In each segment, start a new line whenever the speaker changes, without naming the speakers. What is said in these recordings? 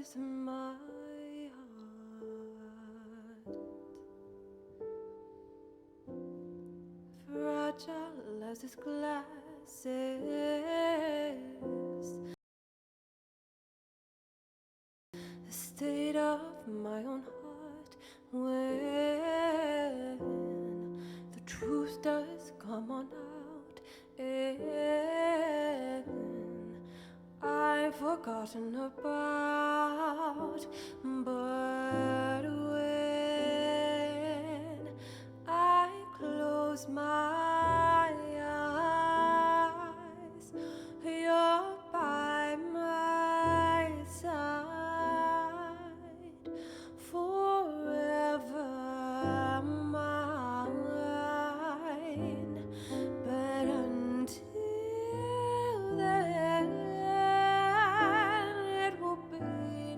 is my heart, fragile as this glass is, the state of my own heart when the truth does come on out, and I've forgotten about. But when I close my eyes, you're by my side, forever mine. But until then, it will be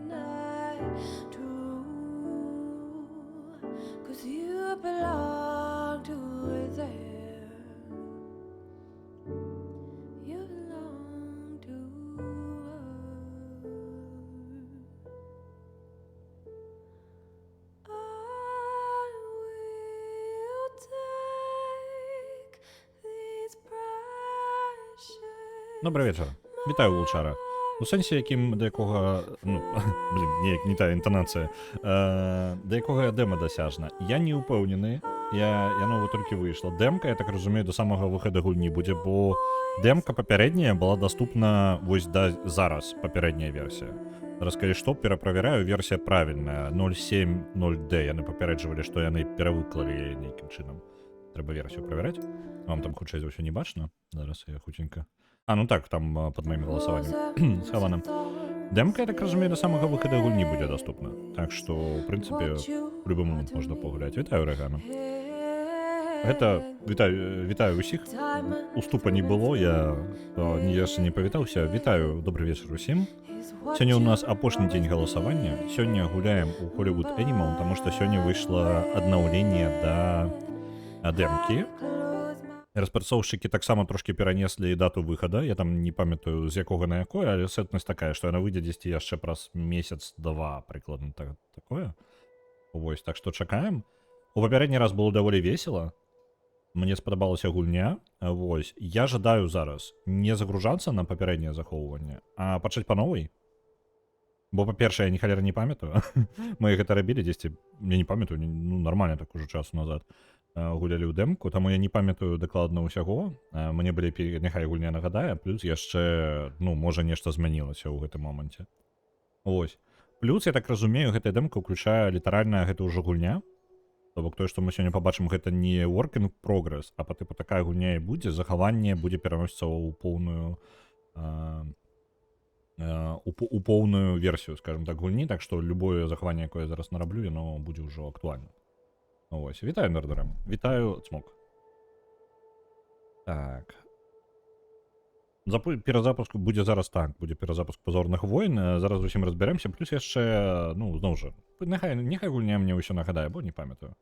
night too, 'cause you belong to there. You belong to her. I will take these precious.
Добрий вечір. Вітаю, Вулчара. У сенсі, яким до якого. Ну, блін, ніяк не та інтонація. До якого демо досяжна. Я не упевнений. Яно тільки вийшло. Демка, я так розумію, до самого виходу гульні буде, бо демка попередня була доступна ось до зараз, попередня версія. Зараз, коли що, перепровіряю, версія правильна. 0.7.0D. Яни попереджували, що яни перевиклали її ніяким чином. Треба версію перевіряти. Вам там хоч щось не бачно? Зараз я хутенько. А, ну так, там под моим голосованием сховано. Демка, я так розумію, до самого виходу гульні буде доступна. Так що, в принципі, в будь-який момент можна погуляти. Вітаю, Регано. Вітаю усіх. Уступа не було, я ще не повітався. Вітаю, добрий вечір усім. Сьогодні у нас опошний день голосування. Сьогодні гуляємо у Hollywood Animal, тому що сьогодні вийшло обновлення до демки. Распрацоўшчыкі таксама трошки перанеслі дату выхада. Я там не памятаю, з якога на якое, але сэтнасць такая, што яна выйдзе дзесьці яшчэ праз месяц-два, прыкладна такое. Вось, так што чакаем. У папярэдні раз было даволі весела. Мне спадабалася гульня. Вось, я жадаю зараз не загружацца на папярэдняе захоўванне, а пачаць па новай. Бо, па-першае, я ні халера не памятаю. Мы гэта рабілі дзесьці, я не памятаю, ну, нармальна так ужо часу назад. Гулялі ў дэмку, таму я не памятаю дакладна ўсяго. Мне бы лепей, няхай гульня нагадае, плюс яшчэ, ну, можа, нешта змянілася ў гэтым моманце. Вось. Плюс, я так разумею, гэтая дэмка ўключае літаральна гэта ўжо гульня. То бок тое, што мы сёння пабачым, гэта не work in progress, а па тыпу такая гульня і будзе, захаванне будзе пераносіцца ў поўную версію, скажем так, гульні, так што любое захаванне, якое я зараз нараблю, яно будзе ўжо актуальна. Ось, вітаю, Нордерем. Вітаю, Цмок. Так. Перазапуск будзе зараз так, будзе перазапуск Позорных войн, зараз усім разбярэмся, плюс яшчэ, ну, зноў жа, няхай гульня мне ўсё нагадае, бо не памятаю.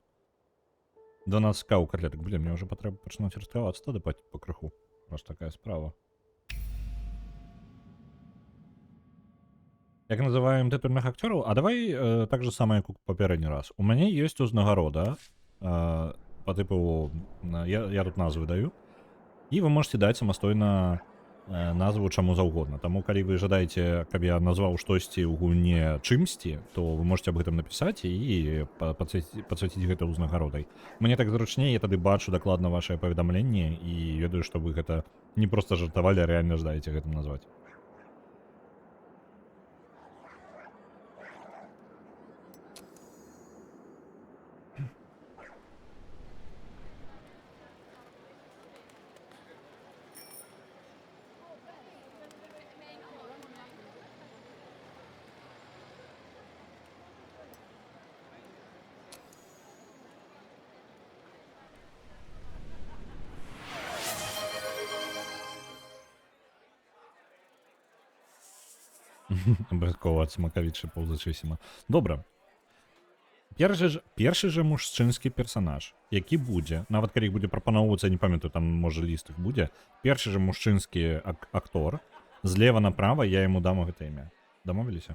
12 у котлеток, блин, мне уже патрэба пачынаць раскрывацца тады па крыху, раз такая справа. Як называем тытульных акцёраў? А давай так же самое, як у папярэдні раз. У мяне ёсць узнагарода, по тыпу, я тут назвы даю, і вы можете даць самастойна назву чаму заўгодна. Таму, калі вы жадаеце, каб я назваў штосьці ў гульне чымсьці, то вы можете аб гэтым напісаць і пацвяціць гэта ўзнагародай. Мне так зручней, я тады бачу дакладна вашае паведамленне і ведаю, што вы гэта не проста жартавалі, а рэальна жадаеце гэтым назваць. Абавязкова ад смакавічы паўзачысіма. Добра. Першы же мужчынскі персанаж, які будзе, нават калі будзе прапаноўвацца, не памятаю, там можа ліст іх будзе, першы же мужчынскі актор, злева направа я яму дам гэта імя. Дамовіліся?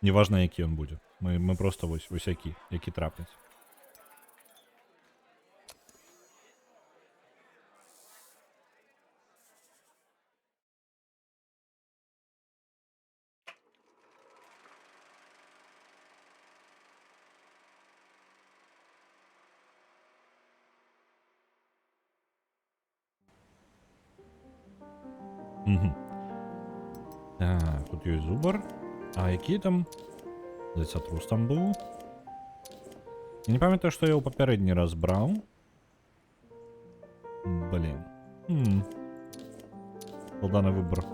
Неважна, які ён будзе. Мы просто вось які трапляць. Угу. Так, тут ёсць зубар. А які там? Зайцатрус там быў. Я не памятаю, што я ў папярэдні раз браў. Блін. Складаны выбор.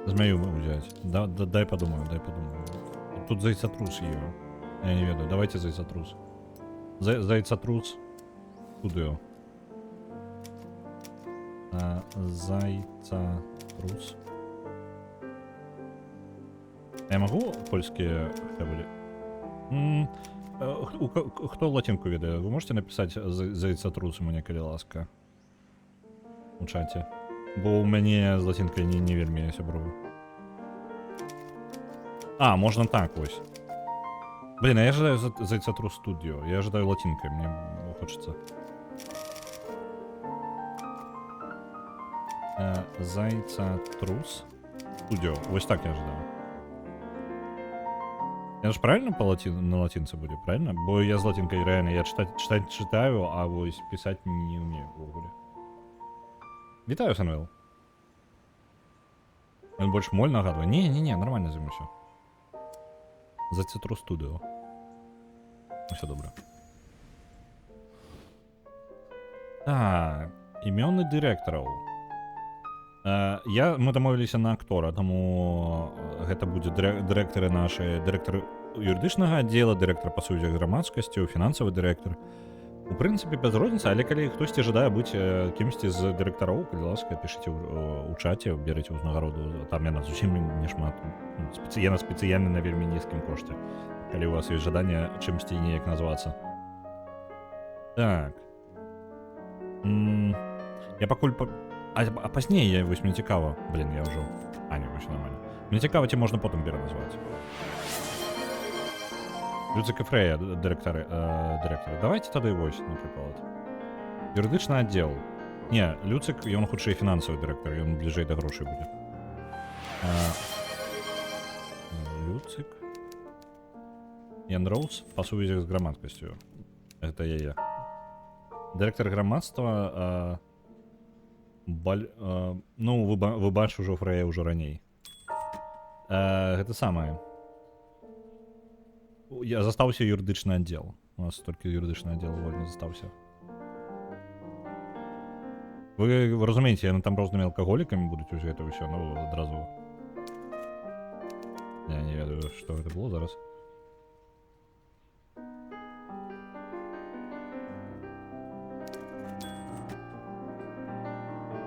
Змею взять. Дай подумаю. Тут зайцатрус є. Я не ведаю. Давайте зайцатрус. Зайцатрус. Куди? Зайцатрус. Я могу польские были? Хто латинку ведае? Вы можете написать зайцатрус мне, калі ласка? У чаті. Бо у мяне з латинкой не вельмі сябровы. А, можно так ось. Блин, а я ожидаю Зайцатрус студио. Я ожидаю латинкой, мне хочется. Зайцатрус студио. Вот так я ожидаю. Я же правильно на латинце буду, правильно? Бо я с латинкой реально, я читать читаю, а вот писать не умею в огуле. Вітаю, Санвел. Он больше моль нагадывает. Не, нормально зиму все. Зайцатрус студио. Ну, все добре. Так, імёны дырэктараў. Мы дамовіліся на актора, таму гэта будзе дырэктары нашы, дырэктар юрыдычнага аддзела, дырэктар па сувязях з грамадскасцю, фінансавы дырэктар. У прынцыпе, без розніцы, але калі хтосьці жадае быць кімсьці з дырэктароў, калі ласка, пішыце ў чаце, берыце ўзнагароду, там яна зусім нешмат. Яна спецыяльна на вельмі нізкім кошце, калі у вас ёсць жаданне чымсьці неяк назвацца. Так. Я пакуль... А пазней я вось мне цікава. Блін, я ўжо... А, не, вось нормально. Мне цікава, ці можна потым пераназваць. Люцик і Фрэя, дырэктары. Давайте тады вось, напрыклад. Юрыдычны аддзел. Не, Люцик, ён хутчэй фінансавы дырэктар, ён бліжэй да грошай будзе. Люцик. Ян Роуз па сувязях з грамадскасцю. Гэта яе. Дырэктар грамадства... Ну, вы бачу ўжо Фрэя ўжо раней. Гэта самае. Я застаўся юрыдычны аддзел. У нас толькі юрыдычны аддзел вольны застаўся. Вы разумееце, яны там рознымі алкаголікамі будуць уж гэта ўсё, ну, адразу. Я не ведаю, што гэта было зараз.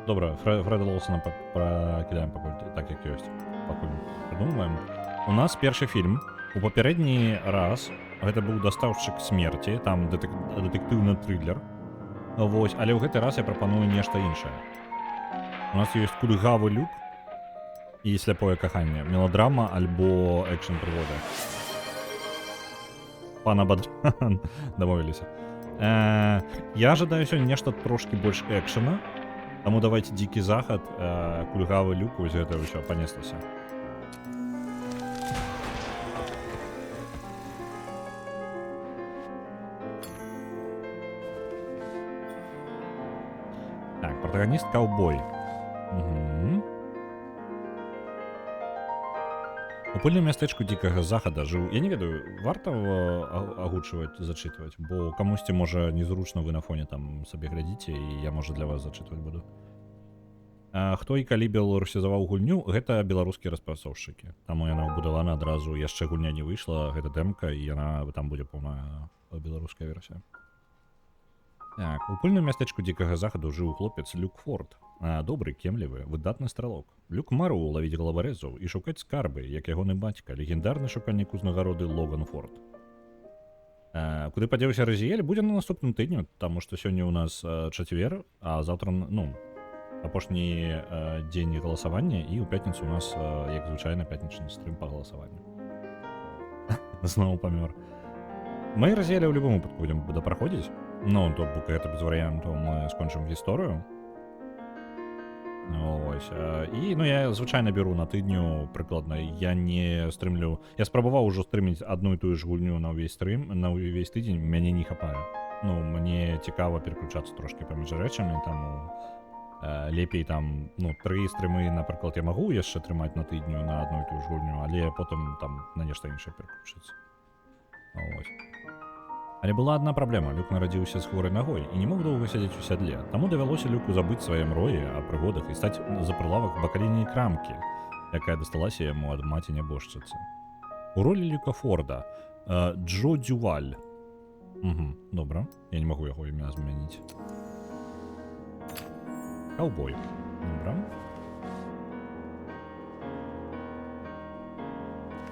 Добра, Фрэда Лоусона пракідаем пакуль так, як ёсць. Пакуль придумываем. У нас першы фільм. У папярэдні раз гэта быў дастаўшчык смерці, там дэтэктыўны трылер. Вось, але ў гэты раз я прапаную нешта іншае. У нас ёсць кульгавы люк і сляпое каханне, меладрама альбо экшн прыгода. Пана Бадран, дамовіліся. Я жадаю сёння нешта трошкі больш экшена, таму давайте дзікі захад, кульгавы люк, вось гэта ўсё панеслася. Протагоніст каўбой. У пыльным мястэчку дзікага захада жыў. Я не ведаю, варта агучваць, зачытваць, бо камусьці можа незручна, вы на фоне там сабе глядзіце, і я можа для вас зачытваць буду. Хто і калі беларусізаваў гульню, гэта беларускія распрацоўшчыкі. Таму яна ўбудавана адразу, яшчэ гульня не выйшла, гэта дэмка, і яна там будзе поўная беларуская версія. Так, у пыльным мястэчку дзікага захаду жыў хлопец Люк Форд. Добры, кемлівы, выдатны стралок. Люк марыў лавіць галаварэзаў і шукаць скарбы, як ягоны бацька, легендарны шукальнік узнагароды Логан Форд. Куды падзеўся Разіэль, будзе на наступным тыдню, таму што сёння ў нас чацвер, а заўтра, ну, апошні дзень галасавання, і ў пятніцу у нас, як звычайна, пятнічны стрым па галасаванню. Зноў памёр. Мы Разіэля ў любым выпадку будзем дапраходзіць. Ну, то бок гэта без варыянтаў, мы скончым гісторыю. Ось. І, ну, я звычайна беру на тыдню прыкладна, я не стрымлю. Я спрабаваў ужо стрыміць адну і тую ж гульню на ўвесь стрым, на ўвесь тыдзень, мяне не хапае. Ну, мне цікава пераключацца трошкі паміж рэчамі, таму лепей там, ну, 3 стрымы, напрыклад, я магу яшчэ трымаць на тыдню на адну і тую ж гульню, але потым там на нешта іншае пераключыцца. Ось. Але была адна праблема. Люк нарадзіўся з хворай нагой і не мог доўга сядзець у сядле. Таму давялося Люку забыць свае мроі о прыгодах і стаць за прылавак бакалейнай крамкі, якая дасталася яму ад маці нябожчыцы. У ролі Люка Форда Джо Дюваль. Добра, я не магу яго імя змяніць. Каўбой. Добра.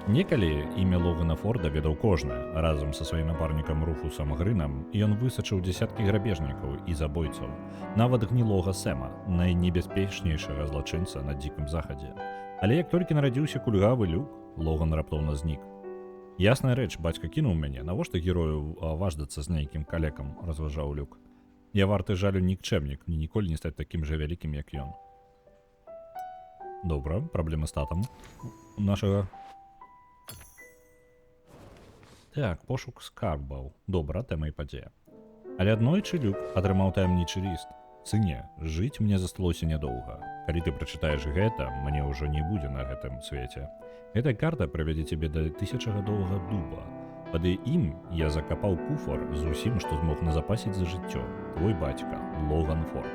Некалі імя Логана Форда ведаў кожны. Разам са сваім напарнікам Руфусам Грынам ён высачыў дзесяткі грабежнікаў і забойцаў. Нават гнілога Сэма, найнебяспечнейшага злачынца на дзікім захадзе. Але як толькі нарадзіўся кульгавы Люк, Логан раптоўна знік. Ясная рэч, бацька кінуў мяне, навошта герою важдацца з нейкім калекам, разважаў Люк. Я варты жалю нікчэмнік, мне ніколі не стаць такім жа вялікім, як ён. Добра, праблема з татам нашага. Так, пошук скарбаў. Добра, тэма і падзея. Але аднойчы Люк атрымаў таямнічы ліст. Сыне, жыць мне засталося нядоўга. Калі ты прачытаеш гэта, мне ўжо не будзе на гэтым свеце. Гэтая карта прывядзе цябе да 1000гадовага дуба. Пад ім я закапаў куфар з усім, што змог назапасіць за жыццё. Твой бацька, Логан Форд.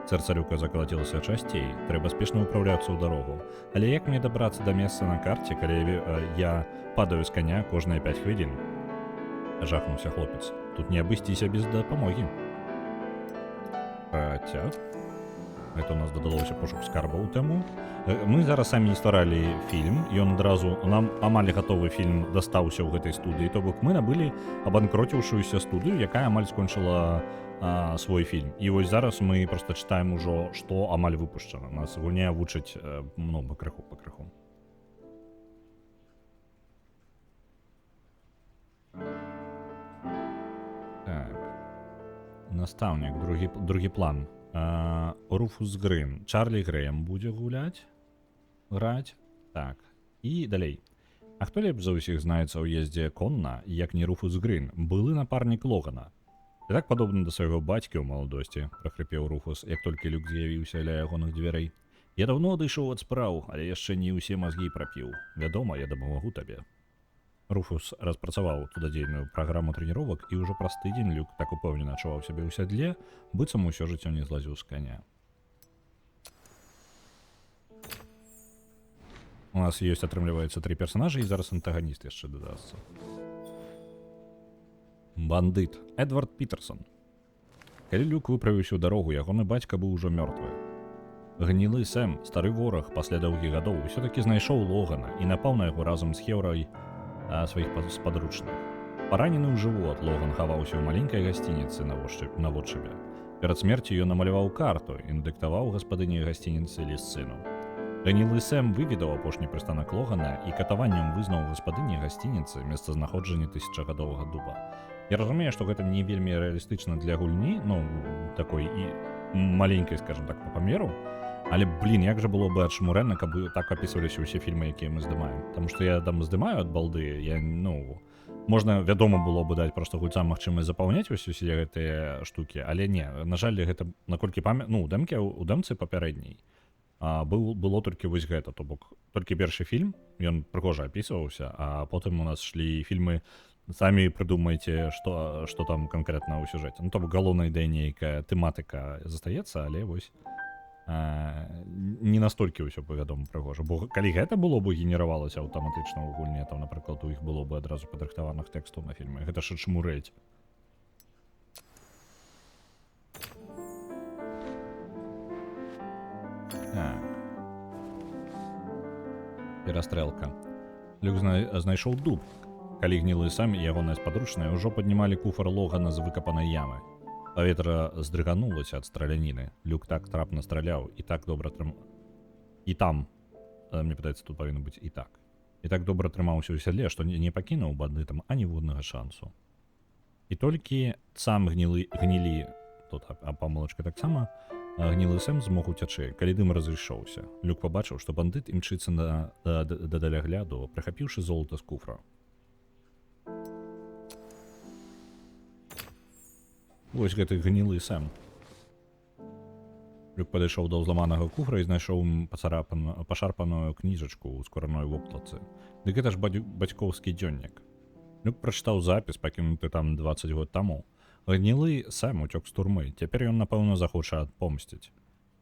Сэрца Люка закалацілася часцей, трэба спешна ўпраўляцца ў дарогу. Але як мне дабрацца да месца на карце, калі я падаю з каня кожныя 5 хвілін? Жахнуўся хлопец. Тут не абысціся без дапамогі. Хаця... Гэта у нас дадалося пошук скарбаў у тэму. Мы зараз самі стваралі фільм, ён адразу, нам амаль гатовы фільм дастаўся ў гэтай студыі, то бок мы набылі абанкроціўшуюся студыю, якая амаль скончыла свой фільм. І вось зараз мы проста чытаем ужо, што амаль выпушчана. Нас гульня вучыць, ну, пакрыху. Так. Настаўнік, другі план. Руфус Грын. Чарлі Грэем будзе граць. Так. І далей. А хто лепш за ўсіх знаецца ў ездзе конна, як не Руфус Грын, былы напарнік Логана? Ты так падобны да свайго бацькі ў маладосці, прахрыпеў Руфус, як толькі Люк з'явіўся ля ягоных дзвярэй. Я даўно адышоў ад спраў, але яшчэ не ўсе мазгі прапіў. Вядома, я дапамагу табе. Руфус распрацаваў цудадзейную праграму трэніровак, і ўжо праз тыдзень Люк так упэўнена адчуваў сябе ў сядле, быццам усё жыццё не злазіў з каня. У нас ёсць, атрымліваецца, 3 персанажы, і зараз антаганіст яшчэ дадасца. Бандыт Эдвард Пітерсон. Калі Люк выправіўся ў дарогу, ягоны бацька быў ужо мёртвы. Гнілы Сэм, стары вораг, пасля доўгіх гадоў, усё-такі знайшоў Логана і напаў на яго разам з Хеўрай сваіх спадручных. Паранены ў жывот, Логан хаваўся ў маленькай гасцініцы на водшыбе. Перад смерцю ён намаляваў карту і надыктаваў гаспадыні гасцініцы ліст сыну. Гнілы Сэм выведаў апошні прыстанак Логана і катаваннем вызнаў гаспадыні гасцініцы месцазнаходжанне 1000гадовага дуба. Я разумею, што гэта не вельмі рэалістычна для гульні, ну, такой і маленькай, скажем так, по памеру. Але, блін, як жа было бы адшмурэнна, каб так апісваліся ўсе фільмы, якія мы здымаем. Таму што я там здымаю ад балды, я, ну, можна, вядома, было бы даць проста гульцам магчымасць запаўняць усе гэтыя штукі, але не, на жаль, гэта, наколькі ну, у дэмцы папярэдняй было толькі вось гэта, то бок, толькі першы фільм, ён прыгожа апісваўся, а потым у нас шлі фільмы, самі прыдумайце, што там канкрэтна ў сюжэце. Ну, то бок, галоўная ідэя нейкая тэматыка застаецца, але вось не настолькі ўсё павядома прыгожа, бо калі гэта было бы генеравалася аўтаматычна ў гульне, там, напрыклад, у іх было бы адразу падрыхтаваных тэкстаў на фільме, гэта ж чмурэць. Так. Перастрэлка. Люк знайшоў дуб, Калі гнілы Сэм і ягоныя спадручныя ўжо паднімалі куфар Логана з выкапанай ямы. Паветра здрыганулася ад страляніны. Люк так трапна страляў і так добра І там, мне падаецца, тут павінна быць і так. І так добра трымаўся ў сядле, што не пакінуў бандытам аніводнага шансу. І толькі сам гнілі, тут памылачка таксама, гнілы Сэм змог уцячы, калі дым разышоўся. Люк пабачыў, што бандыт імчыцца да далягляду, прыхапіўшы золата з куфра. Вось гэты гнілы Сэм. Люк падышоў да ўзламанага куфра і знайшоў пашарпаную кніжачку ў скураной воплацы. Дык гэта ж бацькоўскі дзённік. Люк прачытаў запіс, пакінуты там 20 год таму. Гнілы Сэм уцёк з турмы, цяпер ён, напэўна, захоча адпомсціць.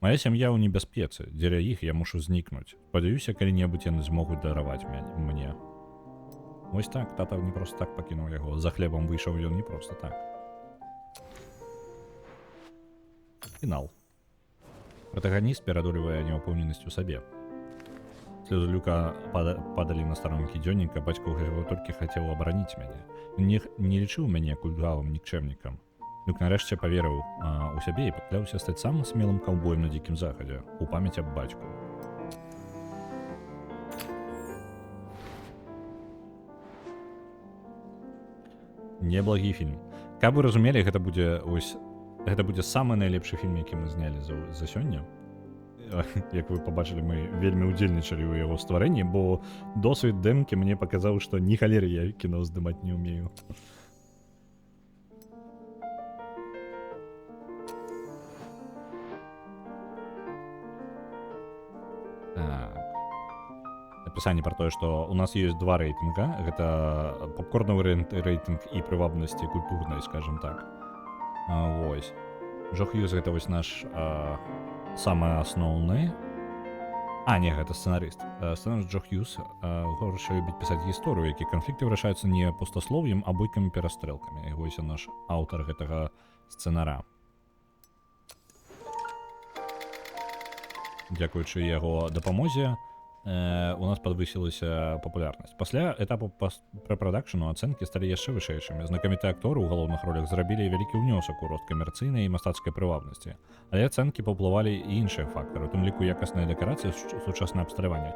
Мая сям'я ў небяспецы, дзеля іх я мушу знікнуць. Спадзяюся, калі-небудзь яны змогуць дараваць мне. Вось так, тата не проста так пакінуў яго. За хлебам выйшаў ён не проста так. Фінал. Протагоніст перадолевае неўпэўненасць у сабе. Слёзы Люка падалі на старонкі дзённіка, бацька яго толькі хацеў абараніць мяне. Ён не лічыў мяне кульгавым нікчэмнікам. Люк нарэшце паверыў у сябе і пакляўся стаць самым смелым каўбоем на дзікім захадзе, у памяць аб бацьку. Неблагі фільм. Каб вы разумелі, гэта будзе самы найлепшы фільм, які мы знялі за сёння. Як вы пабачылі, мы вельмі ўдзельнічалі ў яго стварэнні, бо досвед дэмкі мне паказаў, што ні халеры я кіно здымаць не ўмею. Напісанне пра тое, што у нас ёсць два рэйтынга. Гэта попкорнавы рэйтынг і прывабнасці культурнай, скажем так. Вось. Джо Хьюз гэта вось наш самы асноўны. Не, гэта сцэнарыст. Сцэнарыст Джо Хьюз горш любіць пісаць гісторыю, які канфлікты вырашаюцца не пустаслоўем, а бойкамі-перастрэлкамі. Вось наш аўтар гэтага сцэнара. Дзякуючы яго дапамозе у нас падвысілася папулярнасць. Пасля этапу прэпрадакшну ацэнкі сталі яшчэ вышэйшымі. Знакамітыя акторы ў галоўных ролях зрабілі вялікі ўнёсак у рост камерцыйнай і мастацкай прывабнасці. Але ацэнкі паўплывалі і іншыя фактары, у тым ліку якасныя дэкарацыі, сучаснае абсталяванне.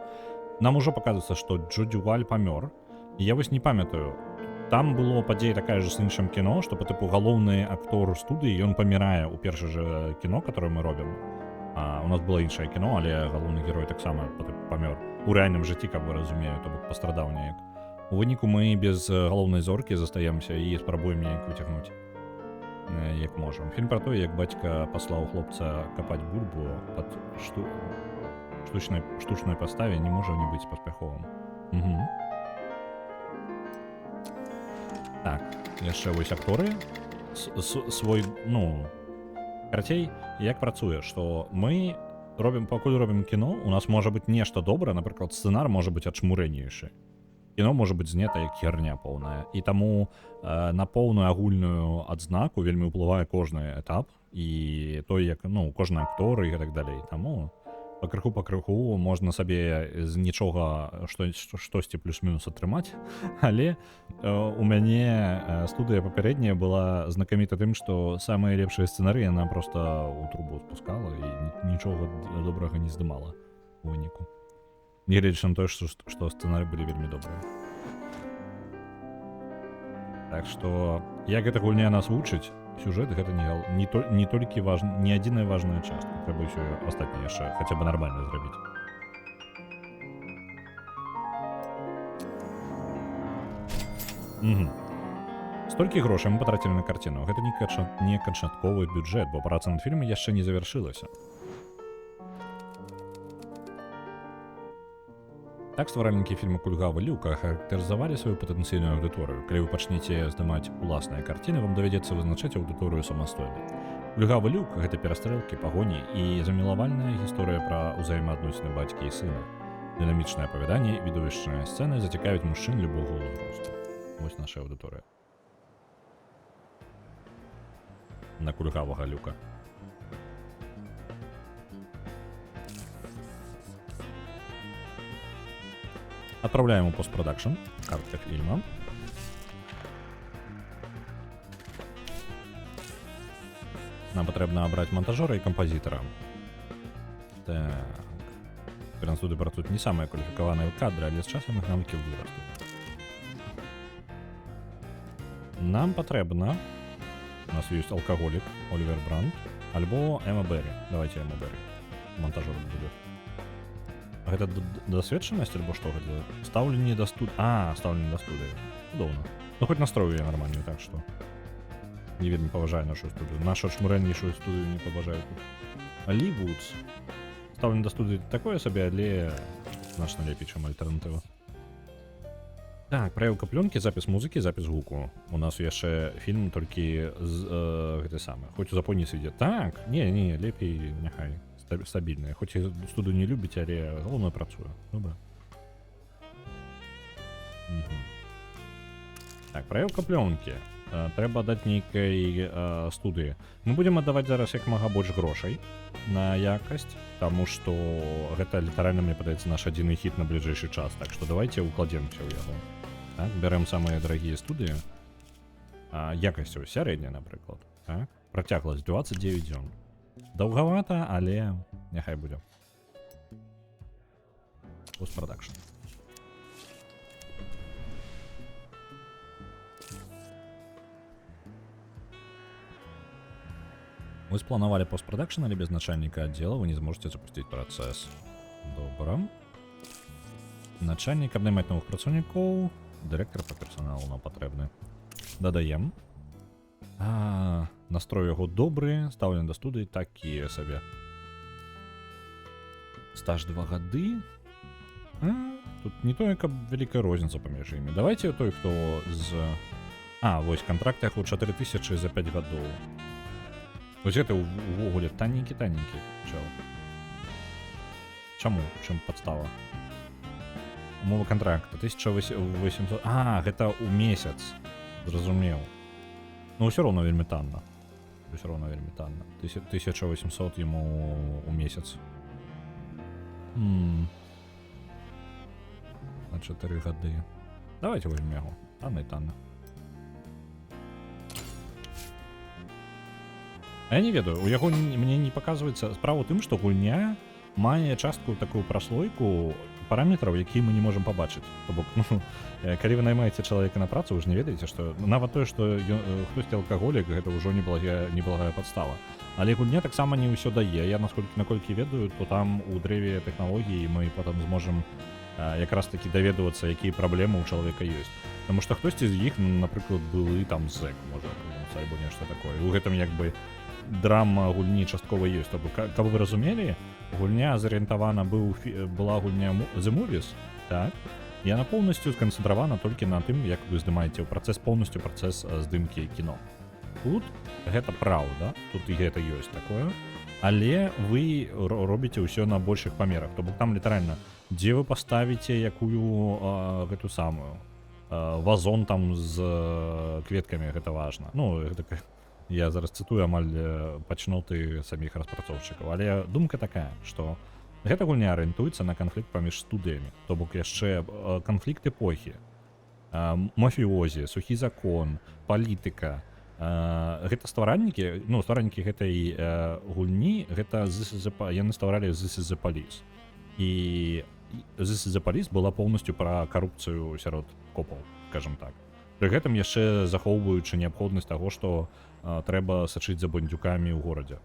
Нам ужо паказваецца, што Джо Дюваль памёр. І я вось не памятаю, там было падзея такая ж з іншым кіно, што па тыпу галоўны актор студыі, ён памірае ў першае ж кіно, которое мы робім. У нас было іншае кіно, але галоўны герой таксама памёр. У рэальным жыцці, каб вы разумею, то бок пастрадаў неяк. У выніку мы без галоўнай зоркі застаемся і спрабуем неяк выцягнуць, як можам. Фільм пра тое, як бацька паслаў хлопца капаць бульбу пад штучнай паставе, не можа не быць паспяховым. Так, яшчэ вось акторы свой, карацей, як працуе, што мы пакуль робім кіно, у нас можа быць нешта добра, напрыклад, сцэнар можа быць ачмурэннейшы. Кіно можа быць знята як херня поўная. І таму на поўную агульную адзнаку вельмі ўплывае кожны этап і той, як, кожны актор і так далей. Таму пакрыху можна сабе з нічога штосьці плюс-мінус атрымаць, але у мяне студыя папярэдняя была знакаміта тым, што самыя лепшыя сцэнары яна проста ў трубу спускала і нічога добрага не здымала у выніку. Нягледзячы на тое, што сцэнары былі вельмі добрыя. Так што, як гэта гульня нас вучыць, сюжэт гэта не толькі не адзіная важная частка. Трэба ўсё астатняе яшчэ хаця б нармальна зрабіць. Столькі грошай мы патрацілі на карціну. Гэта не канчатковы бюджэт, бо праца над фільмам яшчэ не завяршылася. Так стваральнікі фільма «Кульгавы Люк» ахарактарызавалі сваю патэнцыйную аўдыторыю. Калі вы пачнеце здымаць уласныя карціны, вам давядзецца вызначаць аўдыторыю самастойна. «Кульгавы Люк» — гэта перастрэлкі, пагоні і замілавальная гісторыя пра ўзаемаадносіны бацькі і сына. Дынамічнае апавяданне, відовішчныя сцэны зацікавяць мужчын любога ўзросту. Вось наша аўдыторыя. На «Кульгавага Люка». Отправляем у постпродакшн, картка фильма. Нам патрэбна абраць монтажёра і кампазітара. Так. Прям туды працуюць не самыя кваліфікаваныя кадры, але з часам іх навыкі вырастуць. Нам патрэбна... У нас ёсць алкаголік, Олівер Бранд, альбо Эма Берри. Давайте Эма Берри. Монтажёр будзе. Гэта досведчанасць, альбо што гэта? Стаўленне да студыі. Стаўленне да студыі. Удобно. Ну, хоць настрою я нармальную, так што... Не вельмі паважаю нашу студыю. Нашу шмурэннейшую студыю не паважаю тут. Лі Вудс. Стаўленне да студыі такое сабе, але значна лепей, чым альтэрнатыва. Так, праявка плёнкі, запіс музыкі, запіс гуку. У нас яшчэ фільм толькі з гэтай самай. Хоць у запоніцы ідзе. Так, не, лепей няхай стабільныя. Хоць і студыю не любіць, але галоўнае працуе. Добра. Так, праявка плёнкі. Трэба даць нейкай студыі. Мы будзем аддаваць зараз як мага больш грошай на якасць, таму што гэта літаральна, мне падаецца, наш адзіны хіт на бліжэйшы час. Так што давайте укладземся ў яго. Так, бярем самыя дарагія студыі. Якасцю сярэдняя, напрыклад. Так? Працягласць 29 дзён. Даўгавата, але няхай будзе. Постпрадакшн. Вы спланавалі постпрадакшн, але без начальніка аддзела вы не зможаце запусціць працэс. Добра. Начальнік, каб наймаць новых працаўнікоў. Дырэктар па персоналу нам патрэбны. Дадаем. Настрой яго добры, стаўленне да студыі такія сабе. Стаж 2 гады. Тут не тое, каб вялікая розніца паміж імі. Давайте той, хто з... вось, кантракт яго 4000 за 5 гадоў. Вось гэта увогуле танненькі чел. Чаму? Чым падстава? Умова контракта 1800... гэта ў месяц. Зразумеў. Ну, ўсё роўна вельмі танна. 1800 яму ў месяц. На 4 гады. Давайте возьмем яго. Танна і танна. Я не ведаю, у яго мне не паказваецца. Справа ў тым, што гульня мае частку такую праслойку параметраў, якія мы не можам пабачыць. То бок, калі вы наймаеце чалавека на працу, вы ж не ведаеце, што нават тое, што хтосьці алкаголік, гэта ўжо неблагая падстава. Але гульня таксама не ўсё дае. Я наколькі ведаю, то там у дрэве тэхналогіі мы потым зможам якраз такі даведвацца, якія праблемы ў чалавека ёсць. Таму што хтосьці з іх, напрыклад, былы там зэк, можа, альбо нешта такое. У гэтым як бы драма гульні часткова ёсць. То бок, каб вы разумелі, гульня зарыентавана была гульня The Movies, так? Яна поўнасцю сканцэнтравана толькі на тым, як вы здымаеце поўнасцю працэс здымкі кіно. Тут гэта праўда, тут і гэта ёсць такое, але вы робіце ўсё на большых памерах. То бок там літаральна, дзе вы паставіце якую гэту самую вазон там з кветкамі, гэта важна. Ну, гэта я зараз цытую амаль пачноты саміх распрацоўшчыкаў, але думка такая, што гэта гульня арыентуецца на канфлікт паміж студыямі. То бок яшчэ канфлікт эпохі, мафіозі, сухі закон, палітыка. Гэта стваральнікі, стваральнікі гэтай гульні, гэта яны стваралі This is the Police. І This is the Police была поўнасцю пра карупцыю сярод копаў, скажем так. Пры гэтым яшчэ захоўваючы неабходнасць таго, што трэба сачыць за бандюкамі ў горадзе.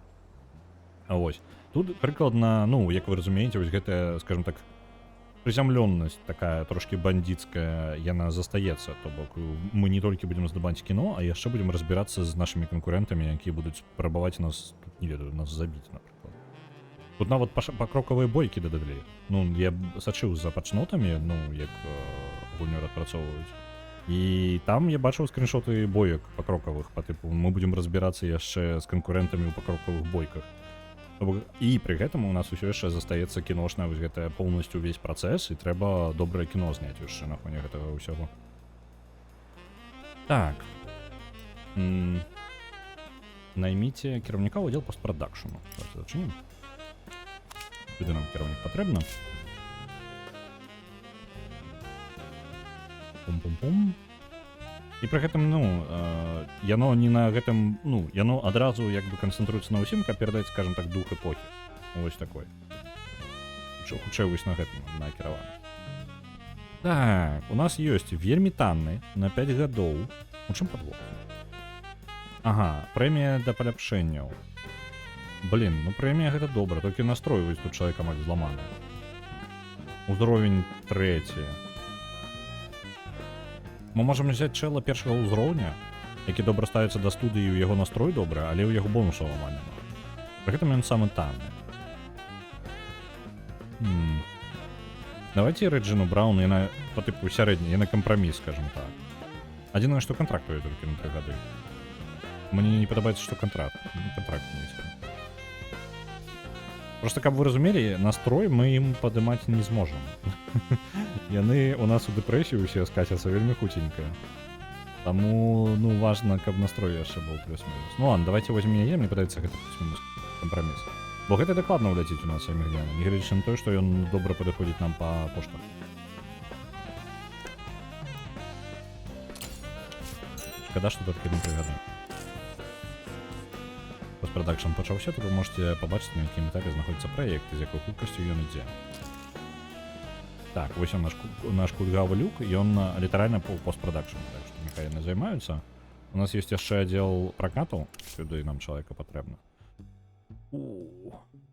Вось. Тут прыкладна, як вы разумееце, вось гэтая, скажем так, прызямлённасць такая трошкі бандіцкая, яна застаецца. То бок мы не толькі будзем здабаць кіно, а яшчэ будзем разбірацца з нашымі канкурэнтамі, якія будуць спрабаваць нас, не ведаю, нас забіць, напрыклад. Тут нават пакрокавыя бойкі дадалі. Я сачыў за пачнотамі, як гульню распрацоўваюць. І там я бачыў скріншоты боек пакрокавых, па тыпу мы будзем разбірацца яшчэ з канкурэнтамі ў пакрокавых бойках. І пры гэтым у нас усё яшчэ застаецца кіношная вось гэтая поўнасцю ўвесь працэс, і трэба добрае кіно зняць яшчэ на фоне гэтага ўсяго. Так. Найміце кіраўніка ў аддзел постпрадакшну. Зачынім. Куды нам кіраўнік патрэбна? Пум-пум-пум. І пры гэтым, ну, яно не на гэтым, ну, яно адразу як бы канцэнтруецца на ўсім, каб перадаць, скажем так, дух эпохі. Вось такой. Хутчэй вось на гэтым накіравана. Так, у нас ёсць вельмі танны на 5 гадоў. У чым падвох? Ага, прэмія да паляпшэнняў. Блин, ну прэмія гэта добра, толькі настрой вось тут чалавека мак зламаны. Узровень 3. Мы можам взяць чэла першага ўзроўня, які добра ставіцца да студыі, у яго настрой добры, але ў яго бонусаў амаль няма. Пры гэтым ён самы танны. Давайте Реджину Брауну, яна по типу сярэдні, яна кампраміс, скажем так. Адзінае, што кантрактуе толькі на 3 гады. Мне не падабаецца, што контракт нізкі. Просто, каб вы разумелі, настрой мы ім падымаць не зможам. Яны у нас у дэпрэсію ўсе скацяцца вельмі хуценька. Таму, ну, важна, каб настрой яшчэ быў плюс-мінус. Ну ладно, давайте возьмем яе, мне падаецца, гэта плюс-мінус кампраміс. Бо гэта дакладна ўляціць у нас Эмігдіана, не гледзячы на тое, што ён добра падыходзіць нам па поштах. Шкада, што толькі на 3 гады. Постпрадакшн пачаўся, то вы можете пабачыць, на якім этапе знаходзіцца праект, з якой хуткасцю ён ідзе. Так, вось он наш кульгавы люк, ён літаральна по постпрадакшн, так што няхай яны займаюцца. У нас ёсць яшчэ аддзел пракату, сюды нам чалавека патрэбна.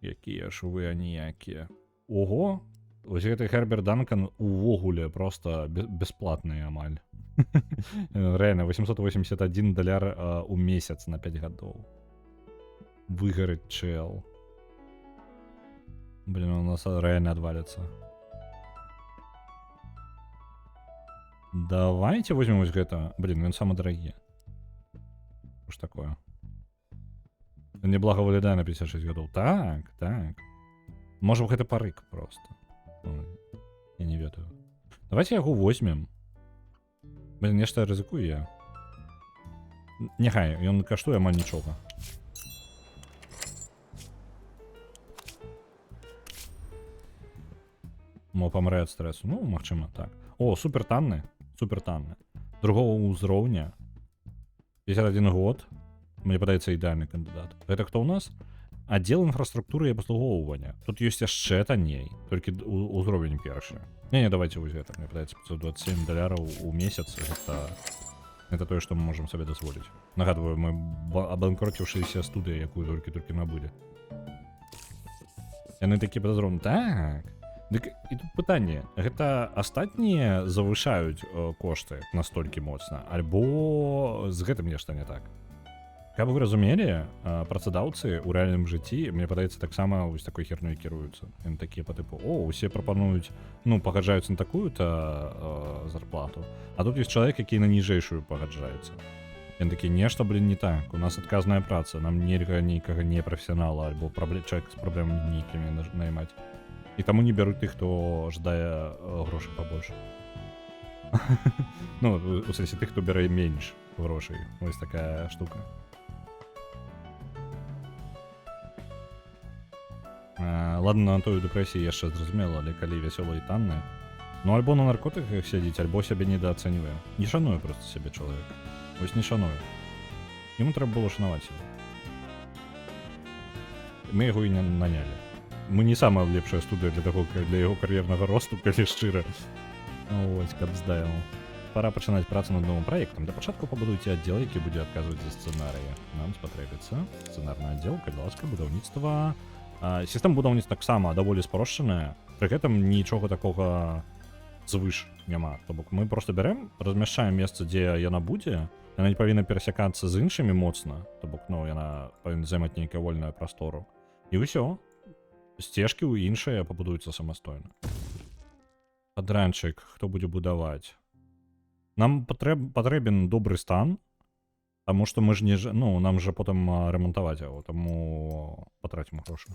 Якія ж вы аніякія. Ого, вось гэты Херберт Данкан увогуле просто бесплатны амаль. Рэальна, $881 у месяц на 5 гадоў. Выгарыць чел. Блин, у нас реально отвалится. Давайте возьмем вот это. Блин, он самый дорогий. Что ж такое? Неблаго выглядае на 56 годов. Так, так. Может, это парык просто. Я не ведаю. Давайте его возьмем. Блин, нешта рызыкую я. Няхай, ён каштуе амаль нічога. Мо памрэ ад стрэсу. Ну, магчыма, так. О, супер танны. Супер танны. Другого ўзроўня. 51 год. Мне падаецца ідэальны кандыдат. Гэта хто ў нас? Аддзел інфраструктуры і абслугоўвання. Тут ёсць яшчэ танней. Толькі ўзровень першы. Не, давайте вось гэта. Мне падаецца $527 у месяц. Это тое, што мы можам сабе дазволіць. Нагадваю, мы абанкроціўшыся студыя, якую толькі набылі. Яны такі падазроўны. Так. Дык і тут пытанне, гэта астатнія завышаюць кошты настолькі моцна, альбо з гэтым нешта не так. Каб вы разумелі, працадаўцы ў рэальным жыцці, мне падаецца, таксама вось такой хернёй кіруюцца. Яны такія па тыпу, усе прапануюць, ну, пагаджаюцца на такую-то зарплату, а тут ёсць чалавек, які на ніжэйшую пагаджаецца. Яны такі, нешта, блин, не так, у нас адказная праца, нам нельга нейкага непрафесіянала, альбо чалавек з праблемамі нейкімі наймаць. І таму не бяруць тых, хто ждае грошай пабольш. Ну, у сэнсе тых, хто бярэ менш грошай. Вось такая штука. Ладно, на тою дэпрэсіі яшчэ зразумела, але калі вясёла і танная. Ну, альбо на наркотыках сядзіць, альбо сябе недаацэньвае. Не шануе проста сябе чалавек. Вось не шануе. Яму трэба было шанаваць сябе. Мы яго і не нанялі. Мы не самая лепшая студыя для яго кар'ернага росту, калі шчыра. Ось, каб здаємо. Пора пачынаць працу над новым праектам. Для пачатку пабудуйце аддзел, які будзе адказваць за сцэнарыі. Нам спатрэбіцца сцэнарны аддзел, калі ласка, будаўніцтва. Сістэма будаўніцтва таксама даволі спрошчаная. Пры гэтым нічога такога звыш няма. То бок мы проста бярэм, размяшчаем месца, дзе яна будзе. Яна не павінна перасякацца з іншымі моцна. То бок, ну, яна павінна займаць нейкую вольную прастору. І ўсё. Сцежкі ў іншыя пабудуюцца самастойна. Падранчык, хто будзе будаваць? Нам патрэбен добры стан, таму што мы ж не... Ну, нам жа потым рамантаваць яго, таму патрацім грошы.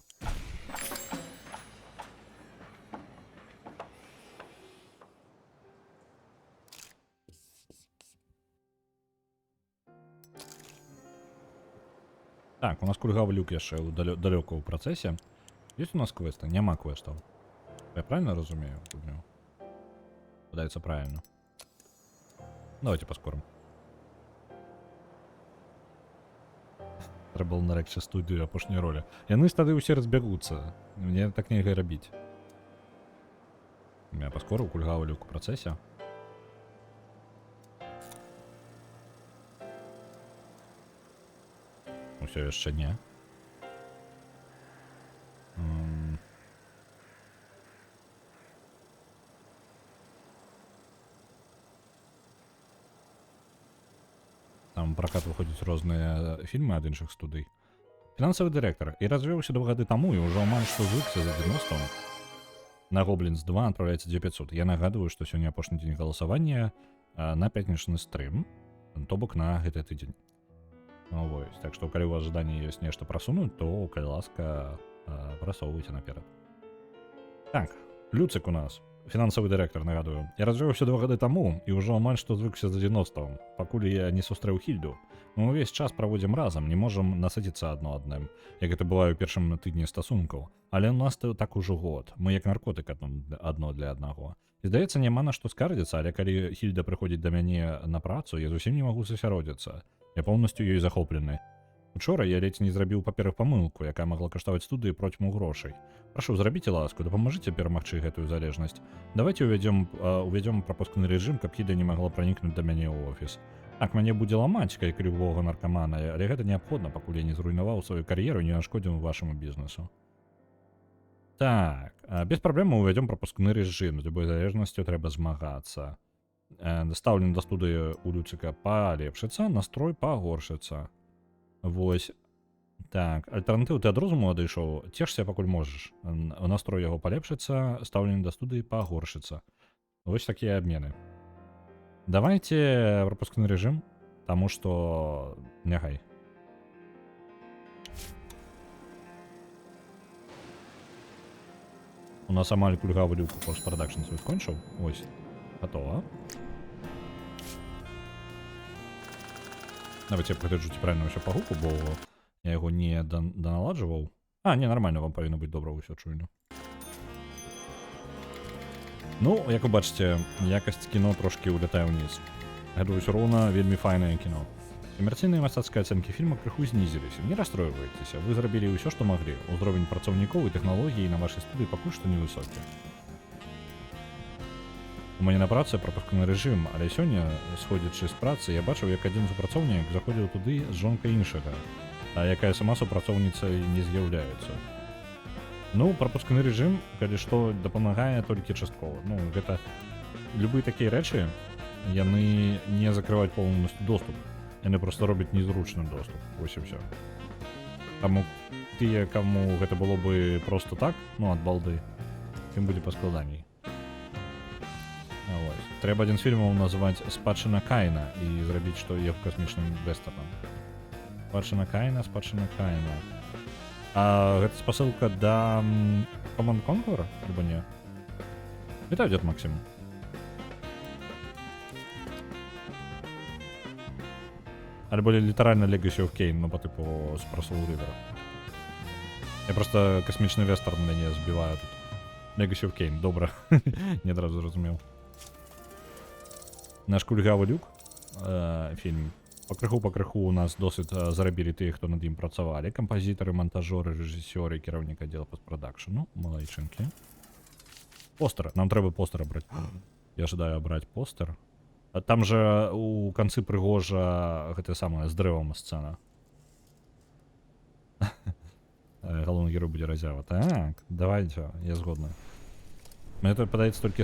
Так, у нас кульгавы люк яшчэ далёка ў працэсе. Есть у нас квесты? Няма квестов. Я правильно разумею? Падаецца правильно. Давайте паскорым. Треба було нарекче студію апошньої ролі. Яны ж тады ўсе разбягуцца. Мне так нельга рабіць. Я паскору кульгавы люк у працэсе. Усё яшчэ не. Там у пракат выходзяць розныя фільмы ад іншых студый. Фінансавы дырэктар. І развіўся 2 гады таму і ўжо амаль што звыкся за 90 на Гоблінс 2 адпраўляецца 2500. Я нагадываю, што сёння апошні дзень галасавання на пятнічны стрым, то бок на гэты тыдзень. Вось. Так што, калі у вас жаданне ёсць нешта прасунуць, то, калі ласка, прасоўвайце наперад. Так, Люцик у нас. Фінансавы дырэктар, нагадую. Я развіўся 2 гады таму і ўжо амаль што звыкся за 90 пакуль я не сустрэў Хільду. Мы ўвесь час праводзім разам, не можам насыціцца адно адным, як гэта бывае ў першым тыдні стасункаў. Але ў нас так ужо год. Мы як наркотык адно для аднаго. І здаецца, няма на што скардзіцца, але калі Хільда прыходзіць да мяне на працу, я зусім не магу засяродзіцца. Я поўнасцю ёй захоплены. Учора я ледзь не зрабіў паперах памылку, якая магла каштаваць студыі процьму грошай. Прашу, зрабіце ласку, дапамажыце перамагчы гэтую залежнасць. Давайте увядзём прапускны рэжым, каб Хільда не магла пранікнуць да мяне ў офіс. Так, мяне будзе ламаць, калі крывога наркамана, але гэта неабходна, пакуль я не зруйнаваў сваю кар'еру і не нашкодзіў вашаму бізнесу. Так, без праблем мы увядзём прапускны рэжым, з любой залежнасцю трэба змагацца. Дастаўлены да студыі у Люцика палепшыцца, настрой пагоршыцца. Вось. Так, альтэрнатыў ты ад розуму адышоў, цешся пакуль можаш. Настрой яго палепшыцца, стаўлены да студыі пагоршыцца. Вось такія абмены. Давайте пропускны рэжым, таму што няхай. У нас амаль кульгавы люк постпрадакшн свой скончыў. Ось, готова. Давайте я пагляджу, ці правильно ўсё па гуку, бо я яго не доналаджваў. Не, нормально, вам павінна быць добра ўсё чуйно. Ну, як вы бачыце, якасць кіно трошкі улятае ўніз. Гэта ўсё роўна вельмі файнае кіно. Камерцыйныя мастацкія ацэнкі фільма крыху знізіліся. Не расстройвайцеся, вы зрабілі ўсё, што маглі. Узровень працаўнікоў і тэхналогій на вашай студыі пакуль што невысокі. У мяне на працы прапускны рэжым, але сёння, сходзячы з працы, я бачыў, як адзін супрацоўнік заходзіў туды з жонкай іншага, якая сама супрацоўніцай не з'яўляецца. Ну, прапускны рэжым, калі што, дапамагае толькі часткова. Ну, гэта любыя такія рэчы, яны не закрываюць поўнасцю доступ. Яны проста робяць незручным доступ. Вось і ўсё. Таму тыя, каму гэта было бы проста так, ну, ад балды, тым будзе паскладаней. Ось. Трэба адзін з фільмаў называць «Спадчына Каіна» і зрабіць, што є в касмічным вестэрнам. Спадчына Каіна, спадчына Каіна. Гэта спасылка да Command Conquer, альбо не? Вітаю, дзед Максим. Альбо літаральна Legacy of Kain, ну, по типу з Soul River. Я просто касмічны вестэрн мяне збіваю тут. Legacy of Kain, добра. Не адразу зразумеў. Наш кульгавы люк, фільм. Пакрыху у нас досыць зарабілі тыя, хто над ім працавалі. Кампазітары, монтажоры, рэжысёры, кіраўнік аддзела постпрадакшну. Малайчынкі. Постер. Нам трэба постер абраць. Я жадаю абраць постер. Там же у канцы прыгожа гэта самае з дрэвам сцэна. Галоўны герой будзе разява. Так, давайте, я згодны. Мне это падаецца толькі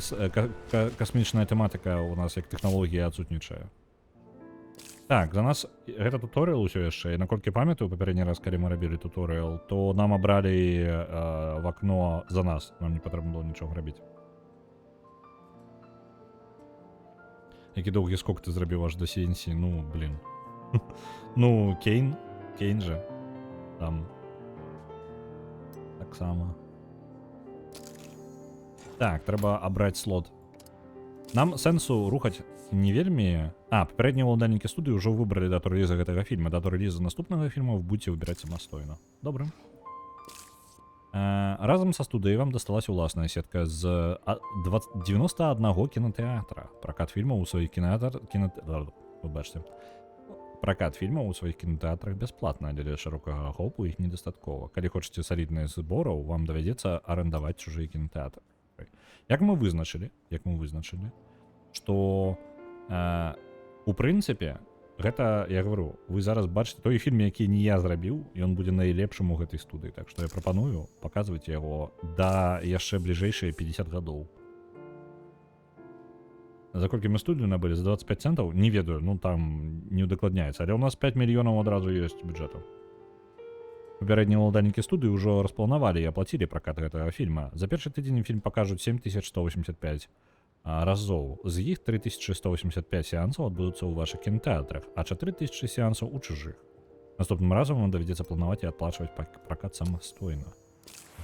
касмічная тэматыка у нас як тэхналогія адсутнічае. Так, за нас гэта туторыял усё яшчэ. І наколькі памятаю, папярэдні раз, калі мы рабілі туторыял, то нам абралі в акно за нас. Нам не патрэбна было нічога рабіць. Які доўгі скок ты зрабіў аж да CNC, ну, блин. Ну, Кейн же. Там. Так само. Так, трэба абраць слот. Нам сэнсу рухаць не вельмі... Папярэднія ўладальнікі студыі ўжо выбралі дату рэліза гэтага фільма. Дату рэліза наступнага фільма вы будзеце выбіраць самастойна. Добра. Разам са студыяй вам дасталася ўласная сетка з 91 кінотэатра. Пракат фільмаў у сваіх выбачце. пракат фільмаў у сваіх кінотэатрах бясплатна, але для шырокага ахопу іх недастаткова. Калі хочаце салідныя збораў, вам давядзецца арендаваць чужыя кінотэатры. Як мы вызначылі, што у прынцыпе, гэта, я говорю, вы зараз бачыце той фільм, які не я зрабіў, і ён будзе найлепшым у гэтай студыі. Так што я прапаную паказваць яго да яшчэ бліжэйшыя 50 гадоў. За колькі мы студыю набылі? За 25 центаў? Не ведаю, ну там не удакладняецца. Але ў нас 5 мільёнаў адразу ёсць бюджэту. Папярэднія ўладальнікі студыі ўжо распланавалі і аплацілі пракат гэтага фільма. За першы тыдзень фільм пакажуць 7185 разоў. З іх 3185 сеансаў адбудуцца ў вашых кінотэатрах, а 4000 сеансаў у чужых. Наступным разам вам давядзецца планаваць і аплачваць пракат самастойна.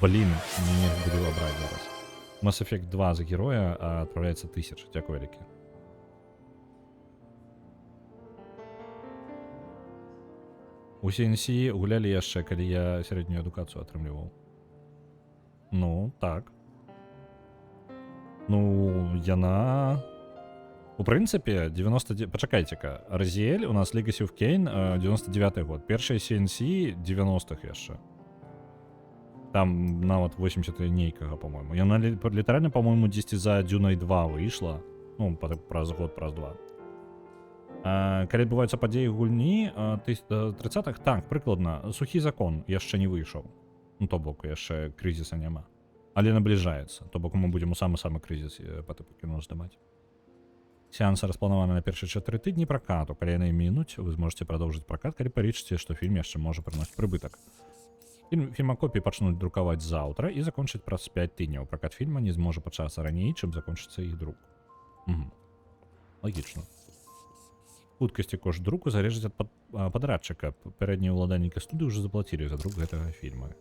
Блін, мне не буду абраць зараз. Mass Effect 2 за героя адпраўляецца 1000. Дзякуй вялікі. У CNC гулялі яшчэ, калі я сярэднюю адукацыю атрымліваў. Ну, так. Ну, яна... У прынцыпе, 99... Пачакайце-ка. Разіэль у нас Legacy of Kain 99-й год. Першая CNC 90-х яшчэ. Там нават 80 нейкага, по-моему. Яна літаральна, по-моему, 10 за Дюнай 2 выйшла. Ну, праз год, праз два. Калі адбываюцца падзеі гульні 30-х, так, прыкладна, сухі закон яшчэ не выйшаў. Ну, то бок, яшчэ крызіса няма. Але набліжаецца. То бок, мы будзем у самы-самы крызіс па тыпу кіно здымаць. Сеансы распланаваны на першыя 4 тыдні пракату. Калі яны мінуць, вы зможаце прадоўжыць пракат, калі палічыце, што фільм яшчэ можа прыносіць прыбытак. Фільмакопіі пачнуць друкаваць заўтра і закончыць праз 5 тыдняў. Пракат фільма не зможа пачацца раней, чым закончыцца іх друк. Лагічна. Хуткасць і кошт друку залежыць ад падрадчыка. Папярэднія ўладальнікі студыі ўжо заплацілі за друк гэтага фільма.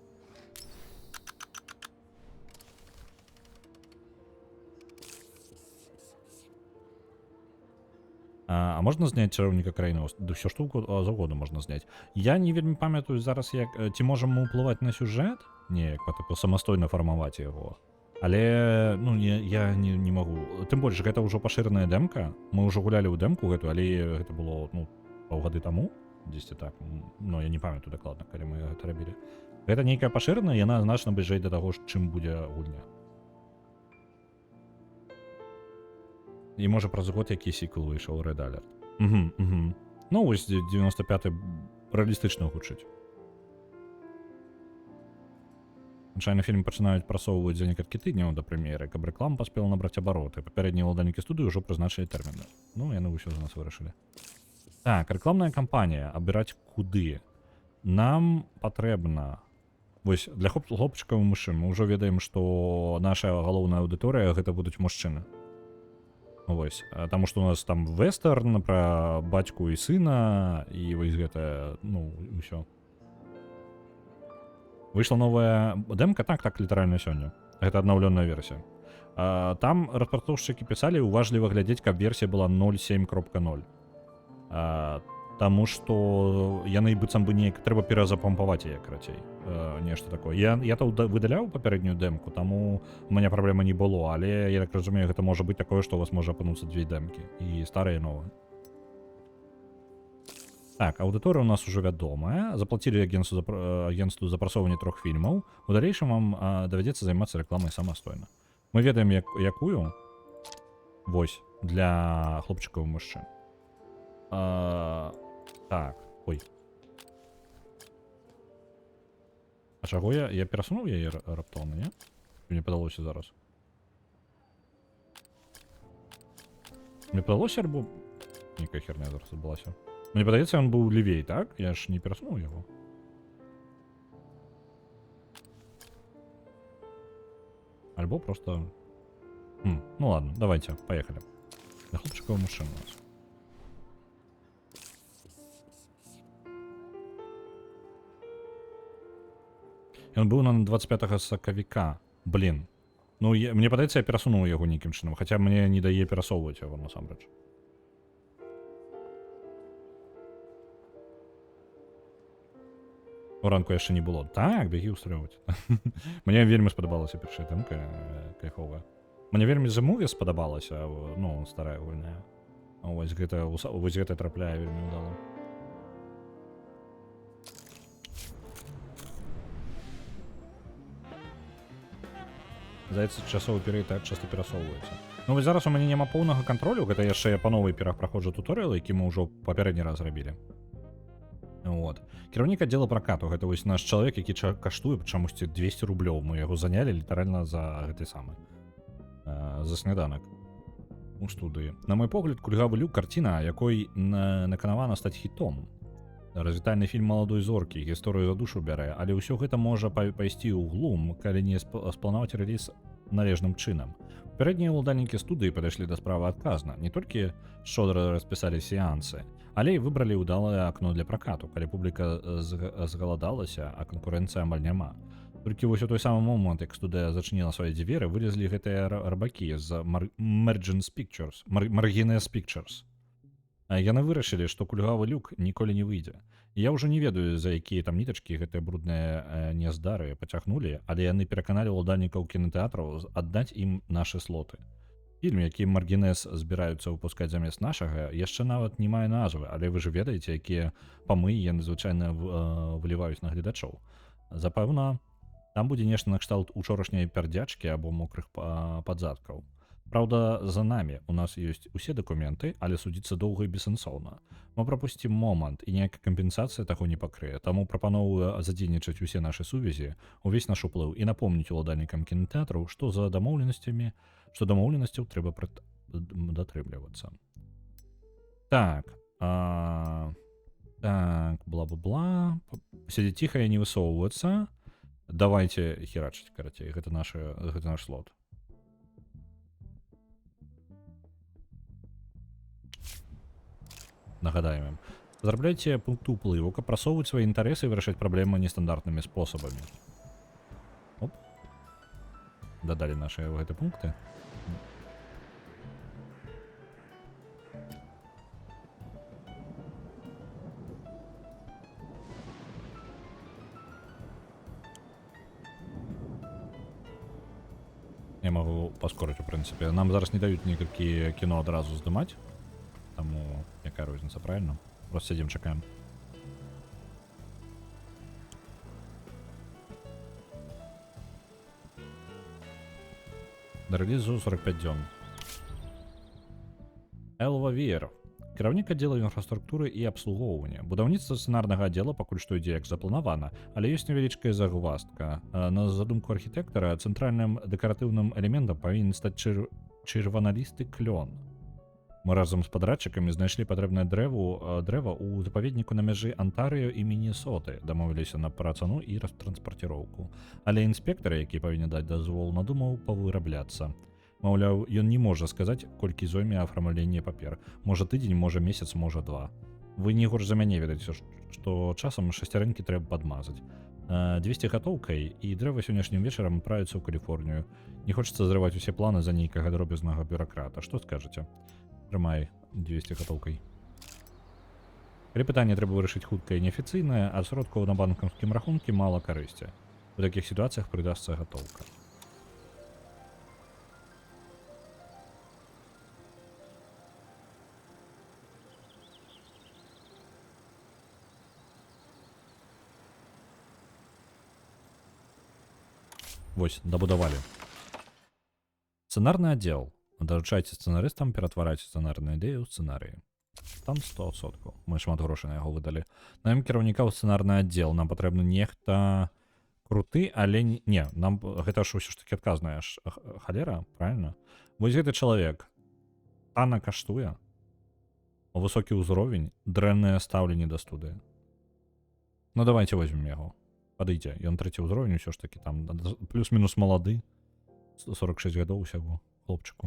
А можна зняць чараўніка краіны? Усё што заўгодна можна зняць. Я не вельмі памятаю зараз, як ці можам мы ўплываць на сюжэт? Неяк па самастойна фармаваць яго. Але ну я не магу. Тым больш, гэта ўжо пашыраная дэмка. Мы ўжо гулялі ў дэмку гэту, але гэта было паўгады таму, дзесьці так. Ну я не памятаю дакладна, калі мы гэта рабілі. Гэта нейкая пашыраная, яна значна бліжэй да таго, чым будзе гульня. І можа праз год які сіквел выйшаў Red Alert. Ну вось 95-й рэалістычна гучыць. Звычайна фільм пачынаюць прасоўваць за некалькі тыдняў да прэм'еры, каб рэклама паспела набраць абароты. Папярэднія ўладальнікі студыі ўжо прызначылі тэрміны. Ну яны ўсё за нас вырашылі. Так, рэкламная кампанія. Абіраць куды? Нам патрэбна... Вось для хлопчыкаў і мужчын мы ўжо ведаем, што наша галоўная аўдыторыя гэта будуць мужчыны. Вось, таму што у нас там вестэрн пра бацьку і сына, і вось гэта, ну, ўсё. Выйшла новая дэмка, так, літаральна сёння. Гэта аднаўлёная версія. Там распрацоўшчыкі пісалі уважліва глядзець, каб версія была 0.7.0. Таму што яны быццам бы неяк трэба перазапампаваць яе карацей. Нешта такое. Я то выдаляў папярэднюю дэмку, таму у мяне праблема не было, але я так разумею, гэта можа быць такое, што у вас можа апынуцца дзве дэмкі, і старая і новая. Так, аўдыторыя у нас ужо вядомая. Заплацілі агенцтву за прасоўванне 3 фільмаў. У далейшым вам давядзецца займацца рэкламай самастойна. Мы ведаем, якую? Вось, для хлопчыкаў і мужчын. Так, ой. А чаго я перасунуў яе раптоўна, не? Мне падалося зараз. Мне падалося, альбо... Нейкая херня зараз адбылася. Мне падаецца, ён быў левей, так? Я ж не перасунуў яго. Альбо просто... Ну ладно, давайте, поехали. Для хлопчыкаў і мужчын у нас. Ён быў на 25 сакавіка. Блін. Ну, мне падаецца, я перасунуў яго нейкім чынам, хаця мне не дае перасоўваць яго насамрэч. У ранку яшчэ не было. Так, бегі ўстрэльваць. Мне вельмі спадабалася першая дэмка кайфовая. Мне вельмі The Movie спадабалася, ну, старая гульня. Вось гэта трапляе вельмі ўдала. Здаецца, часовы перыяд часта перасоўваецца. Ну вось зараз у мяне няма поўнага кантролю, гэта яшчэ я па новай перапраходжу туторыял, які мы ўжо папярэдні раз рабілі. Вот. Кіраўнік аддзела пракату, гэта вось наш чалавек, які каштуе чамусьці 200 рублёў. Мы яго занялі літаральна за гэты самы за сняданак у студыі. На мой погляд, кульгавы люк карціна, якой наканавана стаць хітом. Развітальны фільм маладой зоркі, гісторыю за душу бярэ, але ўсё гэта можа пайсці ў глум, калі не спланаваць рэліз належным чынам. Пярэднія ўладальнікі студыі падышлі да справы адказна. Не толькі шчодра распісалі сеансы, але і выбралі ўдалае акно для пракату, калі публіка згаладалася, а канкурэнцыя амаль няма. Толькі вось у той самы момант, як студыя зачыніла свае дзверы, вылезлі гэтыя рабакі з Margines Pictures. Яны вырашылі, што кульгавы люк ніколі не выйдзе. Я ўжо не ведаю, за якія там нітачкі гэтыя брудныя няздары пацягнулі, але яны пераканалі ўладальнікаў кінотэатраў аддаць ім нашы слоты. Фільм, які Margines збіраюцца выпускаць замест нашага, яшчэ нават не мае назвы, але вы ж ведаеце, якія памыі яны звычайна выліваюць на гледачоў. Запэўна, там будзе нешта накшталт учорашняй пярдзячкі або мокрых падзадкаў. Праўда, за намі у нас ёсць усе дакументы, але судзіцца доўга і бессэнсоўна. Мы прапусцім момант, і ніякая кампенсацыя таго не пакрые, таму прапаноўваю задзейнічаць усе нашы сувязі, увесь наш уплыў і напомніць уладальнікам кінотэатраў, што дамоўленасцяў трэба датрымлівацца. Так, бла-бла-бла, сядзець ціха і не высоўвацца. Давайте херачыць, карацей, гэта наш слот. Нагадаем ім. Зарабляйце пункты ўплыву, каб прасоўваць свае інтарэсы і вырашаць праблемы нестандартнымі спосабамі. Оп. Дадалі нашыя гэты пункты. Я магу паскорыць, у прынцыпе. Нам зараз не даюць некалькі кіно адразу здымаць. Таму якая розніца, правильно? Просто сядзім, чакаем. Да рэлізу 45 дзён. Элва Веер. Кіраўнік аддзела інфраструктуры і абслугоўвання. Будаўніцтва сцэнарнага аддзела пакуль што ідзе як запланавана, але ёсць невялічкая загваздка. На задумку архітэктара цэнтральным дэкаратыўным элементам павінен стаць чырваналісты клён. Мы разам з падрадчыкамі знайшлі патрэбнае дрэва ў запаведніку на мяжы Антарыё і Мінесоты, дамовіліся на працану і транспарціроўку. Але інспектар, які павінен даць дазвол, надумаў павырабляцца. Маўляў, ён не можа сказаць, колькі зойме афармленне папер. Можа тыдзень, можа месяц, можа два. Вы не горш за мяне ведаеце, што часам шасцярэнкі трэба падмазаць. 200 гатоўкай, і дрэва сённяшнім вечарам адправіцца ў Каліфорнію. Не хочацца зрываць усе планы за нейкага дробязнага бюракрата. Што скажаце? Трымай 200 гатоўкай. Калі пытанне трэба вырашыць хутка і неафіцыйнае, а сродкаў на банкаўскім рахункі мала карысці. У такіх сітуацыях прыдасца гатоўка. Вось, дабудавалі. Сцэнарны аддзел. Даручайце сцэнарыстам ператвараць сцэнарныя ідэі ў сцэнарыі. Там 100%. Мы шмат грошай на яго выдалі. Наем кіраўніка ў сцэнарны аддзел. Нам патрэбны нехта круты, але не. Нам гэта ж ўсё ж такі адказная халера, правильно? Вось гэты чалавек танна каштуе, высокі ўзровень, дрэннае стаўленне да студыі. Ну давайте возьмем яго. Падыдзе. Ён трэці ўзровень усё ж такі там плюс-мінус малады. 46 гадоў усяго. Хлопчику.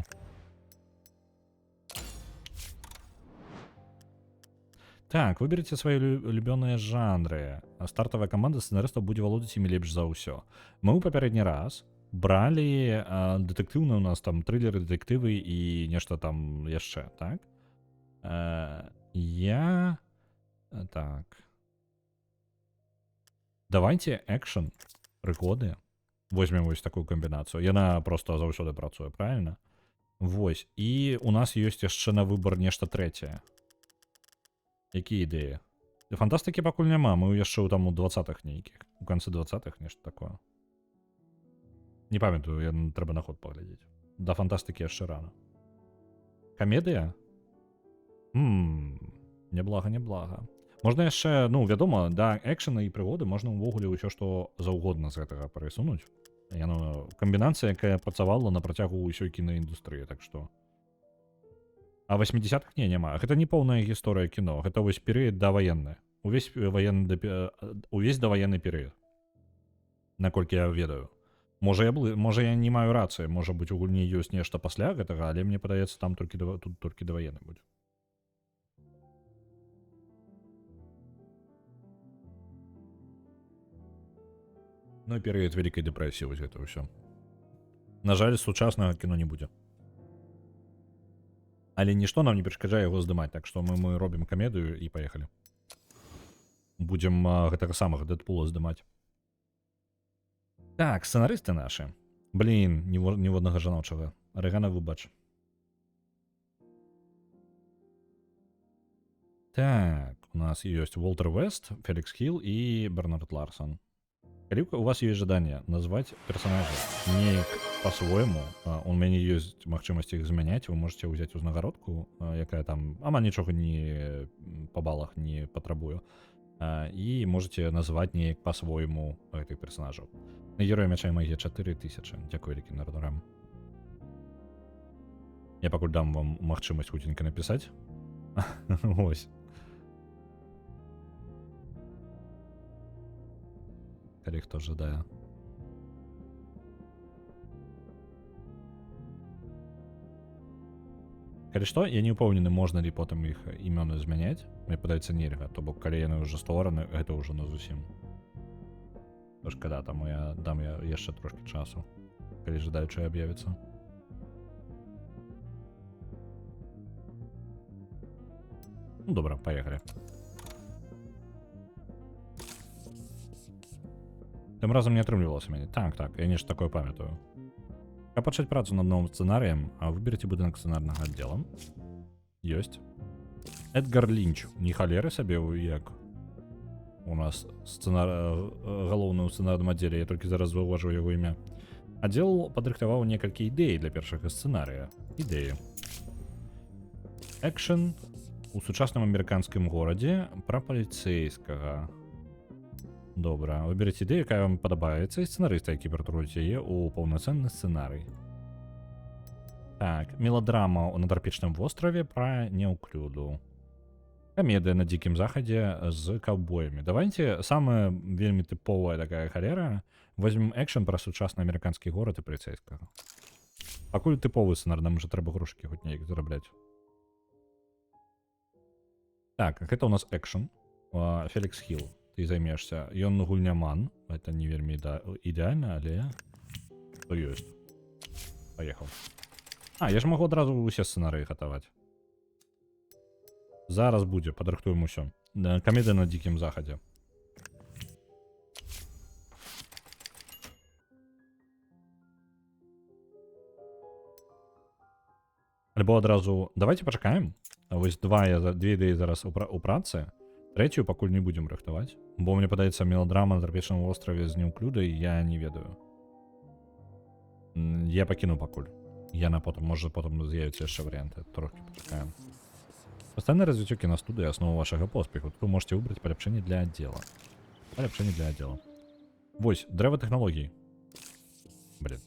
Так, выберите свои улюбёныя жанры. Стартавая каманда сцэнарыстаў будзе валодаць імі лепш за ўсё. Мы ў папярэдні раз бралі дэтэктыўны у нас там трылеры, дэтэктывы і нешта там яшчэ, так? Так. Давайте экшн, прыгоды. Возьмем вось такую камбінацыю. Яна просто заўсёды працуе, правильно? Вось. І у нас ёсць яшчэ на выбар нешта трэцяе. Якія ідэі? Фантастыкі пакуль няма, мы яшчэ там у 20-х нейкіх. У канцы 20-х нешта такое. Не памятаю, трэба на ход паглядзець. Да фантастыкі яшчэ рана. Камедыя? Няблага. Можна яшчэ, ну, вядома, да экшана і прыгоды можна ўвогуле ўсё, што заўгодна з гэтага перасунуць. Яно камбінацыя, якая працавала на працягу ўсёй кінаіндустрыі, так што... А 80-х няма. Гэта не поўная гісторыя кіно. Гэта вось перыяд даваенны. Увесь даваенны перыяд. Наколькі я ведаю. Можа я не маю рацыі. Можа быць, у гульні ёсць нешта пасля гэтага, але мне падаецца, там тут толькі даваенны будзе. Ну і перыяд вялікай дэпрэсіі, вось гэта ўсё. На жаль, сучаснага кіно не будзе. Але нішто нам не перашкаджае яго здымаць, так што мы робім камедыю і паехалі. Будзем гэтага самага Дэдпула здымаць. Так, сцэнарысты нашы. Блін, ніводнага жаночага. Рэгана, выбач. Так, у нас ёсць Уолтер Вест, Фелікс Хилл і Бернард Ларсон. Калі у вас ёсць жаданне назваць персонажа неяк по-свойму, у мяне ёсць магчымасць іх змяняць, вы можете ўзяць узнагародку, якая там ама нічога не па балах не патрабую, і можете назваць неяк по-свойму гэтых персонажаў. На героя мяча і магія 4000. Дзякую вялікі народарам. Я пакуль дам вам магчымасць хуценька напісаць. Ось. Калі хто жадае. Калі што, я не ўпэўнены, можна ли потым іх імёны змяняць. Мне падаецца, нельга, то бок калі яны ўжо створаны, гэта ўжо на зусім. То шкада, таму я дам яшчэ трошки часу, калі жадаючы аб'явіцца. Ну добра, паехалі. Тым разам не атрымлівалася мяне. Так, я нешта такое памятаю. Каб пачаць працу над новым сцэнарыем, выберце будынак сцэнарнага аддзела. Ёсць. Эдгар Лінч. Не халеры сабе, як у нас галоўны ў сцэнарным аддзеле, я толькі зараз заўважыў яго імя. Аддзел падрыхтаваў некалькі ідэй для першага сцэнарыя. Ідэі. Экшн у сучасным амерыканскім горадзе пра паліцэйскага. Добра, выберыце ідэю, якая вам падабаецца, і сцэнарыста, які ператваруць яе ў паўнацэнны сцэнарый. Так, меладрама на трапічным востраве пра няўклюду. Камедыя на дзікім захадзе з каўбоямі. Давайте самая вельмі тыповая такая халера. Возьмем экшн пра сучасны амерыканскі горад і паліцэйскага. Пакуль тыповы сцэнар, нам уже трэба грошкі хоць неяк зарабляць. Так, гэта у нас экшн. Фелікс Хилл. Ты займешься. Ён гульняман. Это не вельмі ідэальна, але то ёсць. Паехаў. Я ж магу адразу ўсе сцэнарыі гатаваць. Зараз будзе, падрыхтуем усё. Камедыя на дзікім захадзе. Альбо адразу... Давайте пачакаем. Вось две ідэі зараз у працы. Трэцюю пакуль не будзем рыхтаваць. Бо мне падаецца, меладрама на трапічным востраве з няўклюдай я не ведаю. Я пакіну пакуль. Яна потым, можа потым з'явіцца яшчэ варыянты. Трохі пачакаем. Пастаяннае развіццё кінастудыі — аснова вашага поспеху. Тут вы можете выбраць паляпшэнне для аддзела. Паляпшэнне для аддзела. Вось, дрэва тэхналогій. Блин,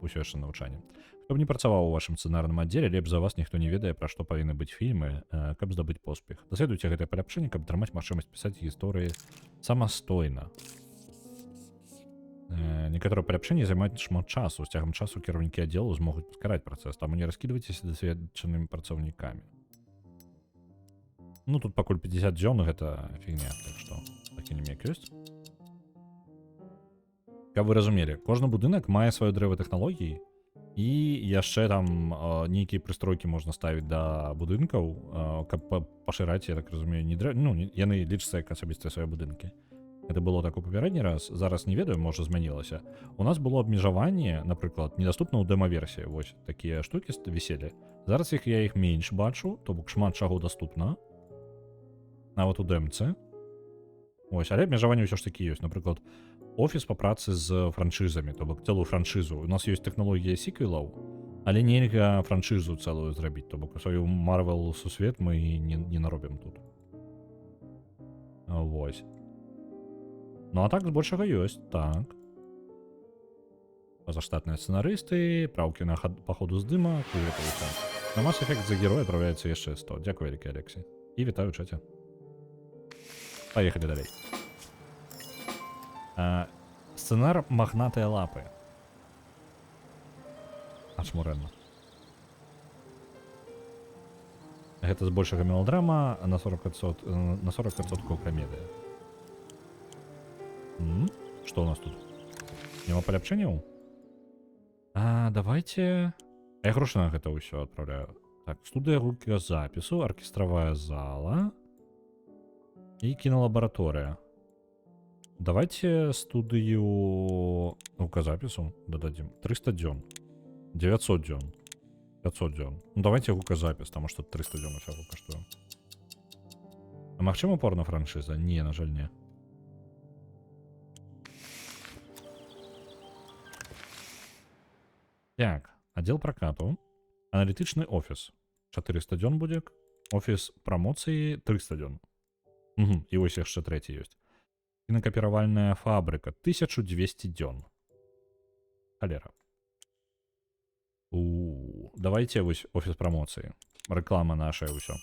усё яшчэ навучанне. Хто б не працаваў у вашым сцэнарным аддзеле, лепш за вас ніхто не ведае, пра што павінны быць фільмы, каб здабыць поспех. Даследуйце гэтае паляпшэнне, каб атрымаць магчымасць пісаць гісторыі самастойна. Некаторыя паляпшэнні займаюць шмат часу. З цягам часу кіраўнікі аддзелу змогуць паскараць працэс, таму не раскідвайцеся дасведчанымі працаўнікамі. Ну, тут пакуль 50 дзён, гэта фігня, так што пакінем як ёсць. Каб вы разумелі, кожны будынак мае сваё дрэва тэхналогіі, і яшчэ там нейкія прыстройкі можна ставіць да будынкаў, каб пашыраць, я так разумею, не дрэва, ну, яны лічацца як асабістыя свае будынкі. Гэта было так у папярэдні раз, зараз не ведаю, можа змянілася. У нас было абмежаванне, напрыклад, недаступна ў дэма-версіі, вось такія штукі віселі. Зараз я іх менш бачу, то бок шмат чаго даступна. Нават у дэмцы. Ось, але абмежаванне ўсё ж такі ёсць. Напрыклад, офіс па працы з франшызамі, то бок цэлую франшызу. У нас ёсць тэхналогія сіквелаў, але нельга франшызу цэлую зрабіць, то бок сваю Marvel сусвет мы не наробім тут. Вось. Ну а так збольшага ёсць, так. Пазаштатныя сцэнарысты, праўкі па ходу здыма, гэта. На Mass Effect за героя адпраўляецца яшчэ 100. Дзякуй вялікі, Алексей. І вітаю ў чаце. Паехалі далей. Сцэнар «Магнатыя лапы». Ачмурэнна. Гэта збольшага мелодрама, на 40% камедыя. Што у нас тут? Няма паляпшэнняў? Давайте... Я грошы на гэта ўсё адпраўляю. Так, студыя гуказапісу, аркестравая зала і кіналабараторыя. Давайте студыю гуказапісу дададзім. 300 дзён. 900 дзён. 500 дзён. Ну давайте гуказапіс, таму што 300 дзён усяго каштуе. А магчыма порно-франшыза? Не, на жаль, не. Так, аддзел пракату. Аналітычны офіс. 400 дзён будзе. Офіс прамоцыі 300 дзён. І вось яшчэ трэці ёсць. Кінакапіравальная фабрыка. 1200 дзён. Халера. Давайте вось офіс прамоцыі. Рэклама наша ўсё.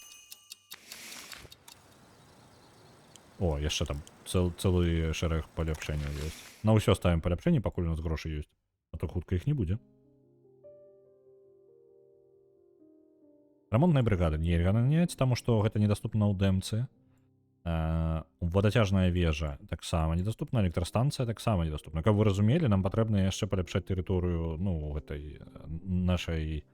О, яшчэ там цэлы шэраг паляпшэнняў ёсць. На ўсё ставім паляпшэнні, пакуль у нас грошы ёсць. А то хутка іх не будзе. Рамонтная брыгада нельга наняць, таму што гэта недаступна ў дэмцы. Вадацяжная вежа таксама недаступна, электрастанцыя таксама недаступна. Каб вы разумелі, нам патрэбна яшчэ паляпшаць тэрыторыю, ну, гэтай нашай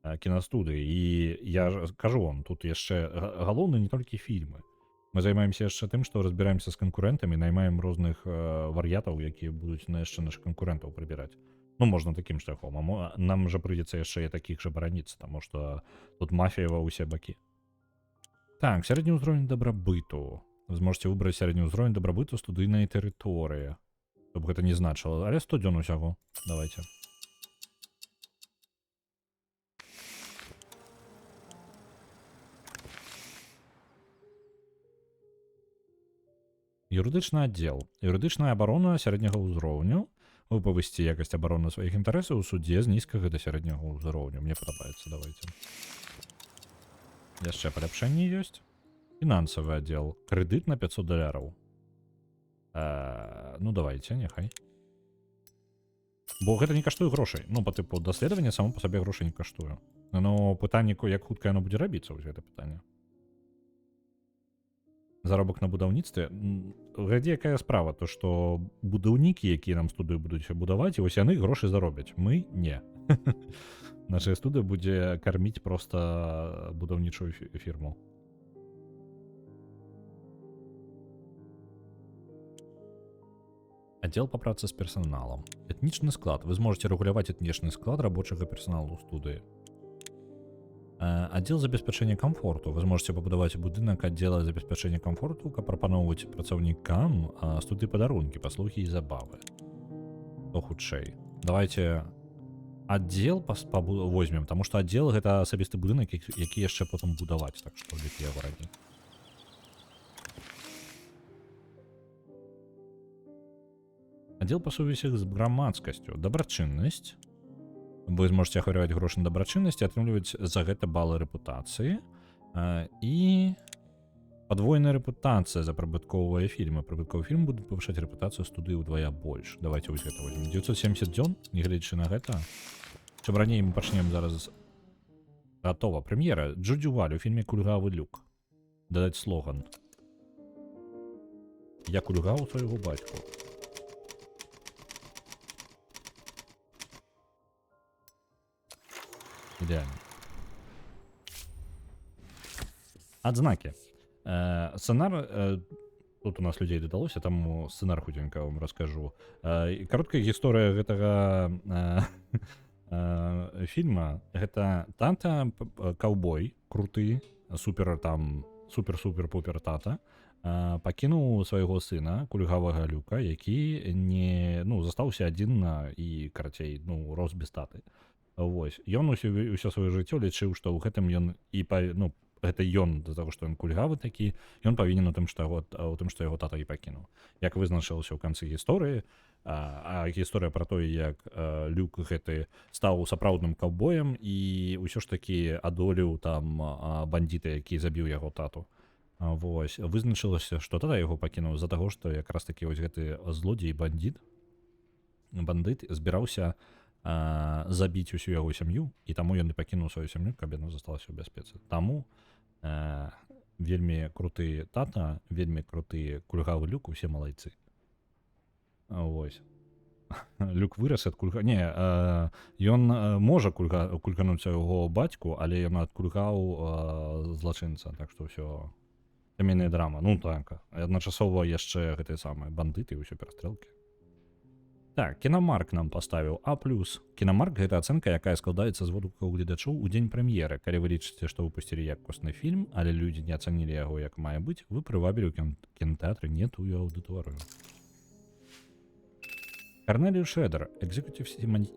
кінастудыі. І я кажу вам, тут яшчэ галоўна не толькі фільмы. Мы займаемся яшчэ тым, што разбіраемся з канкурэнтамі, наймаем розных вар'ятаў, якія будуць яшчэ нашых канкурэнтаў прыбіраць. Ну, можна такім шляхом. А нам жа прыйдзецца яшчэ і такіх жа бараніцца, таму што тут мафія ва ўсе бакі. Так, сярэдні ўзровень дабрабыту. Вы зможаце выбраць сярэдні ўзровень дабрабыту студыйнай тэрыторыі. Каб гэта не значыла, але 100 дзён усяго. Давайте. Юрыдычны аддзел. Юрыдычная абарона сярэдняга ўзроўню. Вы павысіце якасць абароны сваіх інтарэсаў у судзе з нізкага да сярэдняга ўзроўню. Мне падабаецца, давайте. Яшчэ паляпшэнні ёсць. Фінансавы аддзел. Крэдыт на $500. Ну, давайте, няхай. Бо гэта не каштуе грошай. Ну, па тыпу даследавання само па сабе грошай не каштуе. Но пытанне, як хутка яно будзе рабіцца, вось гэта пытанне. Заробак на будаўніцтве. Глядзі, якая справа, то што будаўнікі, якія нам студыю будуць будаваць, і вось яны грошы заробяць. Мы не. Наша студыя будзе карміць проста будаўнічую фірму. Аддзел па працы з персаналам. Этнічны склад. Вы зможаце рэгуляваць этнічны склад рабочага персаналу ў студыі. Аддзел забеспячэння камфорту. Вы зможаце пабудаваць будынак аддзела забеспячэння камфорту, каб прапаноўваць працаўнікам студыі падарункі, паслугі і забавы. То хутчэй. Давайте аддзел возьмем, таму што аддзел гэта асабісты будынак, які яшчэ потым будаваць, так што робіць яго раней. Аддзел па сувязях з грамадскасцю. Дабрачыннасць. Вы зможаце ахвяраваць грошы на дабрачыннасць і атрымліваць за гэта балы рэпутацыі. І падвойная рэпутацыя за прыбытковыя фільмы. Прыбытковы фільм будуць павышаць рэпутацыю студыі ўдвая больш. Давайте вось гэта возьмем. 970 дзён, не гледзячы на гэта. Чым раней мы пачнем зараз. Гатова. Прэм'ера. Джуді Валь у фільме «Кульгавы люк». Дадаць слоган. Я кульгаў свайго бацьку. Ідеальна. Адзнакі. Сцэнар... Тут у нас людзей дадалося, таму сцэнар хутенька вам раскажу. Кароткая гісторыя гэтага фільма. Гэта тата, каўбой, круты, супер-пупер тата. пакінуў свайго сына кульгавага люка, які не застаўся адзін і карацей рос без таты. Вось ён усё сваё жыццё лічыў, што ў гэтым ён гэта ён да таго, што ён кульгавы такі, ён павінен у тым, што яго тата і пакінуў. Як вызначылася ў канцы гісторыі, гісторыя пра тое, як люк гэты стаў сапраўдным каўбоем і ўсё ж такі адолеў там бандіта, які забіў яго тату. Вось вызначылася, што тата яго пакінуў з-за таго, што якраз такі вось гэты злодзей бандыт збіраўся забіць усю яго сям'ю, і таму ён і пакінуў сваю сям'ю, каб яна засталася ў бяспецы. Таму вельмі круты тата, вельмі круты кульгавы люк, усе малайцы. Вось. Люк вырас ад ён можа кулькануць свайго бацьку, але ён адкульгаў злачынца, так што ўсё камейная драма. Так, адначасова яшчэ гэтыя самыя бандыты і ўсё перастрэлкі. Так, Кінамарк нам паставіў А+. Кінамарк — гэта ацэнка, якая складаецца з водгукаў гледачоў у дзень прэм'еры. Калі вы лічыце, што выпусцілі якасны фільм, але людзі не ацанілі яго як мае быць, вы прывабілі ў кінатэатры не тую аўдыторыю. Карнелію Шредер, Executive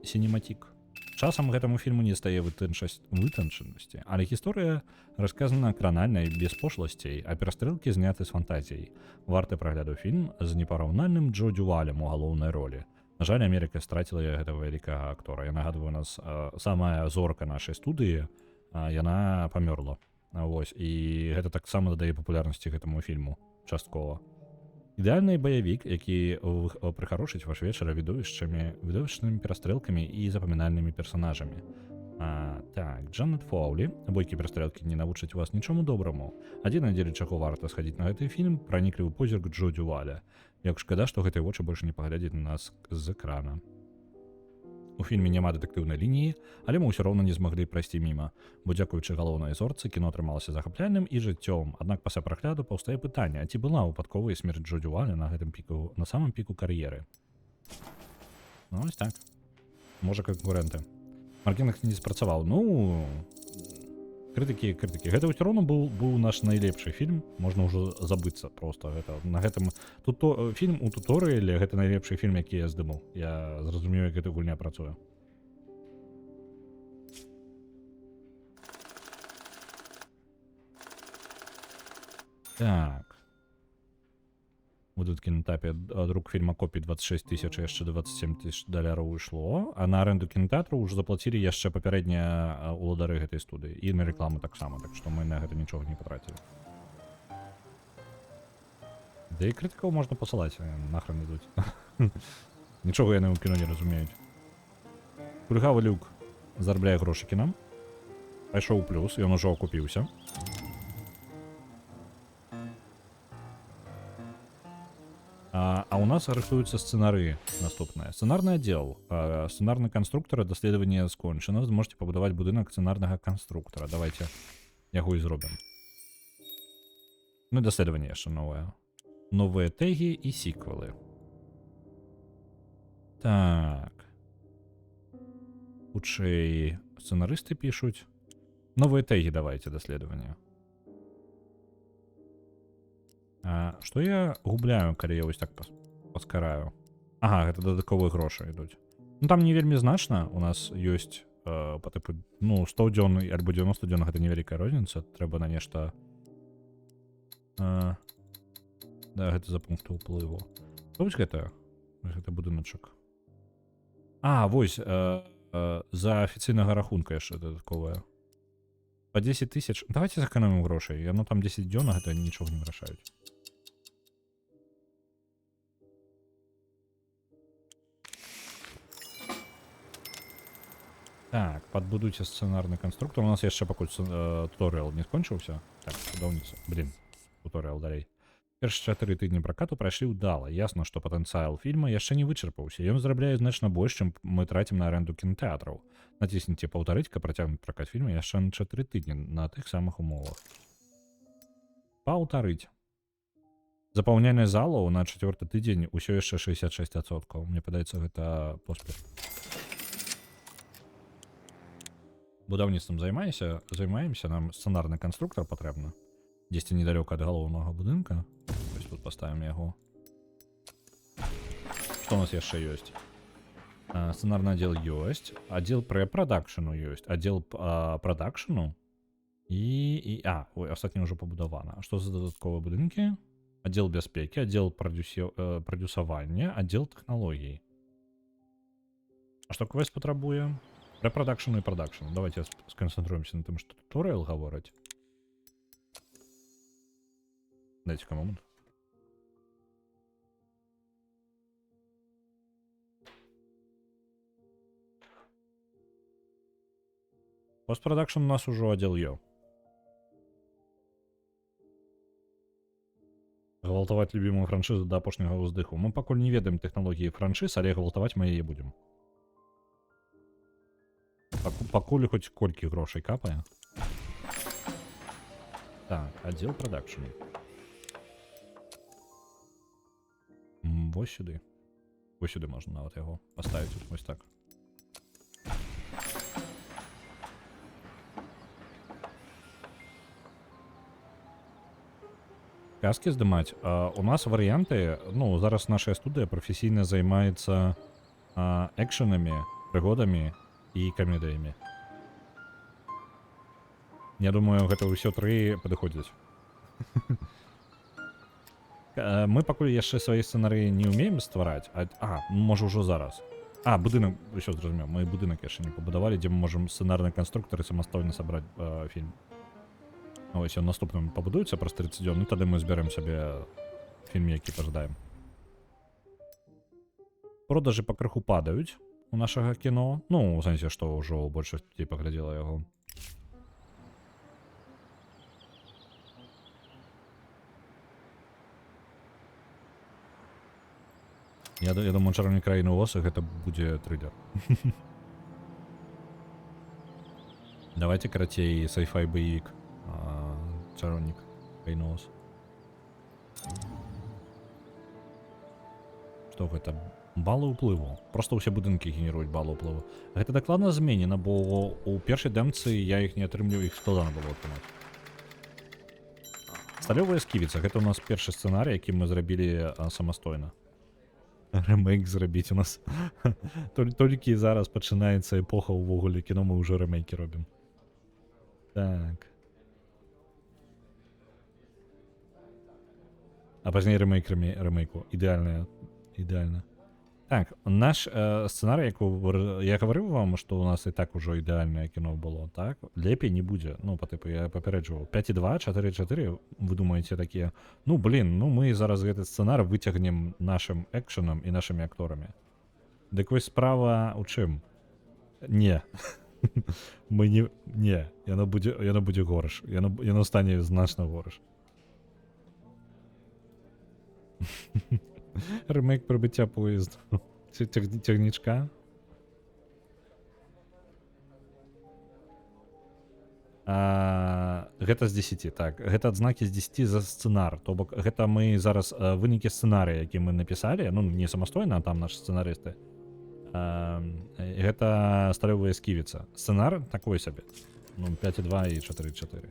Cinematic. Часам гэтаму фільму не стае вытанчанасці, але гісторыя расказана кранальна і без пошласцей, а перастрэлкі зняты з фантазіяй. Варты прагляду фільм з непараўнальным Джо Дювалем у галоўнай ролі. На жаль, Амерыка страціла гэтага вялікага актора. Я нагадваю, у нас самая зорка нашай студыі, яна памёрла. Вось, і гэта таксама дадае папулярнасці гэтаму фільму часткова. Ідэальны баявік, які прыхарошыць ваш вечар відовішчнымі перастрэлкамі і запамінальнымі персанажамі. Так, Джанет Фоўлі. Бойкі перастрэлкі не навучаць вас нічому добраму. Адзінае, дзеля чаго варта схадзіць на гэты фільм, праніклівы позірк Джо Дюваля. Як шкада, што гэтыя вочы больш не паглядзяць на нас з экрана. У фільме няма дэтэктыўнай лініі, але мы ўсё роўна не змаглі прайсці міма, бо дзякуючы галоўнай зорцы кіно атрымалася захапляльным і жыццём. Аднак пасля прагляду паўстае пытанне, а ці была выпадковая смерць Джо Дюваля на самым піку кар'еры? Ось так. Можа, канкурэнты. Маркетынг не спрацаваў. Крытыкі. Гэта ўсё роўна быў наш найлепшы фільм. Можна ўжо забыцца проста. На гэтым фільм у туторыяле гэта найлепшы фільм, які я здымаў. Я зразумею, як гэта гульня працуе. Так. Выдаткі на этапе друк фільма копій 26 тысяч, яшчэ $27 тысяч уйшло, а на аренду кінотэатру ўжо заплацілі яшчэ папярэднія уладары гэтай студыі і на рекламу таксама, так што мы на гэта нічога не патрацілі. Да і крытыкаў можна пасылаць, нахрен ідуць. Нічога яны ў кіно не разумеюць. Кульгавы люк зарабляе грошыкі нам. Пайшоў у плюс, ён ужо акупіўся. А у нас рыхтуюцца сцэнары наступныя. Сцэнарны аддзел. Сцэнарны канструктар, даследаванне скончана. Зможаце пабудаваць будынак сцэнарнага канструктара. Давайте яго і зробім. Ну і даследаванне яшчэ новае. Новыя тэгі і сіквелы. Так. Хутчэй сцэнарысты пішуць. Новыя тэгі давайте даследаванне. Што я губляю, калі я вось так паскараю? Ага, гэта дадатковыя грошы ідуць. Там не вельмі значна. У нас ёсць па тыпу 100 дзён альбо 90 дзён, гэта невялікая розніца. Трэба на нешта... Да, гэта за пункты ўплыву. Вось гэта? Гэта будыначак. Вось, за афіцыйнага рахунка яшчэ дадатковая. Па 10 тысяч. Давайте зэканомім грошай. Яно там 10 дзён, а гэта нічога не вырашаюць. Так, падбудуйце сцэнарны канструктар. У нас яшчэ пакуль туторыял не скончыўся. Так, будаўніца. Туторыял далей. Першыя 4 тыдні пракату прайшлі ўдала. Ясна, што патэнцыял фільма яшчэ не вычарпаўся. Ён зарабляе значна больш, чым мы трацім на аренду кінотэатраў. Націсніце паўтарыць, каб працягнуць пракат фільма яшчэ на 4 тыдні на тых самых умовах. Паўтарыць. Запаўнянне залаў на 4-й тыдзень усё яшчэ 66%. Мне падаецца, гэта поспех. Будаўніцтвам займаемся, нам сцэнарны канструктар патрэбна. Дзесьці недалёка ад галоўнага будынка. поставим яго. Что у нас яшчэ ёсць? Сцэнарны аддзел ёсць, аддзел прэпрадакшану ёсць, аддзел прадакшану ой, астатняе ўжо пабудавана. Што за дадатковыя будынкі? Аддзел бяспекі, аддзел прадюсавання, аддзел тэхналогій. А што квест патрабуе? Прэпрадакшану і прадакшану. Давайте сканцэнтруемся на тым, што туторыял гаворыць. Дайце-ка момент. Постпродакшн у нас ужо аддзел Ё. Гвалтаваць любімую франшызу да апошняга ўздыху. Мы пакуль не ведаем тэхналогіі франшыз, але гвалтаваць мы яе будзем. Пакуль хоць колькі грошай капае. Так, аддзел прадакшн. Вось сюды. Вось сюды можна нават яго паставіць вось так. Казки здымаць. У нас варыянты, ну, зараз наша студыя прафесійна займаецца экшэнамі, прыгодамі і камедыямі. Я думаю, гэта ўсё тры падыходзяць. Мы пакуль яшчэ свае сцэнарыі не ўмеем ствараць, можа ўжо зараз. Будынак, усё зразумеў, мы будынак яшчэ не пабудавалі, дзе мы можам сцэнарныя канструктары самастойна сабраць фільм. Ось ён наступным пабудуецца праз 30 дзён, і тады мы зберем сабе фільм, які пажадаем. Продажы пакрыху падаюць у нашага кіно. Ну, у сэнсе, што ўжо большасць людзей паглядзела яго. Я думаю, чараўнік краіны Оса гэта будзе трылер. Давайте карацей sci-fi баік. Чароўнік краіны Оса. Што гэта? Балы ўплыву. Просто ўсе будынкі генеруюць балы ўплыву. Гэта дакладна зменена, бо у першай дэмцы я іх не атрымліваю, іх складана было атрымаць. Сталёвая сківіца. Гэта у нас першы сцэнарый, які мы зрабілі самастойна. Рэмейк зрабіць у нас. Толькі зараз пачынаецца эпоха ўвогуле кіно, мы ўжо рэмейкі робім. Так. А пазней рэмейку. Ідэальна. Так, наш сцэнарый, я гаварыў вам, што у нас і так ужо ідэальнае кіно было, так? Лепей не будзе. Ну, па тыпу, я папярэджваў. 5,2, 4,4, вы думаеце такія, мы зараз гэты сцэнар выцягнем нашым экшэнам і нашымі акторамі. Дык вось справа ў чым? Не. Мы не... Не, яно будзе горш. Яно стане значна горш. Ремейк прибиття поїзду. Тягнічка. Гэта з 10, так. Гэта адзнакі з 10 за сцэнар. То бок, гэта мы зараз вынікі сцэнарыя, які мы напісалі, ну, не самастойна, а там нашы сцэнарысты. Гэта сталёвая сківіца. Сцэнар такой сабе. Ну, 5,2 і 4,4.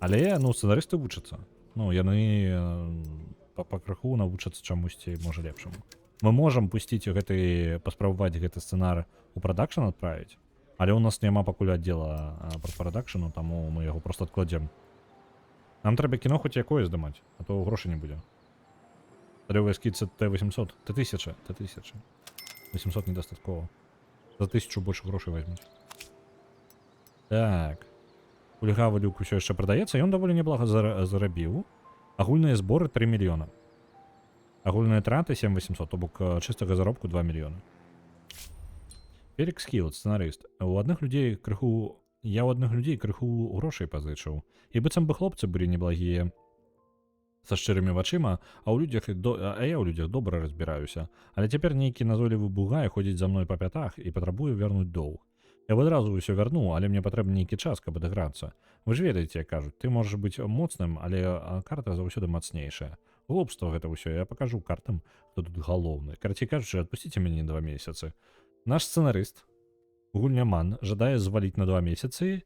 Але, ну, сцэнарысты вучацца. Ну, яны пакрыху навучацца чамусьці, можа, лепшаму. Мы можам пусціць гэты, паспрабаваць гэты сцэнар у прадакшн адправіць, але ў нас няма пакуль аддзела прадакшну, таму мы яго проста адкладзем. Нам трэба кіно хоць якое здымаць, а то грошай не будзе. Сталёвая сківіца Т800, Т1000. 800 недастаткова. За 1000 больше грошай возьмуць. Так. Кульгавы люк усё яшчэ прадаецца, ён даволі неблага зарабіў. Агульныя зборы 3 мільёна. Агульныя траты 7800, то бок чыстага заробку 2 мільёны. Фелікс Хіл, сцэнарыст. Я ў адных людзей крыху грошай пазычыў. І быццам бы хлопцы былі неблагія са шчырымі вачыма, я ў людзях добра разбіраюся. Але цяпер нейкі назойлівы бугай ходзіць за мной па пятах і патрабуе вярнуць доўг. Я адразу ўсё вярну, але мне патрэбны нейкі час, каб адыграцца. Вы ж ведаеце, як кажуць, ты можаш быць моцным, але карта заўсёды мацнейшая. Глупства гэта ўсё, я пакажу картам, хто тут галоўны. Карацей кажучы, адпусціце мяне 2 месяцы. Наш сцэнарыст, гульняман, жадае зваліць на 2 месяцы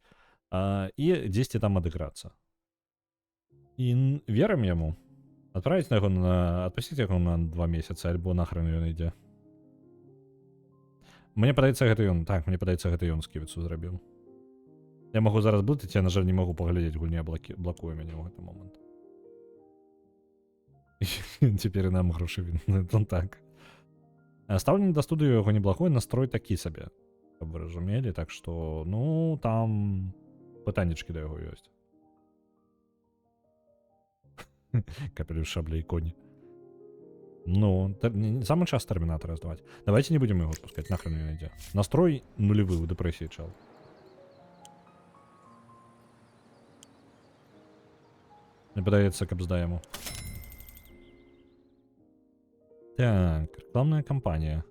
і дзесьці там адыграцца. І верым яму. Отправить яго на... Отпусціць яго на 2 месяцы, альбо нахрен ён ідзе. Мне падаецца, гэта ён. Так, мне падаецца, гэта ён сківіцу зрабіў. Я магу зараз блытаць, я, на жаль, не магу паглядзець, гульня блакуе мяне ў гэты момант. Цяпер і нам грошы він. Так. Стаўленне да студыю яго неплохой, настрой такі сабе. Каб вы разумелі, так што, ну, там пытаннічкі да яго ёсць. Капелюш, шабля і коні. Ну, самый час Терминатора сдавать. Давайте не будем его отпускать, нахрен не идет. Настрой нулевый в депрессии, чел. Не подается, как сдаем. Так, рекламная кампания.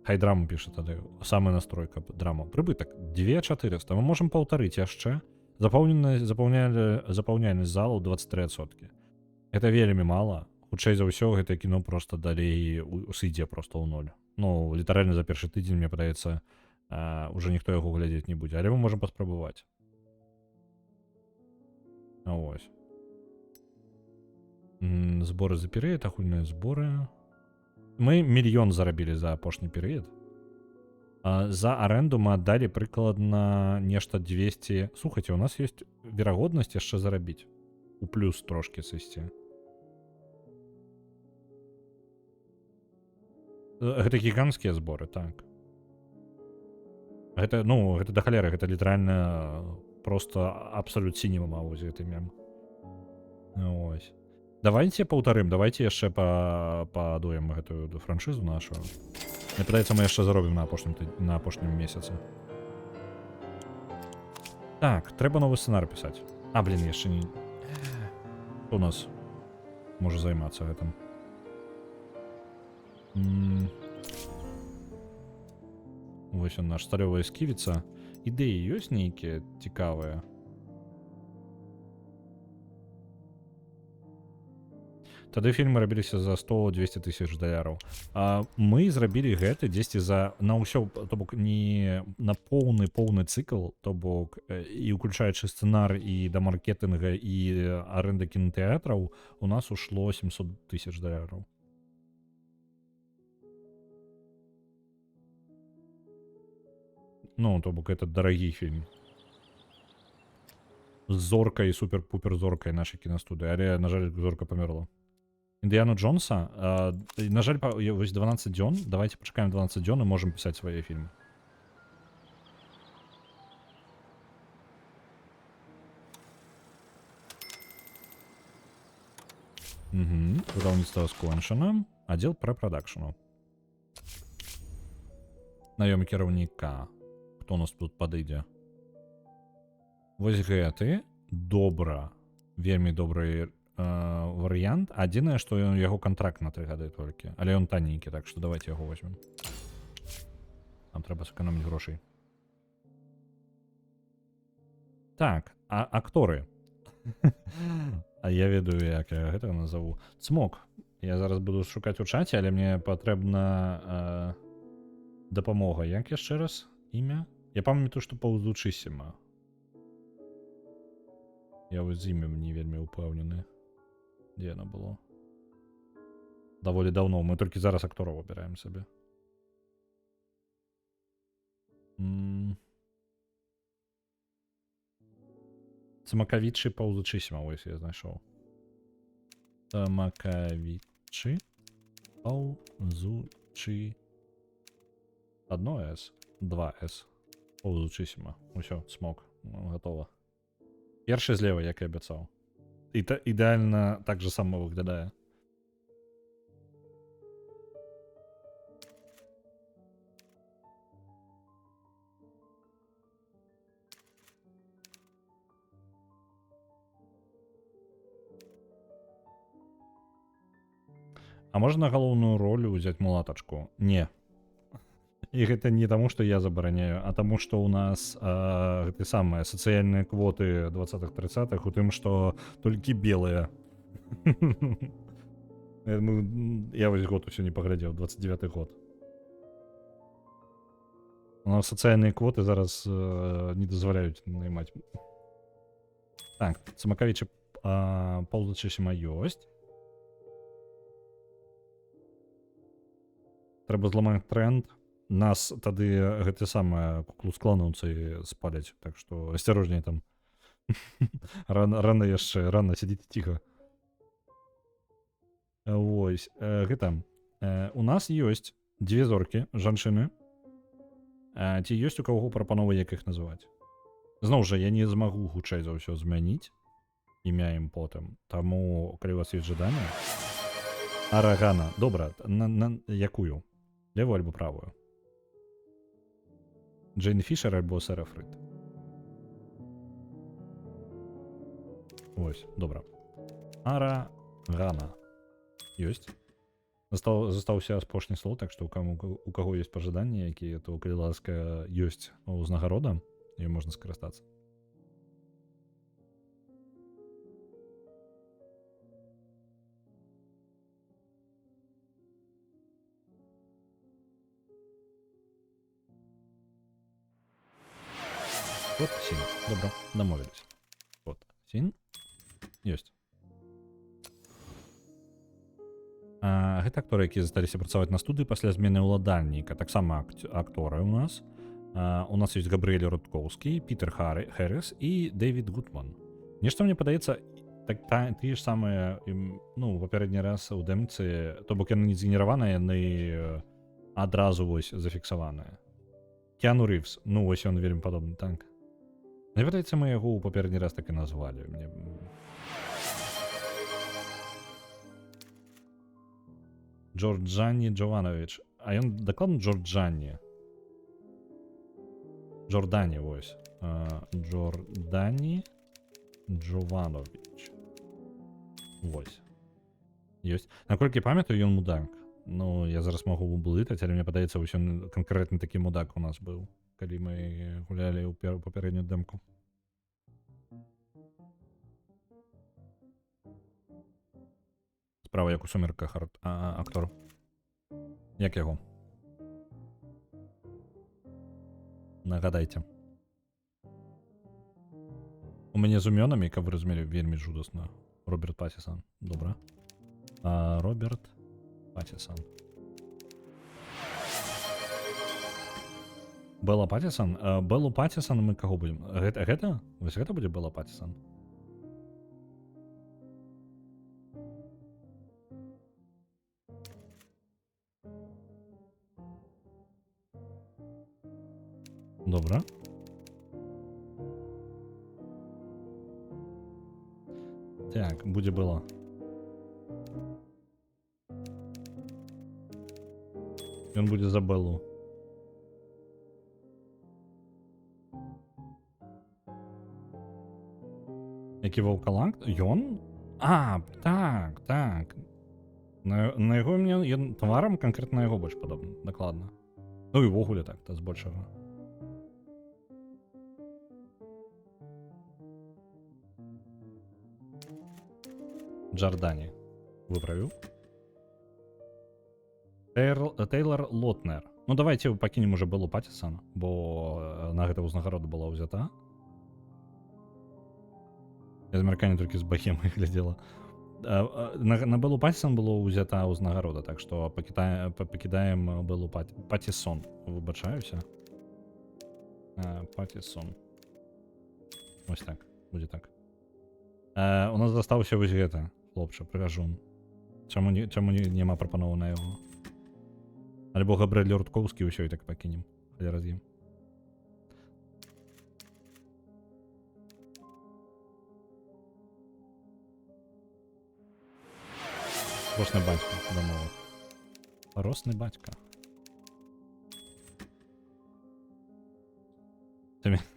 Хай драму пишет, самая настройка драма. Прибыток 2400. Мы можем паўтарыць яшчэ. Запаўняльнасць залу 23%. Это вельмі мала. Хутчэй за ўсё, гэта кіно просто далей сыдзе просто ў ноль. Ну, літаральна за першы тыдзень, мне падаецца, уже ніхто яго глядзець не будзе. Але мы можам паспрабаваць. Ось. Зборы за перыяд, агульныя зборы. Мы мільён зарабілі за апошні перыяд. За аренду мы аддалі прыкладна нешта 200. Слухайте, у нас ёсць верагоднасць яшчэ зарабіць. У плюс трошки сысці. Гэта гіганцкія зборы, так. Гэта, ну, гэта да халеры, гэта літаральна просто абсалют сінема мавозе гэты мем. Ось. Давайте паўтарым, давайте яшчэ падуем гэтую франшызу нашу. Мне падаецца, мы яшчэ заробім на апошнім месяцы. Так, трэба новы сцэнар пісаць. Блин, яшчэ не... Хто у нас можа займацца гэтым? Вось он, наш сталёвая сківіца. Ідэі ёсць нейкія цікавыя? Тады фільмы рабіліся за 100-200 тысяч даляраў. Мы зрабілі гэты дзесьці за на ўсё, то бок не на поўны цыкл, то бок і уключаючы сцэнар і да маркетынга і аренда кінотэатраў, у нас ушло 700 тысяч даляраў. Ну, то бок это дарагі фільм. З зоркай, супер-пупер зоркай нашай кінастудыі, але, на жаль, зорка памерла. Індыяну Джонса, на жаль, вось 12 дзён, давайте пачакаем 12 дзён і можем пісаць свае фільмы. Будаўніцтва скончана. Аддзел прэпрадакшану. Наём кіраўніка. Хто у нас тут падыдзе? Вось гэты добра, вельмі добры варыянт. Адзінае, што яго контракт на 3 гады толькі, але ён танненькі, так што давайте яго возьмем. Нам трэба сэканоміць грошай. Так, акторы. А я ведаю, як я гэта назову. Цмок. Я зараз буду шукаць у чаце, але мне патрэбна дапамога. Як яшчэ раз імя? Я памятаю, што паўзучысіма. Я вось з імем не вельмі упэўнены. Дзе яно было? Даволі даўно. Мы толькі зараз актораў выбіраем сабе. Цмакавічы паўзучысіма. Вось я знайшоў. Цмакавічы паўзучы. Одно С, 2 С. Паўзучысіма. Усё, смок. Гатова. Першы злева, як і абяцаў. Ідэальна так же само выглядае. А можна галоўную ролю ўзяць мулатачку? Не. І гэта не таму, што я забараняю, а таму, што ў нас гэты самыя сацыяльныя квоты 20-30-х у тым, што толькі белыя. Я вось год усё не паглядзеў, 29-й год. У нас сацыяльныя квоты зараз не дазваляюць наймаць. Так, Цмакавічы Паўзачысіма ёсць. Трэба зламаць тренд. Нас тады гэты самыя куклус-кланаўцы спаляць, так што асцярожней там. Рана яшчэ, рана сядзіце ціха. Вось, гэта. У нас ёсць 2 зоркі, жанчыны. Ці ёсць у каго прапановы, як іх называць? Зноў жа, я не змагу хутчэй за ўсё змяніць імя ім потым. Таму, калі у вас ёсць жаданне... Арагана. Добра, на якую? Левую альбо правую? Джейн Фішер альбо Сера Фрид? Ось, добра. Арагана. Ёсць. Застаўся апошні слоў, так што у каго ёсць пажаданні, якія, то, калі ласка, ёсць узнагарода, і можна скарыстацца. Вот сін. Добра, дамовіліся. Вот сін. Ёсць. Гэта акторы, якія засталіся працаваць на студыі пасля змены ўладальніка. Таксама акторы у нас. У нас ёсць Габрыэль Руткоўскі, Пітер Хэрріс і Дэвід Гутман. Нешта мне падаецца, тыя ж самыя, ну, папярэдні раз у дэмцы, то бок яны не згенераваныя, яны адразу вось зафіксаваныя. Кіану Рівз, ну вось ён вельмі падобны, так. Мне падаецца, мы яго ў папярэдні раз так і назвалі. Джорджані Джованович. А ён дакладна Джорджані? Джордані, вось. Джордані Джованович. Вось. Ёсць. Наколькі памятаю, ён мудак. Ну, я зараз магу блытаць, але мне падаецца, вось ён канкрэтны такі мудак у нас быў, калі мы гулялі ў папярэднюю дэмку. Справа як у сумерках актор. Як яго? Нагадайце. У мяне з імёнамі, каб вы разумелі, вельмі жудасна. Роберт Паттісон. Добра. Роберт Паттісон. Белла Паттісон? Беллу Паттісон мы каго будзем? Гэта? Вось гэта будзе Белла Паттісон? Добра. Так, будзе Белла. Ён будзе за Беллу. Які ваўкалак? Ён? Так. На яго мне тварам канкрэтна на яго больш падобны, дакладна. Ну і ввогуле так, та збольшага. Джордані. Выправіў. Тейлор Лотнер. Ну давайте пакінем уже Беллу Паттісон, бо на гэта ўзнагарода была ўзята. Я змярканне толькі з Бахемай глядзела. На Беллу Паттісон было ўзята ўзнагарода, так што пакідаем Беллу Паттісон. Выбачаюся. Паттісон. Вось так, будзе так. У нас застаўся вось гэта, хлопча, прыгажун. Чаму няма прапановы на яго? Альбо Габрыэль Руткоўскі ўсё і так пакінем. Хай раз'ем. Росны бацька, дамова. Росны бацька.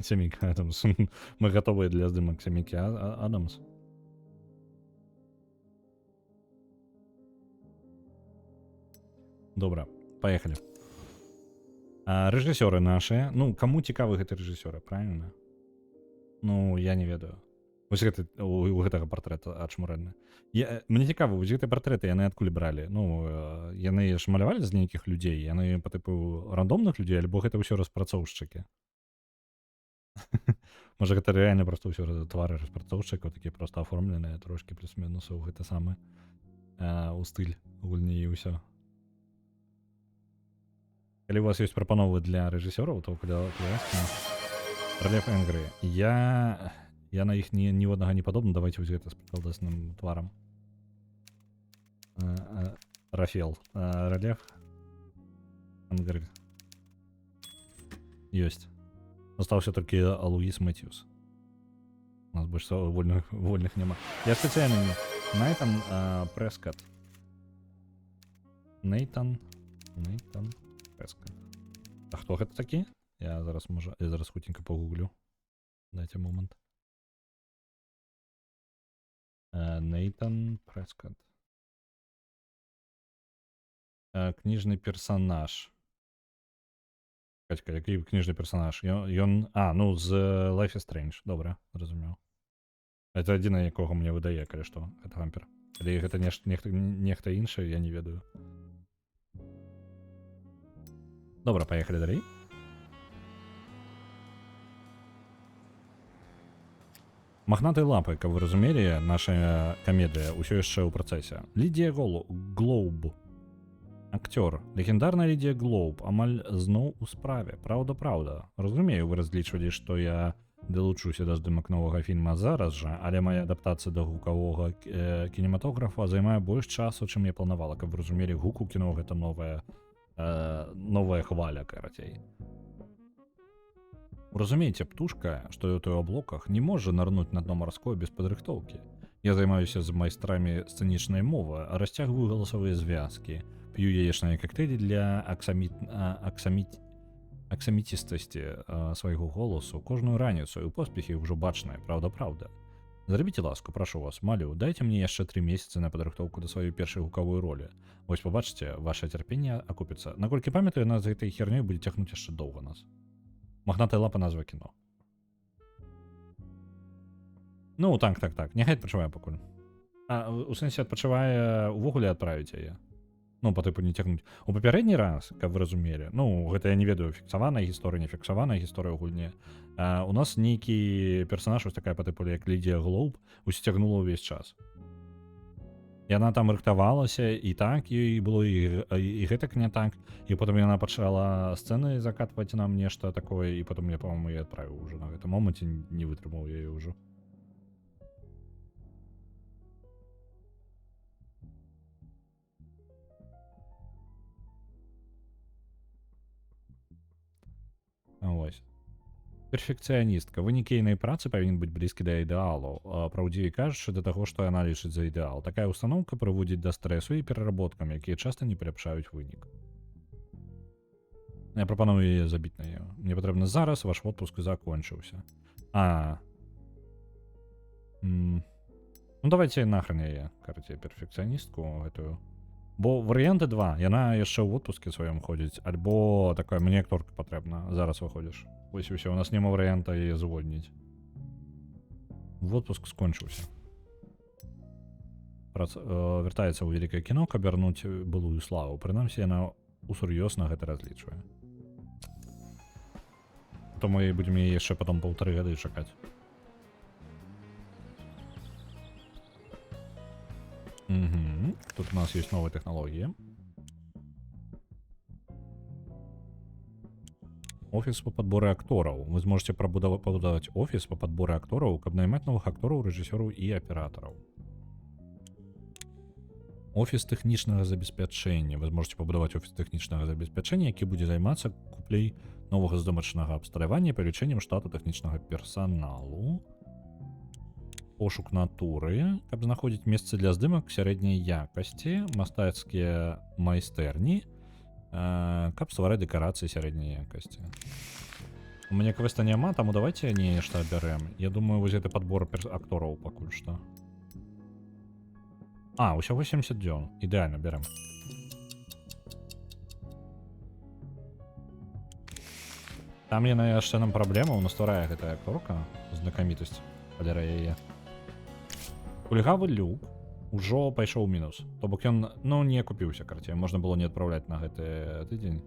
Сямейка Адамс. Мы готовы для здымак сямейкі Адамс. Добра, поехали. Рэжысёры нашыя. Ну, каму цікавы гэты рэжысёры, правильно? Ну, я не ведаю. Вось гэта, у гэтага партрэта ачмурэнны. Мне цікава, вось гэты партрэты яны адкуль бралі? Ну, яны ж малявалі з нейкіх людзей, яны па тыпу рандомных людзей, альбо гэта ўсё распрацоўшчыкі? Можа гэта рэальна проста ўсё твары распрацоўшчыкаў такія проста аформленыя трошкі плюс-мінус у гэта самы у стыль гульні і ўсё. Калі у вас ёсць прапановы для рэжысёраў, то Рэльеф Энгры. Я на іх ні однага не падобна, давайте вось гэта з прыкладасным тварам. Рафел. Рэльеф Энгры. Ёсць. Остался толькі Луіс Мэтьюс. У нас больш вольных няма. Я спецыяльна Нейтан Прескотт. Нейтан Прескотт. А хто гэта такі? Я зараз хутенька погуглю. Дайте момент. Нейтан Прескотт. Кніжны персонаж. Катька, який кніжний персонаж? Ён... ну, з Life is Strange. Добре, зрозумів. Це адзіна, якого мне выдае, калі што, гэта вампір. Калі гэта нехта іншы, я не ведаю. Добре, поехали далей. Махнатай лапай, каб вы разумелі, наша камедыя ўсё яшчэ ў працэсе. Лідія Глоуб. Актёр. Легендарная Лідія Глоуб амаль зноў у справе. Праўда. Разумею, вы разлічвалі, што я далучуся да здымак новага фільма зараз жа, але моя адаптацыя да гукавога кінематографа займае больш часу, чым я планавала, каб вы разумелі, гук у кіно гэта новая хваля, карацей. Разумееце, птушка, што ў той аблоках, не можа нырнуць на дно марское без падрыхтоўкі. Я займаюся з майстрамі сцэнічнай мовы, расцягваю галасовыя звязкі, п'ю яечныя коктейлі для аксамітістасці свайго голасу кожную раніцу, і ў поспехі ўжо бачнае, праўда. Зрабіце ласку, прашу вас, малю, дайце мне яшчэ 3 месяцы на падрыхтоўку да сваёй першай гукавой ролі. Вось пабачыце, ваше цярпенне акупіцца. Наколькі памятаю, нас з гэтай хернёй будзе цягнуць яшчэ доўга нас. Махнатая лапа назва кіно. Ну, так. Няхай адпачывае пакуль. У сэнсе адпачывае увогуле адправіць яе. Ну, па тыпу не цягнуць. У папярэдні раз, каб вы разумелі, ну, гэта я не ведаю, фіксаваная гісторыя, не фіксаваная гісторыя ў гульні. У нас нейкі персонаж, ось такая па тыпу, як Лідія Глоуб, усцягнула ўвесь час. Яна там рыхтавалася, і так, і было і гэтак не так. І потым яна пачала сцэны закатваць нам нешта такое, і потым я, па-моему, я адправіў ўжо на гэтым моманце, не вытрымаў яе ўжо. Ось. Перфекцыяністка. Вынік ейнай працы павінен быць блізкі да ідэалу. Праўдзівей кажучы, да таго, што яна лічыць за ідэал. Такая установка прыводзіць да стрэсу і пераработкам, якія часта не паляпшаюць вынік. Я прапаную яе забіць на яе. Мне патрэбна зараз, ваш отпуск закончыўся. Ну давайте нахрен яе, карацей, перфекцыяністку гэтую. Бо варыянты два. Яна яшчэ ў отпуске сваём ходзіць, альбо такая, мне акторка патрэбна, зараз выходзіш. Вось і ўсё, у нас няма варыянта яе звольніць. Отпуск скончыўся. Вяртаецца ў вялікае кіно, каб вярнуць былую славу. Прынамсі, яна усур'ёз на гэта разлічвае. То мы будзем яе яшчэ потом 1,5 гады чакаць. Тут у нас есть новые технологии. Офис по подбору акторов. Вы сможете побудовать офис по подбору акторов, каб наймать новых акторов, режиссеров и операторов. Офис технічнага забеспячэння. Вы зможете пабудаваць офіс тэхнічнага забеспячэння, які будзе займацца купляй новага здымачнага абсталявання і павелічэннем штату тэхнічнага персаналу. Пошук натуры, каб знаходзіць месцы для здымак сярэдняй якасці, мастацкія майстэрні, каб ствараць дэкарацыі сярэдняй якасці. У мяне квеста няма, таму давайте нешта абярэм. Я думаю, вось гэты падбор актораў пакуль што. Усяго 70 дзён. Ідэальна, бярэм. Там яна яшчэ нам праблемаў настварае гэтая акторка, знакамітасць, палера яе. Кульгавы люк ужо пайшоў мінус. То бок ён, не купіўся, карацей. Можна было не адпраўляць на гэты тыдзень.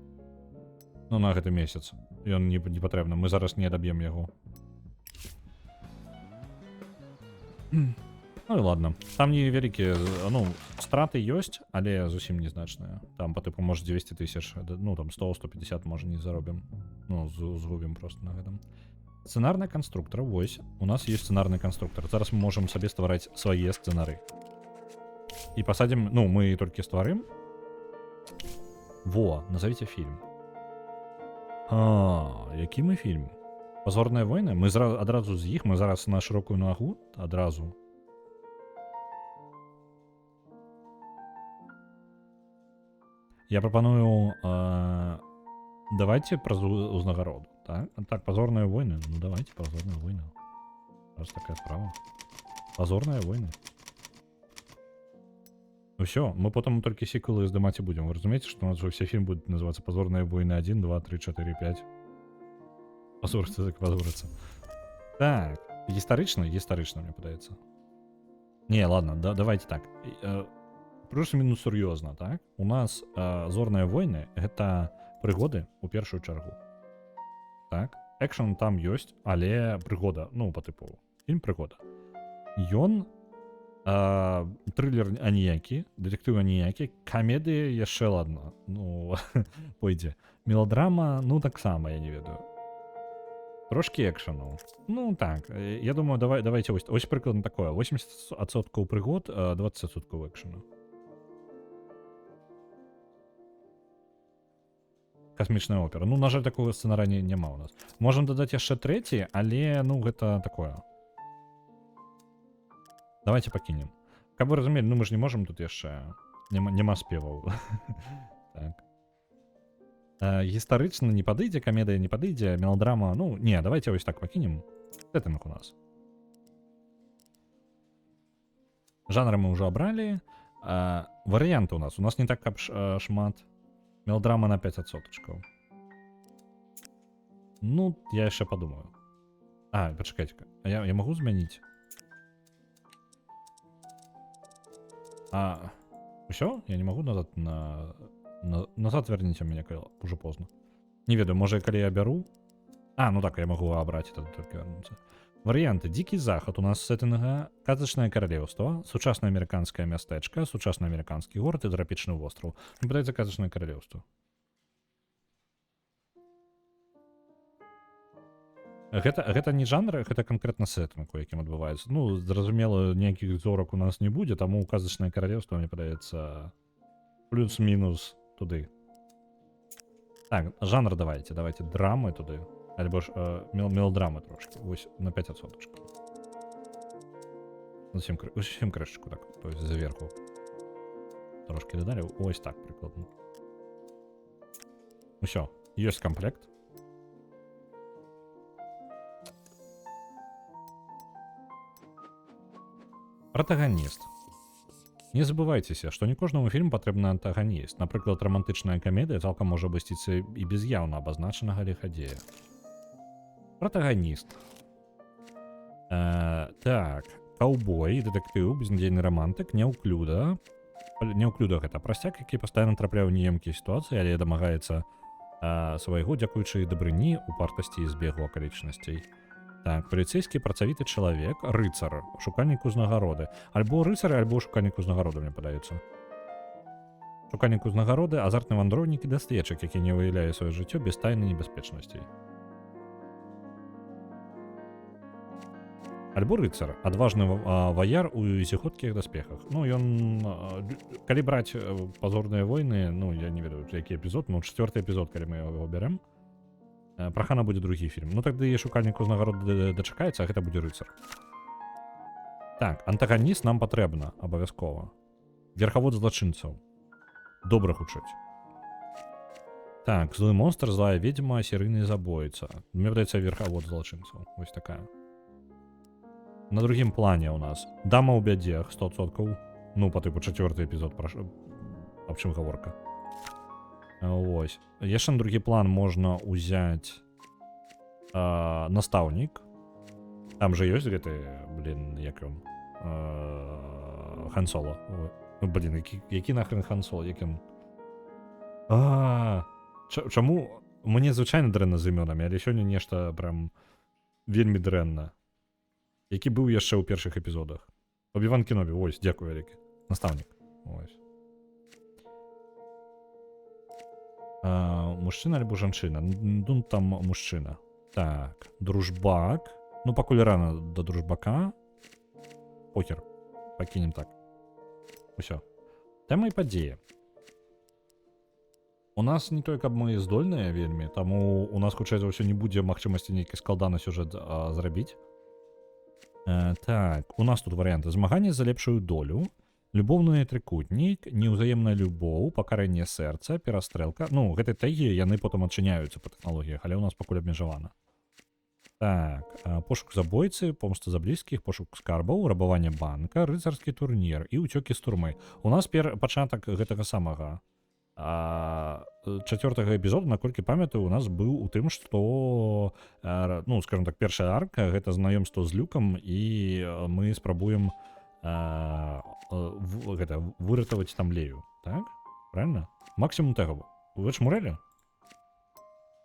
На гэты месяц. Ён не патрэбны. Мы зараз не адаб'ем яго. Ну і ладно. Там невялікія, ну, страты ёсць, але зусім незначныя. Там по тыпу может 200 тысяч, ну там 100-150 можа не заробім. Ну, згубім просто на гэтым. Сцэнарны канструктор, вось. У нас есть сцэнарны канструктор. Зараз мы можам сабе ствараць свае сцэнары. І пасадзім, ну, мы толькі стварым. Во, назовіце фільм. Які мы фільм? Пазорныя войны? Мы адразу з іх, мы зараз на шырокую нагу адразу. Я прапаную, давайте пра узнагароду, так? Так, пазорныя войны, ну давайте пазорныя войны. Раз такая справа. Пазорныя войны. Усё, мы потом толькі сіквелы здымаць і будзем. Вы разумееце, што у нас ўсе фільм будуць называцца «Пазорныя войны 1, 2, 3, 4, 5». Пазорыцца, так пазорыцца. Так, гістарычна, мне падаецца. Не, ладно, давайте так. Плюс-мінус сур'ёзна, так? У нас «Зорныя войны» — гэта прыгоды ў першую чаргу. Так? Экшн там ёсць, але прыгода, ну, па тыпу, фільм прыгода. Ён трылер аніякі, дэтэктыў аніякі, камедыя яшчэ ладно, ну, пойдзе. Мелодрама, ну, таксама, я не ведаю. Трошкі экшану. Ну, так, я думаю, давайте ось прыкладна такое. 80% прыгод, 20% экшану. Касмічная опера. Ну, на жаль, такого сцэнара няма у нас. Можам дадаць яшчэ трэці, але, ну, гэта такое. Давайте пакінем. Каб вы разумелі, ну мы ж не можам тут яшчэ. Няма спеваў. Так. Гістарычна не падыдзе, камедыя не падыдзе, мелодрама, ну, не, давайте ось так пакінем. Сеттынг у нас. Жанры мы ўжо абралі. Варыянты у нас. У нас не так каб шмат. Мелодрама на 5%. Ну, я яшчэ падумаю. Пачакайце-ка. Я магу змяніць? Усё? Я не магу назад назад верніце мяне, калі ўжо позна. Не ведаю, можа, калі я бяру? Ну так, я магу абраць, тады толькі вярнуцца. Варыянты. Дзікі захад у нас сеттынга, казачнае каралеўства, сучаснае амерыканскае мястэчка, сучасны амерыканскі горад і трапічны востраў. Мне падаецца казачнае каралеўства. Гэта не жанр, гэта канкрэтна сеттынг, у якім адбываецца. Ну, зразумела, ніякіх зорак у нас не будзе, таму казачнае каралеўства, мне падаецца, плюс-мінус туды. Так, жанр давайте драмы туды. Альбо ж мелодрамы трошки. Ось на 5%. Усім крышечку так, то есть зверху. Трошки додалі. Ось так прикладно. Усё, ёсць комплект. Протагоніст. Не забывайцеся, што не кожнаму фільму патрэбны антаганіст. Напрыклад, рамантычная камедыя цалкам можа абысціцца і без яўна абазначанага лихадзея. Протагоніст. Так, каўбой, дэтэктыў, безнадзейны рамантык, няўклюда. Няўклюда гэта прасцяк, які пастаянна трапляе ў неемкія сітуацыі, але дамагаецца свайго, дзякуючы дабрыні, упартасці і збегу акалічнасцей. Так, паліцейскі працавіты чалавек, рыцар, шукальнік узнагароды. Альбо рыцар, альбо шукальнік узнагароды, мне падаецца. Шукальнік узнагароды, азартны вандроўнік і даследчык, які не выяўляе сваё жыццё без тайнай небяспечнасцей. Альбо рыцар, адважны ваяр у зіхоткіх даспехах. Ну, ён... Калі браць пазорныя войны, ну, я не ведаю, які эпізод, ну, 4-й эпізод, калі мы яго бярем, прахана будзе другі фільм. Ну, тады шукальнік узнагароды дачакаецца, а гэта будзе рыцар. Так, антаганіст нам патрэбна, абавязкова. Верхавод злачынцаў. Добра гучыць. Так, злы монстр, злая ведьма, серыйны забойца. Мне падаецца верхавод злачынцаў. Вось такая. На другім плане у нас дама ў бядзе 100%. Ну, па тыпу 4-й эпізод, аб чым гаворка. Ось. Яшчэ на другі план можна ўзяць настаўнік. Там жа ёсць гэты, як ён, Хан Соло. Які нахрен Хан Соло, як ён... Чаму? Мне звычайна дрэнна з імёнамі, але сёння нешта прям вельмі дрэнна. Які быў яшчэ ў першых эпізодах. Обіван Кенові, ось, дзякую вялікі. Настаўнік. Ось. Мужчына альбо жанчына? Ну, там мужчына. Так, дружбак. Ну, пакуль рана да дружбака. Покер. Пакінем так. Усё. Тэма і падзеі. У нас не той, каб мы здольныя вельмі, таму у нас, хутчэй за ўсё, не будзе магчымасці нейкі складаны сюжэт зрабіць. Так, у нас тут варыянты. Змаганне за лепшую долю, любоўны трыкутнік, неўзаемная любоў, пакаранне сэрца, перастрэлка. Ну, гэтай тэгі яны потым адчыняюцца па тэхналогіях, але ў нас пакуль абмежавана. Так, пошук забойцы, помста за блізкіх, пошук скарбаў, рабаванне банка, рыцарскі турнір і ўцёкі з турмы. У нас пачатак гэтага самага чацвёртага эпізоду, наколькі памятаю, у нас быў у тым, што, ну, скажем так, першая арка, гэта знаёмства з Люкам, і мы спрабуем выратаваць там Лею, так? Правильно? Максімум тэгаў. Вы чмурэлі?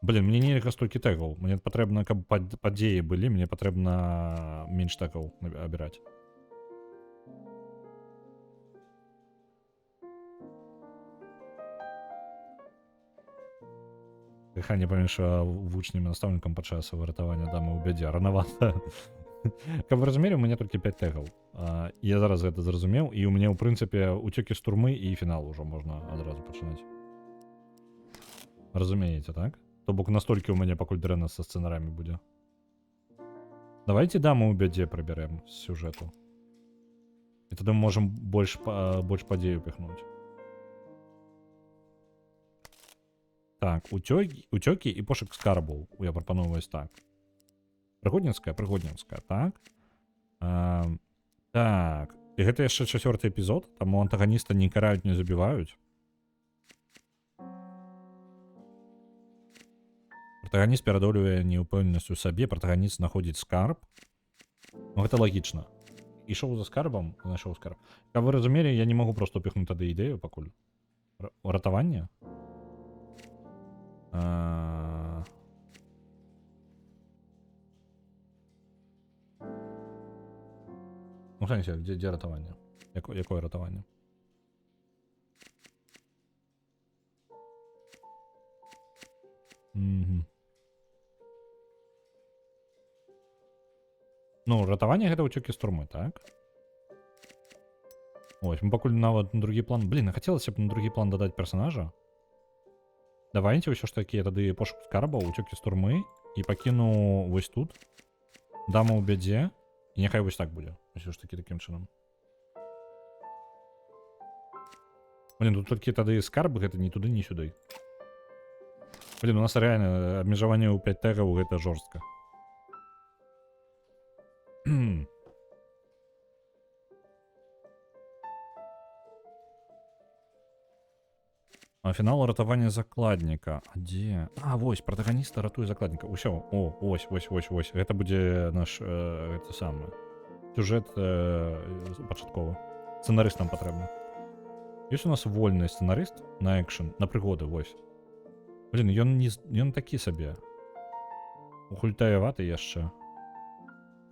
Блин, мне нельга столькі тэгаў. Мне патрэбна, каб падзеі былі, мне патрэбна менш тэгаў абіраць. Дыханне паміж вучнем і настаўнікам падчас выратавання дамы ў бядзе. Ранавата. Каб вы разумелі, у мяне толькі 5 тэгаў. Я зараз гэта зразумеў, і у мяне, ў прынцыпе, уцёкі з турмы і фінал ужо можна адразу пачынаць. Разумееце, так? То бок настолькі ў мяне пакуль дрэнна са сцэнарамі будзе. Давайце даму ў бядзе прыбярэм з сюжэту. І тады мы можам больш падзею піхнуць. Так, уцёкі і пошук скарбаў. Я прапаную вось так. Прыгодніцкая, так. Так. І гэта яшчэ 4-й эпізод, таму антаганіста не караюць, не забіваюць. Протаганіст перадолюе неўпэўненасць у сабе, протаганіст знаходзіць скарб. Ну, гэта лагічна. Ішоў за скарбам, знайшоў скарб. Каб вы разумелі, я не магу проста ўпіхнуць тады ідэю пакуль. Ратаванне? Ну, сэнсе, дзе ратаванне? Якое ратаванне? Ну, ратаванне гэта ўцёкі з турмы, так? Ось, мы пакуль нават на другі план... Блин, хацелася б на другі план дадаць персонажа. Давайте ўсё ж такі тады пошук скарбаў, уцёкі з турмы і пакіну вось тут. Дама ў бядзе. І няхай вось так будзе. Усё ж такі такім чынам. Блин, тут толькі тады скарбы, гэта ні туды, ні сюды. Блин, у нас рэальна абмежаванне ў 5 тэгаў, гэта жорстка. Фінал ратавання закладніка. А дзе? Вось, протаганіста ратуе закладніка. Усё, ось. Гэта будзе наш, гэта самае. Сюжэт пачатковы. Сцэнарыст нам патрэбны. Ёсць у нас вольны сцэнарыст на экшн, на прыгоды, вось. Блин, ён такі сабе. Ухультаяваты яшчэ.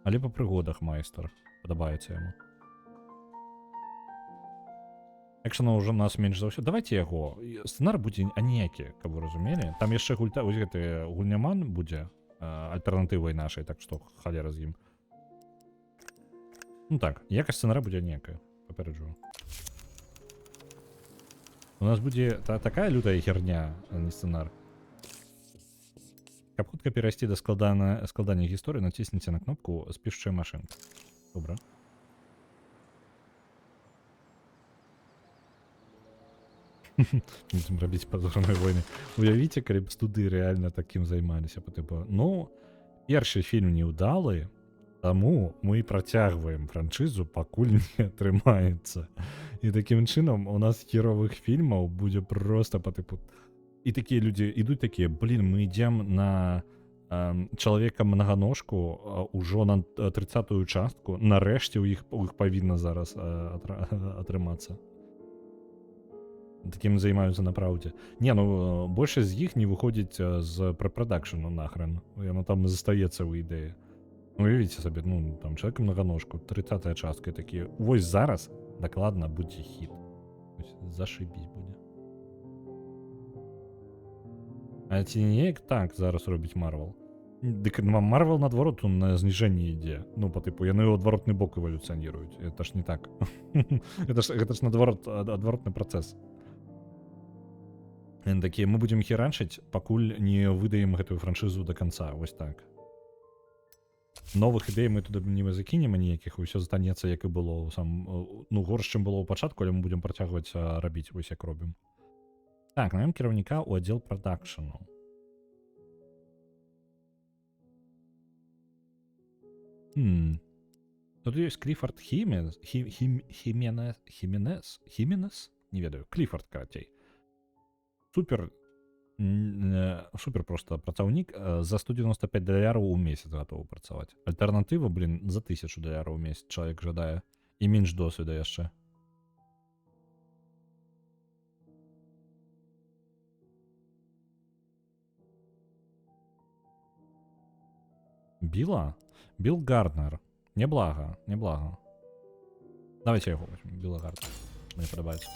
Але па прыгодах майстар. Падабаецца яму. Экшана ўжо нас менш за ўсё. Давайте яго. Сцэнар будзе аніякі, каб вы разумелі. Там яшчэ ось гэты гульняман будзе альтэрнатывай нашай, так што халера з ім. Ну так, якасць сцэнара будзе аніякая. Папереджу. У нас будзе такая лютая херня, а не сцэнар. Каб хутка перайсці да складання гісторыі, націсніце на кнопку з пішучай машынкі. Добра. Будем рабіць пазорныя войны. Уявіце, калі б студы рэальна такім займаліся. Ну, першы фільм неўдалы, таму мы працягваем франшызу, пакуль не атрымаецца. І такім чынам у нас херовых фільмаў будзе проста па тыпу. І такія людзі ідуць такія, блин, мы ідзем на чалавека многаножку ўжо на 30-ю частку. Нарэшце у іх павінна зараз атрымацца. Такім займаюцца на праўдзе. Не, ну, большасць з іх не выходзіць з прэпрадакшну нахрен. Яно там застаецца ў ідэі. Уявіце сабе, ну, там, чалавек многаножку, 30-я частка, і такі, вось зараз дакладна будзе хіт. Зашибісь будзе. А ці неяк так зараз робіць Марвел? Дык Марвел, наадварот, на зніжэнне ідзе. Ну, па тыпу, яны ў адваротны бок эвалюцыяніруюць. Это ж не так. Гэта ж наадварот, адваротны працэс. Яны такія, мы будзем херанчыць, пакуль не выдаем гэтую франшызу да канца. Вось так. Новых ідэй мы туды не закінем ніякіх, усё застанецца, як і было сам, ну, горш, чым было ў пачатку, але мы будзем працягваць рабіць, вось як робім. Так, наем кіраўніка ў аддзел прадакшану. Тут ёсць Кліфард Хіменес? Не ведаю, Кліфард, карацей. Супер просто працаўнік за $195 у месяц гатовы працаваць. Альтэрнатыва, блин, за $1000 у месяц чалавек жадае. І менш досведа яшчэ. Біла? Білл Гарднер. Неблага. Давайте яго возьмем. Білла Гарднер. Мені падабаецца.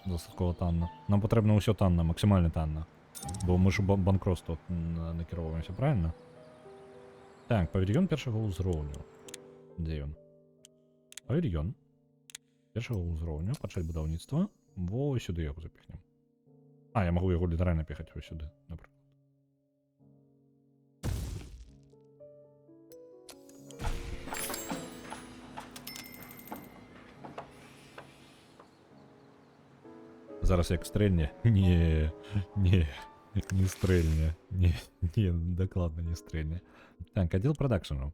Дастаткова танна. Нам патрэбна ўсё танна, максімальна танна. Бо мы ж банкротства накіроўваемся, правильно? Так, павільён першага ўзроўню. Дзе ён? Павільён першага ўзроўню, пачаць будаўніцтва. Во сюды яго запіхнем. А, я магу яго літаральна піхаць вось сюды, напрыклад. Зараз як стрельне? Не стрельне. Не, докладно не стрельне. Так, отдел продакшену.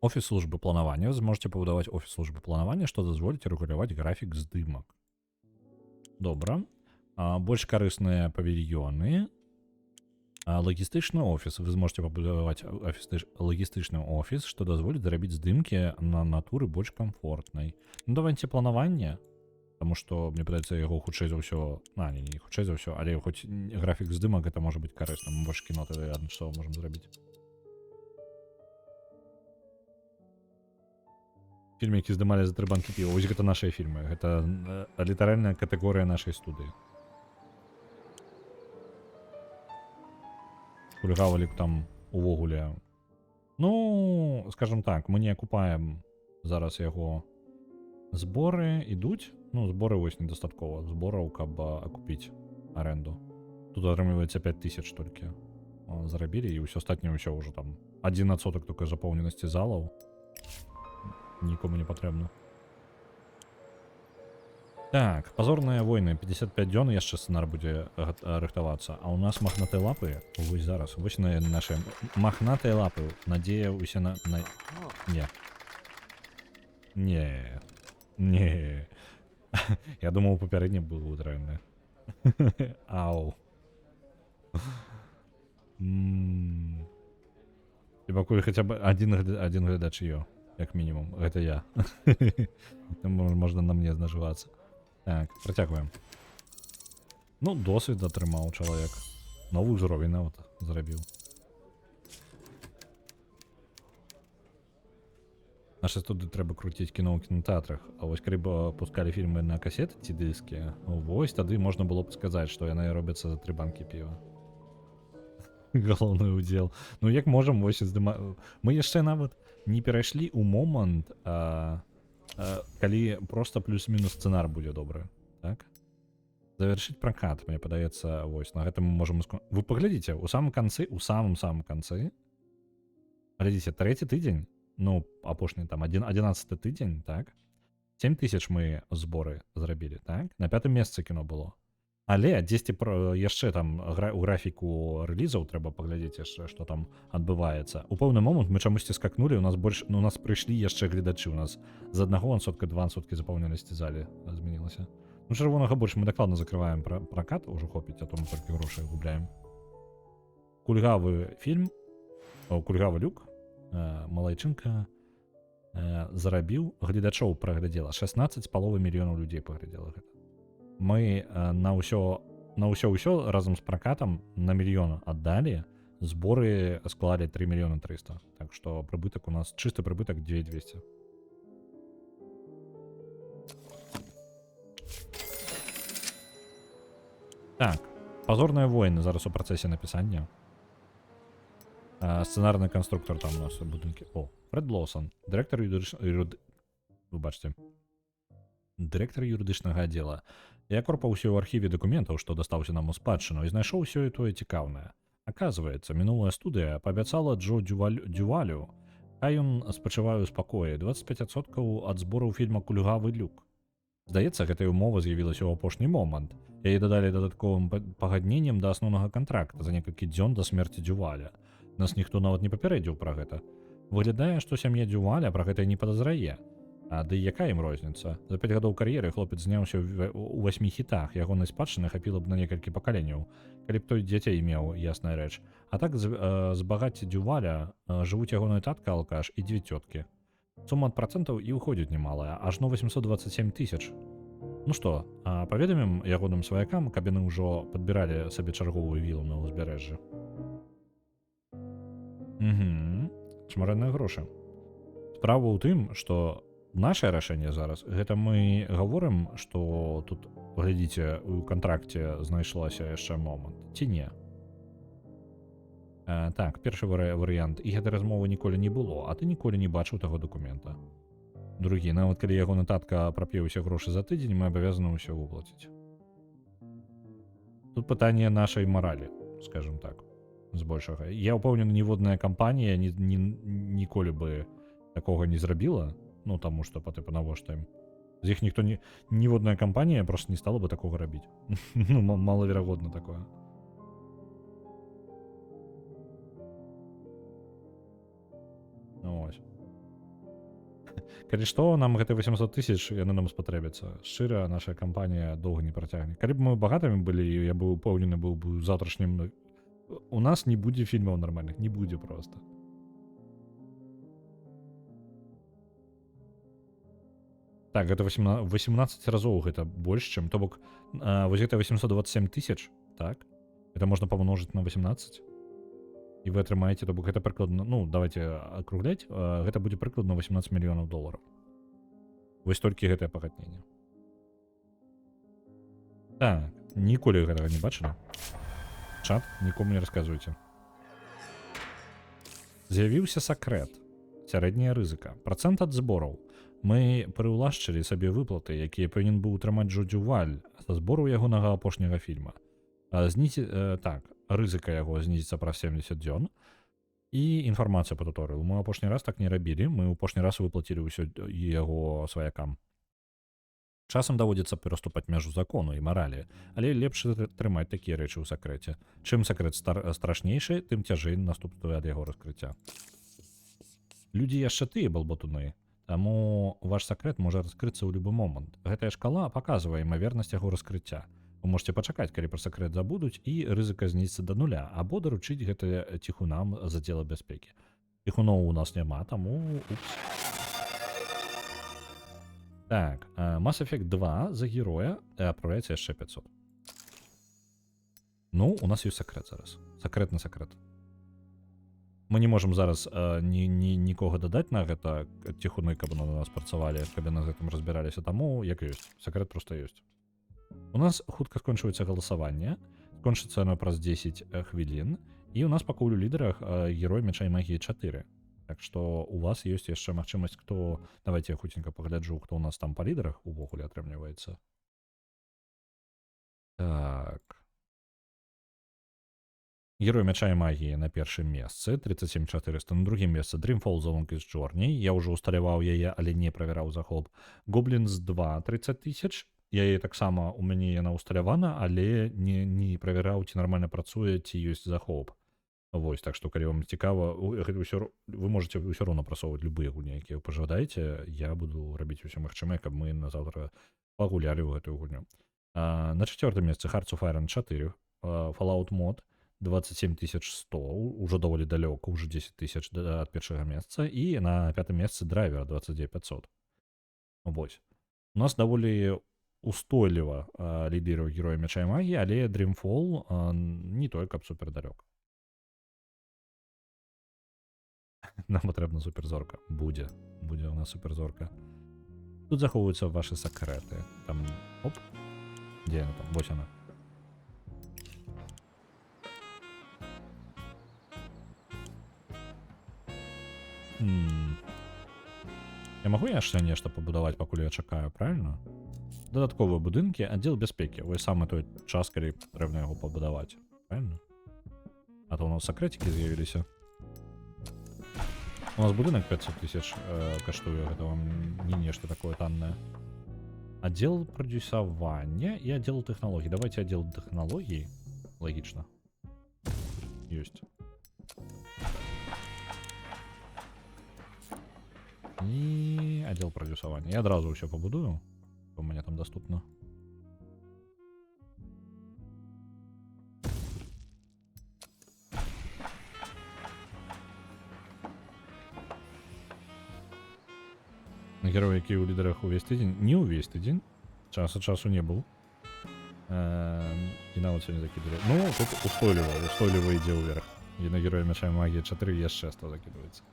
Офис службы планавання. Вы зможете пабудаваць офис службы планавання, што дазволіць рэгуляваць графік здымак. Добра. Больш карысныя павільёны. Лагістычны офіс. Вы зможете пабудаваць лагістычны офіс, што дазволіць зрабіць здымкі на натуры больш камфортнай. Ну, давайте планаванне. Таму што, мне падаецца, яго хутчэй за ўсё... не хутчэй за ўсё, але хоць графік здымак, гэта можа быць карысна. Мы больш кіно тады адначасова можам зрабіць. Фільмы, які здымалі за 3 банкі піва. Вось гэта нашыя фільмы. Гэта літаральная катэгорыя нашай студыі. Кульгавалі б там увогуле. Ну, скажем так, мы не акупаем зараз яго. Зборы ідуць. Ну, зборы вось недастаткова. Збораў, каб акупіць аренду. Тут атрымліваецца 5000 толькі зарабілі, і ўсё астатняе ўсё ўжо там 1% толькі запоўненасці залаў. Нікому не патрэбна. Так, пазорныя войны. 55 дзён яшчэ сцэнар будзе рыхтавацца. А ў нас махнатыя лапы. Вось зараз. Вось нашы махнатыя лапы. Надзея ўсе на... Не. Я думаў, папярэдне было дрэнна. Ау. І пакуль хаця б адзін глядач ёсць, як мінімум. Гэта я. Можна на мне нажывацца. Так, працягваем. Ну, досвед атрымаў чалавек. Новы ўзровень нават зрабіў. Наша студыі трэба круціць кіно ў кінотэатрах, а вось калі б пускалі фільмы на касеты ці дыскі, вось тады можна было б сказаць, што яны робяцца за 3 банкі піва. Галоўны ўдзел. Ну як можам, вось мы яшчэ нават не перайшлі ў момант, калі проста плюс-мінус сцэнар будзе добры, так? Завяршыць пракат, мне падаецца, вось, на гэтым мы можам... Вы паглядзіце, у самым канцы, глядзіце, 3-й тыдзень, ну, апошні там 11-й тыдзень, так? 7000 мы зборы зрабілі, так? На 5-м месцы кіно было. Але дзесьці яшчэ там у графіку рэлізаў трэба паглядзець яшчэ, што там адбываецца. У пэўны момант мы чамусьці скакнулі, у нас прыйшлі яшчэ гледачы, у нас з 1% 2% запоўненасці залі змянілася. Ну, чырвонага больш, мы дакладна закрываем пракат, ужо хопіць, а то мы толькі грошай губляем. Кульгавы фільм, кульгавы люк, малайчынка зарабіў, гледачоў праглядзела 16,5 мільёнаў людзей паглядзела гэта. Мы на ўсё разам з пракатам на 1 мільён аддалі, Зборы склалі 3 мільёны 300. Так што прыбытак у нас, чысты прыбытак 2200. Так, «Позорные войны» зараз у працэсе напісання. Сцэнарны канструктор там у нас у будынкі. О, Фред Лоусон, дырэктар дырэктар юрыдычнага аддзела. Я корпаў усё ў архіве дакументаў, што дастаўся нам у спадчыну, і знайшоў усё і тое цікаўнае. Аказваецца, мінулая студыя паабяцала Джо Дювалю, а ён спачывае ў спакоі 25% ад збораў фільма «Кульгавы люк». Здаецца, гэтая ўмова з'явілася ў апошні момант. Яе дадалі дадатковым пагадненнем да асноўнага кантракта за некалькі дзён да смерці Дюваля. Нас ніхто нават не папярэдзіў пра гэта. Выглядае, што сям'я Дюваля пра гэта не падазрае. А ды якая ім розніца? За 5 гадоў кар'еры хлопец зняўся ў 8 хітах, ягонай спадчыны хапіла б на некалькі пакаленняў, калі б той дзяцей меў, ясная рэч. А так з багацця Дюваля жывуць ягоная татка алкаш і 2 цёткі. Сума ад працэнтаў і ўходзіць немалая, ажно 827 тысяч. Ну што, паведамім ягоным сваякам, каб яны ўжо падбіралі сабе чарговую вілу на ўзбярэжжы. Шмарэныя грошы. Справа ў тым, што нашае рашэнне зараз, гэта мы гаворым, што тут, глядзіце, у кантракце знайшлася яшчэ момант, ці не? Так, першы варыянт. І гэтай размовы ніколі не было, а ты ніколі не бачыў таго дакумента. Другі, нават калі ягоны татка прап'е ўсе грошы за тыдзень, мы абавязаны ўсё выплаціць. Тут пытанне нашай маралі, скажем так, збольшага. Я ўпэўнены, ніводная кампанія ніколі бы такога не зрабіла, ну, таму што, навошта ім. З іх ніхто ніводная кампанія проста не стала бы такога рабіць. Ну, малаверагодна такое. Ну, ось. Калі што, нам гэты 800 тысяч, яны нам спатрэбяцца. Шчыра, наша кампанія доўга не працягне. Калі б мы багатымі былі, я бы упэўнены быў бы заўтрашнім... У нас не будзе фільмаў нармальных, не будзе проста. Так, гэта 18 разоў гэта больш, чым, то бок, вось гэта 827 тысяч, так? Это можна памножыць на 18. І вы атрымаеце, то бок гэта прыкладна, ну, давайте акругляць, гэта будзе прыкладна 18 мільёнаў долараў. Вось толькі гэтае пагадненне. Так, ніколі гэтага не бачылі. Чат, нікому не расказвайце. З'явіўся сакрэт. Сярэдняя рызыка. Працэнт ад збораў. Мы прыўлашчылі сабе выплаты, якія павінен быў утрымаць Джо Дюваль са збору ягонага апошняга фільма. Так, рызыка яго знізіцца праз 70 дзён. І інфармацыя па туторыялу. Мы апошні раз так не рабілі, мы апошні раз выплацілі ўсё яго сваякам. Часам даводзіцца пераступаць мяжу закону і маралі, але лепш трымаць такія рэчы ў сакрэце. Чым сакрэт страшнейшы, тым цяжэй наступствы ад яго раскрыцця. Людзі яшчэ тыя балбатуны, таму ваш сакрэт можа раскрыцца ў любы момант. Гэтая шкала паказвае імавернасць яго раскрыцця. Вы можете пачакаць, калі пра сакрэт забудуць, і рызыка знізіцца да нуля, або даручыць гэта ціхунам з аддзела бяспекі. Ціхуноў у нас няма, таму... Так, Mass Effect 2 за героя адпраўляецца яшчэ 500. Ну, у нас ёсць сакрэт зараз. Сакрэт на сакрэт. Мы не можам зараз нікога дадаць на гэта ціхуны, каб на нас працавалі, каб на гэтым разбіраліся, таму як ёсць. Сакрэт проста ёсць. У нас хутка скончваецца галасаванне, скончыцца яно праз 10 хвілін, і у нас пакуль у лідарах герой мяча і магіі 4. Так што у вас ёсць яшчэ магчымасць, хто... Давайте я хуценька пагляджу, хто у нас там па лідарах увогуле атрымліваецца. Так. Герой мяча і магіі на першым месцы, 37 400. На другім месцы Dreamfall The Longest Journey. Я ўжо усталяваў яе, але не правяраў захоп. Goblins 2, 30 тысяч. Я яе таксама, у мяне яна усталявана, але не правяраў, ці нармальна працуе, ці ёсць захоп. Вось, так што, калі вам цікава, вы можете ўсё роўна прасоўваць любыя гульні, якія вы пажадаеце. Я буду рабіць усё магчымае, каб мы на заўтра пагулялі ў гэтую гульню. На чацвёртым месцы Hearts of Iron 4, Fallout Mod 27 100, ужо даволі далёка, ужо 10 тысяч ад першага месца. І на пятым месцы Driver 29 500. Вось. У нас даволі устойліва лідыруе герой мяча і магіі, але Dreamfall не той, каб супер далёк. Нам патрэбна суперзорка. Будзе у нас суперзорка. Тут захоўваюцца ваши сакрэты. Там, оп, дзе яна там? Вось яна. Я магу яшчэ нешта пабудаваць, пакуль я чакаю, правильно? Дадатковыя будынкі, аддзел бяспекі. Вось самы той час, калі патрэбна яго пабудаваць. Правильно? А то у нас сакрэцікі з'явіліся. У нас будынак 500 тысяч каштуе, гэта вам не нешта такое таннае. Отдел продюсования и отдел технологий. Давайте отдел технологий. Логично. Есть. И отдел продюсования. Я одразу все побудую. У меня там доступно. Герой, який у лідерах увесь тиждень. Не увесь тиждень. Час от часу не был. И на вот сегодня закидывали. Ну, тут устойливо идет вверх. И на героя меча и магии 4 Е6 закидывается.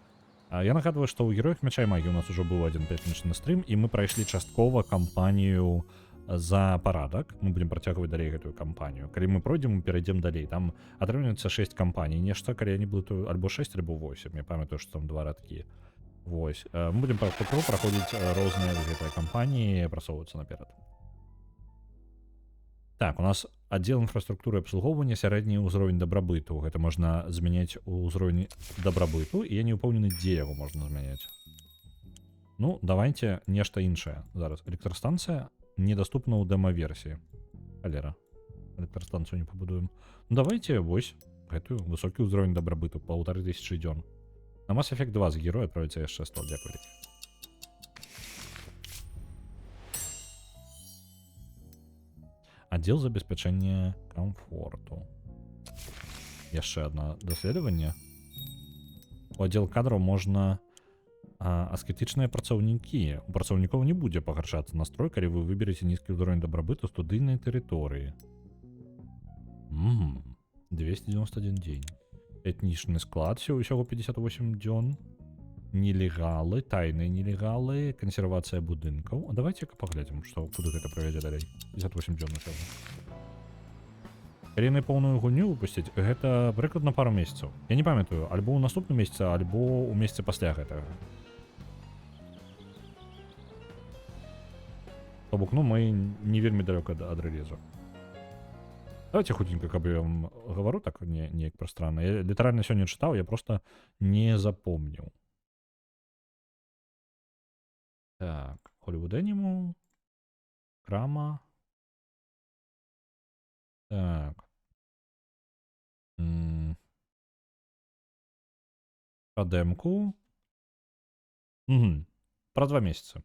Я нагадываю, что у героев меча и магии у нас уже был один пятничный стрим, и мы прошли частково кампанию за парадок. Мы будем протягивать далей эту кампанию. Когда мы пройдем, мы перейдем далей. Там отрывается 6 кампаний. Нечто, когда они будут альбо 6, альбо 8. Я памятаю, что там 2 радки. Вось. Мы будем по кругу проходить разные кампании, просовываться наперед. Так, у нас отдел инфраструктуры обслуговывания, средний уровень добробыту. Это можно изменять уровень добробыту, и я не упомню, где его можно изменять. Ну, давайте нечто иншее. Зараз. Электростанция недоступна у демо-версии. Холера. Электростанцию не побудуем. Ну, давайте, вось, эту высокий уровень добробыту, 1500 дён. На Mass Effect 2 з героя отправиться Е6, дякую. Отдел забеспечения комфорту. Яшчэ одно даследаванне. У отдел кадраў можна аскетычныя працаўнікі. У працаўнікоў не будзе пагаршацца настрой, калі вы выберете нізкі ўзровень дабрабыту студыйнай тэрыторыі. 291 дзень. Этнічны склад усяго 58 дзён. Нелегалы, тайныя нелегалы, кансервацыя будынкаў. А давайте-ка паглядзім, што куды гэта правядзе далей. 58 дзён усяго. Калі яны поўную гульню выпусціць, гэта прыкладна пару месяцаў. Я не памятаю, альбо ў наступным месяцы, альбо ў месяцы пасля гэтага. То бок, ну, мы не вельмі далёка ад рэлізу. Давайте хутенько, каб я вам гавару так неяк прастранна. Я літаральна сёння чытаў, я просто не запомніў. Так, Hollywood Animal. Крама. Так. По демку. Про 2 месяца.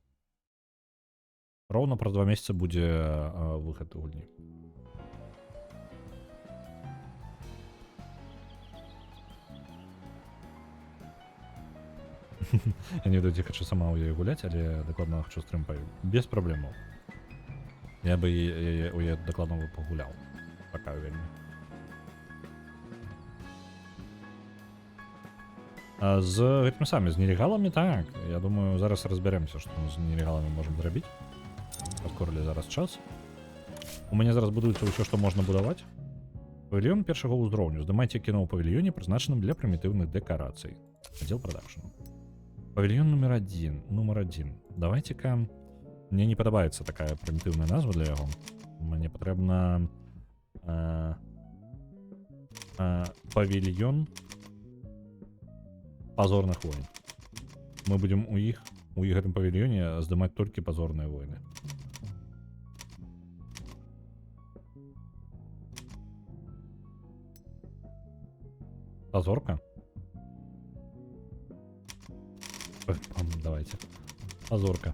Ровно про 2 месяца будзе выхад гульні. Я не ведаю, хочу сама у яе гуляць, але дакладна хочу стрым паю. Без праблемаў. Я бы у яе дакладна пагуляў. Пока вельмі. З гэтымі самі, з нелегаламі, так. Я думаю, зараз разбярэмся, што мы з нелегаламі можам зрабіць. Падкорлі зараз час. У мяне зараз будуецца ўсё, што можна будаваць. Павільён першага ўзроўню. Здымайце кіно ў павільёне, прызначаным для прымітыўных дэкарацый. Аддзел прадакшну. Павільён номер 1. Давайте-ка... Мне не падабаецца такая прымітыўная назва для яго. Мне патрэбна... Павільён пазорных войн. Мы будем у гэтым павільёне здымаць толькі пазорныя войны. Пазорка? Давайте. Пазорка.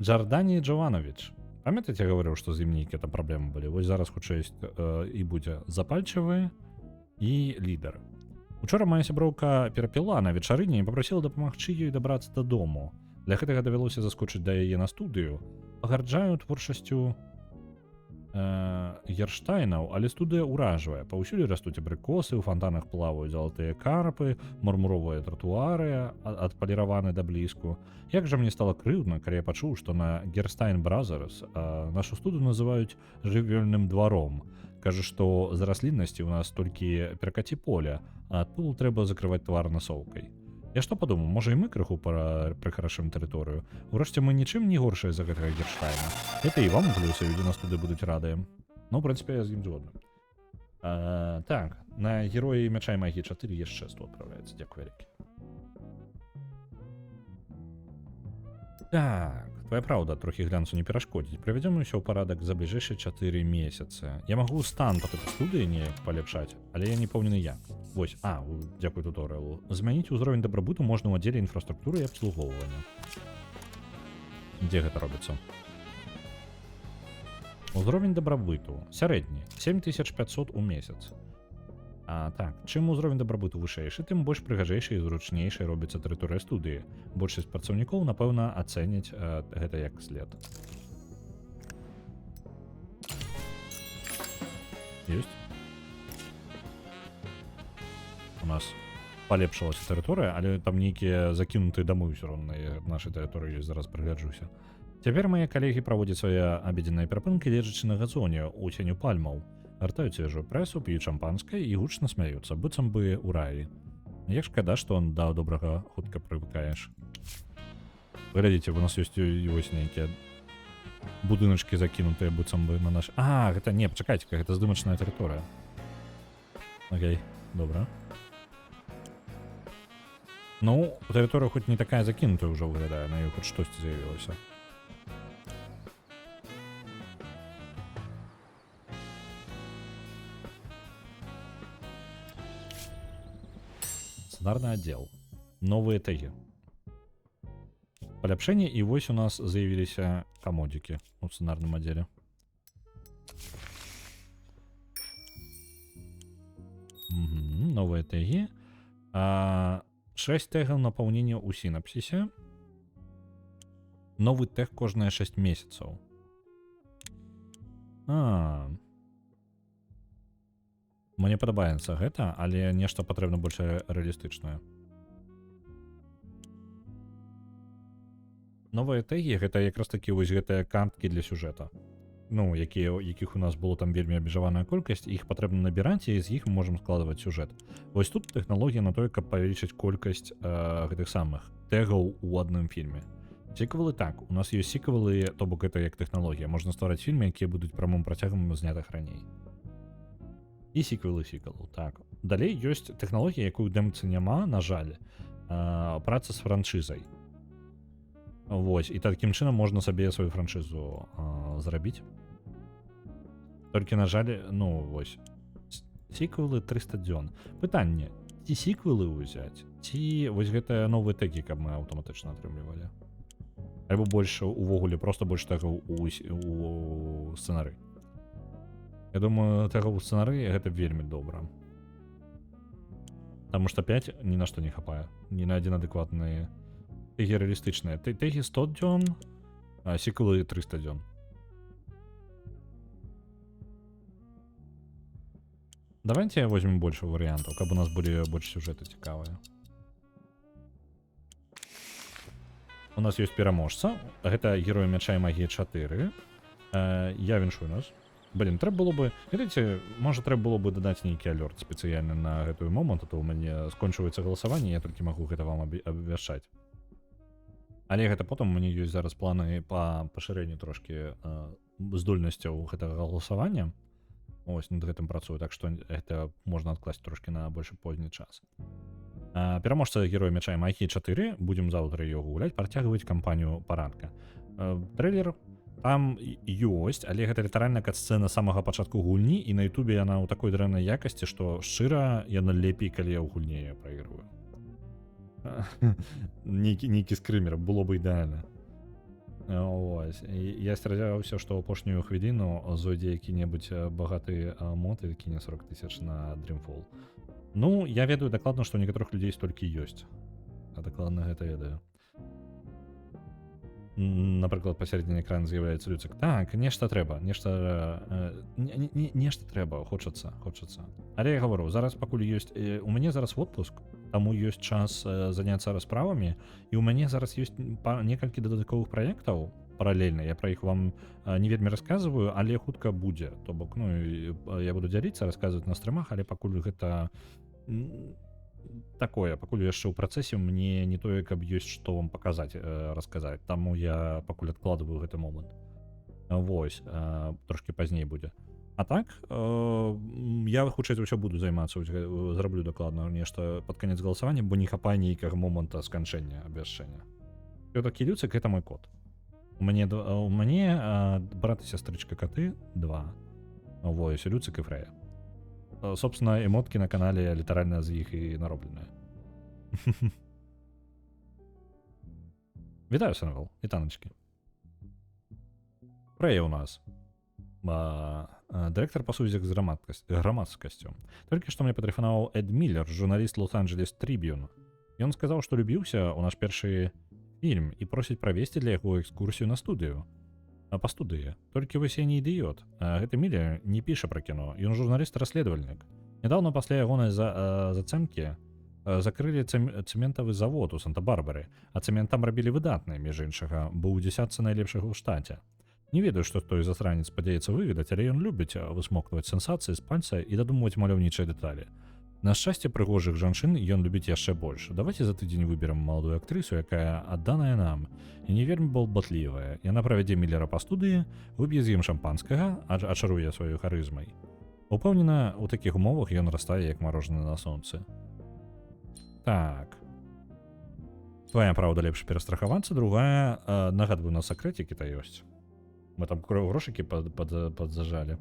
Джардані Джованович. Памятаеце, я говорил, што з ім нейкія там праблемы былі. Вось зараз хутчэй і будзе запальчывы і лідар. Учора моя сяброўка перапіла на вечарыне і папрасіла дапамагчы ёй дабрацца дадому. Для гэтага давялося заскочыць да яе на студыю. Пагарджаю творчасцю герштайнаў, але студыя ўражвае. Паўсюль растуць абрыкосы, у фонтанах плаваюць залатыя карпы, мармуровыя тратуары адпаліраваны да бліску. Як жа мне стала крыўдна, калі я пачуў, што на Герштайн Бразерс нашу студыю называюць жывёльным дваром. Кажа, што з расліннасці ў нас толькі перакаці поля, а ад пылу трэба закрываць твар насоўкай. Я што падумаў, можа і мы крыху прыхарашым тэрыторыю. Урэшце мы нічым не горшыя за гэтага Герштайна. Это і вам плюсы, людзі нас туды будуць радыя. Ну, в прынцыпе, я з ім згодны. Так, на героі мяча і магіі 4 яшчэ 100 адпраўляецца. Дзякуй вялікі. Так, твоя праўда, трохі глянцу не перашкодзіць. Правядзём усё ў парадак за бліжэйшыя 4 месяцы. Я магу стан па гэтай студыі неяк палепшаць, але я не пэўнены як. Вось, дзякуй туторыялу. Змяніць узровень дабрабыту можна ў аддзеле інфраструктуры і абслугоўвання. Дзе гэта робіцца? Узровень дабрабыту сярэдні 7500 у месяц. Так, чым узровень дабрабыту вышэйшы, тым больш прыгажэйшай і зручнейшай робіцца тэрыторыя студыі. Большасць працаўнікоў, напэўна, ацэняць гэта як след. Ёсць. У нас палепшылася тэрыторыя, але там нейкія закінутыя дамы ўсё роўна на нашай тэрыторыі ёсць, зараз прыгляджуся. Цяпер мае калегі праводзяць свае абедзенныя перапынкі, лежачы на газоне ў ценю пальмаў. Гартаюць свежую прэсу, п'юць шампанскае і гучна смяюцца, быццам бы ў раі. Як шкада, што он да добрага хутка прывыкаеш. Глядзіце, у нас ёсць вось нейкія будыначкі закінутыя, быццам бы на наш... Гэта не, пачакайце-ка, гэта здымачная тэрыторыя. Окей, добра. Ну, тэрыторыя хоць не такая закінутая ўжо выглядае, на ёй хоць штосьці з'явілася. Сцэнарны аддзел. Новыя тэгі. Паляпшэнне, і вось у нас з'явіліся камодзікі у сцэнарным аддзеле. Новыя тэгі. 6 тегаў напаўнення ў сінапсісе. Новы тег кожныя 6 месяцаў. Мне падабаецца гэта, але нешта патрэбна больш рэалістычнае. Новыя тэгі гэта якраз такі вось гэтыя карткі для сюжэта. Ну, якіх у нас было там вельмі абмежаваная колькасць, іх патрэбна набіраць, і з іх мы можам складваць сюжэт. Вось тут тэхналогія на тое, каб павялічыць колькасць гэтых самых тегаў у адным фільме. Сіквелы так, у нас ёсць сіквелы, то бок гэта як тэхналогія. Можна ствараць фільмы, якія будуць прамым працягам знятых раней. І сіквелы сіквелу, так. Далей ёсць тэхналогія, якую дэмцы няма, на жаль, праца з франшызай. Вось, і такім чынам можна сабе сваю франшызу зрабіць. Толькі, на жаль, ну, вось, сіквелы 300 дзён. Пытанне, ці сіквелы ўзяць, ці вось гэтыя новыя тэгі, каб мы аўтаматычна атрымлівалі? Альбо больш увогуле, проста больш тэгаў у сцэнары. Я думаю, тэгаў у сцэнары гэта вельмі добра. Таму што 5 ні на што не хапае. Ні на адзін адэкватны... Тэгі рэалістычныя. Тэгі 100 дзён, а сіквелы 300 дзён. Давайте возьмем больше варыянтаў, каб у нас былі больш сюжэты цікавыя. У нас ёсць пераможца. Гэта герой мяча і магіі 4. Я віншую нас. Блин, трэба было бы... Ведаеце, можа трэба было бы дадаць нейкі алёрт спецыяльны на гэтую момант, а то ў мяне скончваецца галасаванне, я толькі магу гэта вам абвяшчаць. Але гэта потым у мяне ёсць зараз планы па пашырэнню трошкі здольнасцяў гэтага галасавання. Ось, над гэтым працую, так што гэта можна адкласць трошкі на больш позні час. Пераможца героя мяча і магіі 4, будзем заўтра яго гуляць, працягваць кампанію парадка. Трэйлер там ёсць, але гэта літаральна кат-сцэна самага пачатку гульні, і на ютубе яна ў такой дрэннай якасці, што шчыра яна лепей, калі я ў гульні прайгрую. Нейкі скрымер, было бы ідэальна. Ось. Я стрadzяўся, што ў апошнюю хвіліну зойдзе які-небудзь багаты мод і кіне 40 000 на Dreamfall. Ну, я ведаю дакладна, што у некаторых людзей столькі ёсць. А дакладна гэта ведаю. Напрыклад, пасярэдзіне экрана з'яўляецца люцик. Так, нешта трэба, нешта трэба, хочацца. Але я гавару, зараз пакуль ёсць, у мяне зараз отпуск, таму ёсць час заняцца расправамі, і ў мяне зараз ёсць некалькі дадатковых праектаў паралельна. Я пра іх вам не вельмі расказваю, але хутка будзе. То бок, ну, я буду дзяліцца, расказваць на стрымах, але пакуль гэта такое, пакуль яшчэ ў працэсе мне не тое, каб ёсць што вам паказаць, расказаць. Таму я пакуль адкладваю гэты момант. Вось, трошкі пазней будзе. А так, я хутчэй за ўсё буду займацца, зраблю дакладна нешта пад канец галасавання, бо не хапае нейкага моманта сканчэння абвяшчэння. Такі люцик, гэта мой кот. У мяне брат і сястрычка каты 2. Вось, люцик і Фрэя. Собственно, эмотки на канале літаральна з іх і наробленыя. Вітаю, Сенвел, вітаначкі. Фрэя у нас. Дырэктар па сувязях з грамадскасцю. Толькі што мне патэлефанаваў Эд Міллер, журналіст Лос-Анджелес Трибюн. Ён сказаў, што любіўся ў наш першы фільм і просіць правесці для яго экскурсію на студыю. Па студыі. Толькі вось я не ідыёт. Гэты Міллер не піша пра кіно. Ён журналіст-расследавальнік. Нядаўна пасля ягонай зацэмкі закрылі цэментавы завод у Санта-Барбары, а цэмент там рабілі выдатны, між іншага, быў у дзясятцы найлепшага ў штаце. Не ведаю, што той засранец спадзяецца выведаць, але ён любіць высмоктваць сенсацыі з пальца і дадумваць маляўнічыя дэталі. На шчасце прыгожых жанчын ён любіць яшчэ больш. Давайте за тыдзень выберам маладую актрысу, якая адданая нам і не вельмі балбатлівая. Яна правядзе Міллера па студыі, вып'е з ім шампанскага, ачаруе сваёй харызмай. Упэўнена, у такіх умовах ён растае як марожаны на сонцы. Так. Твая праўда лепш перастрахавацца, другая, нагадваю, на сакрэцікі-то ёсць. Мы там грошыкі падзажалі.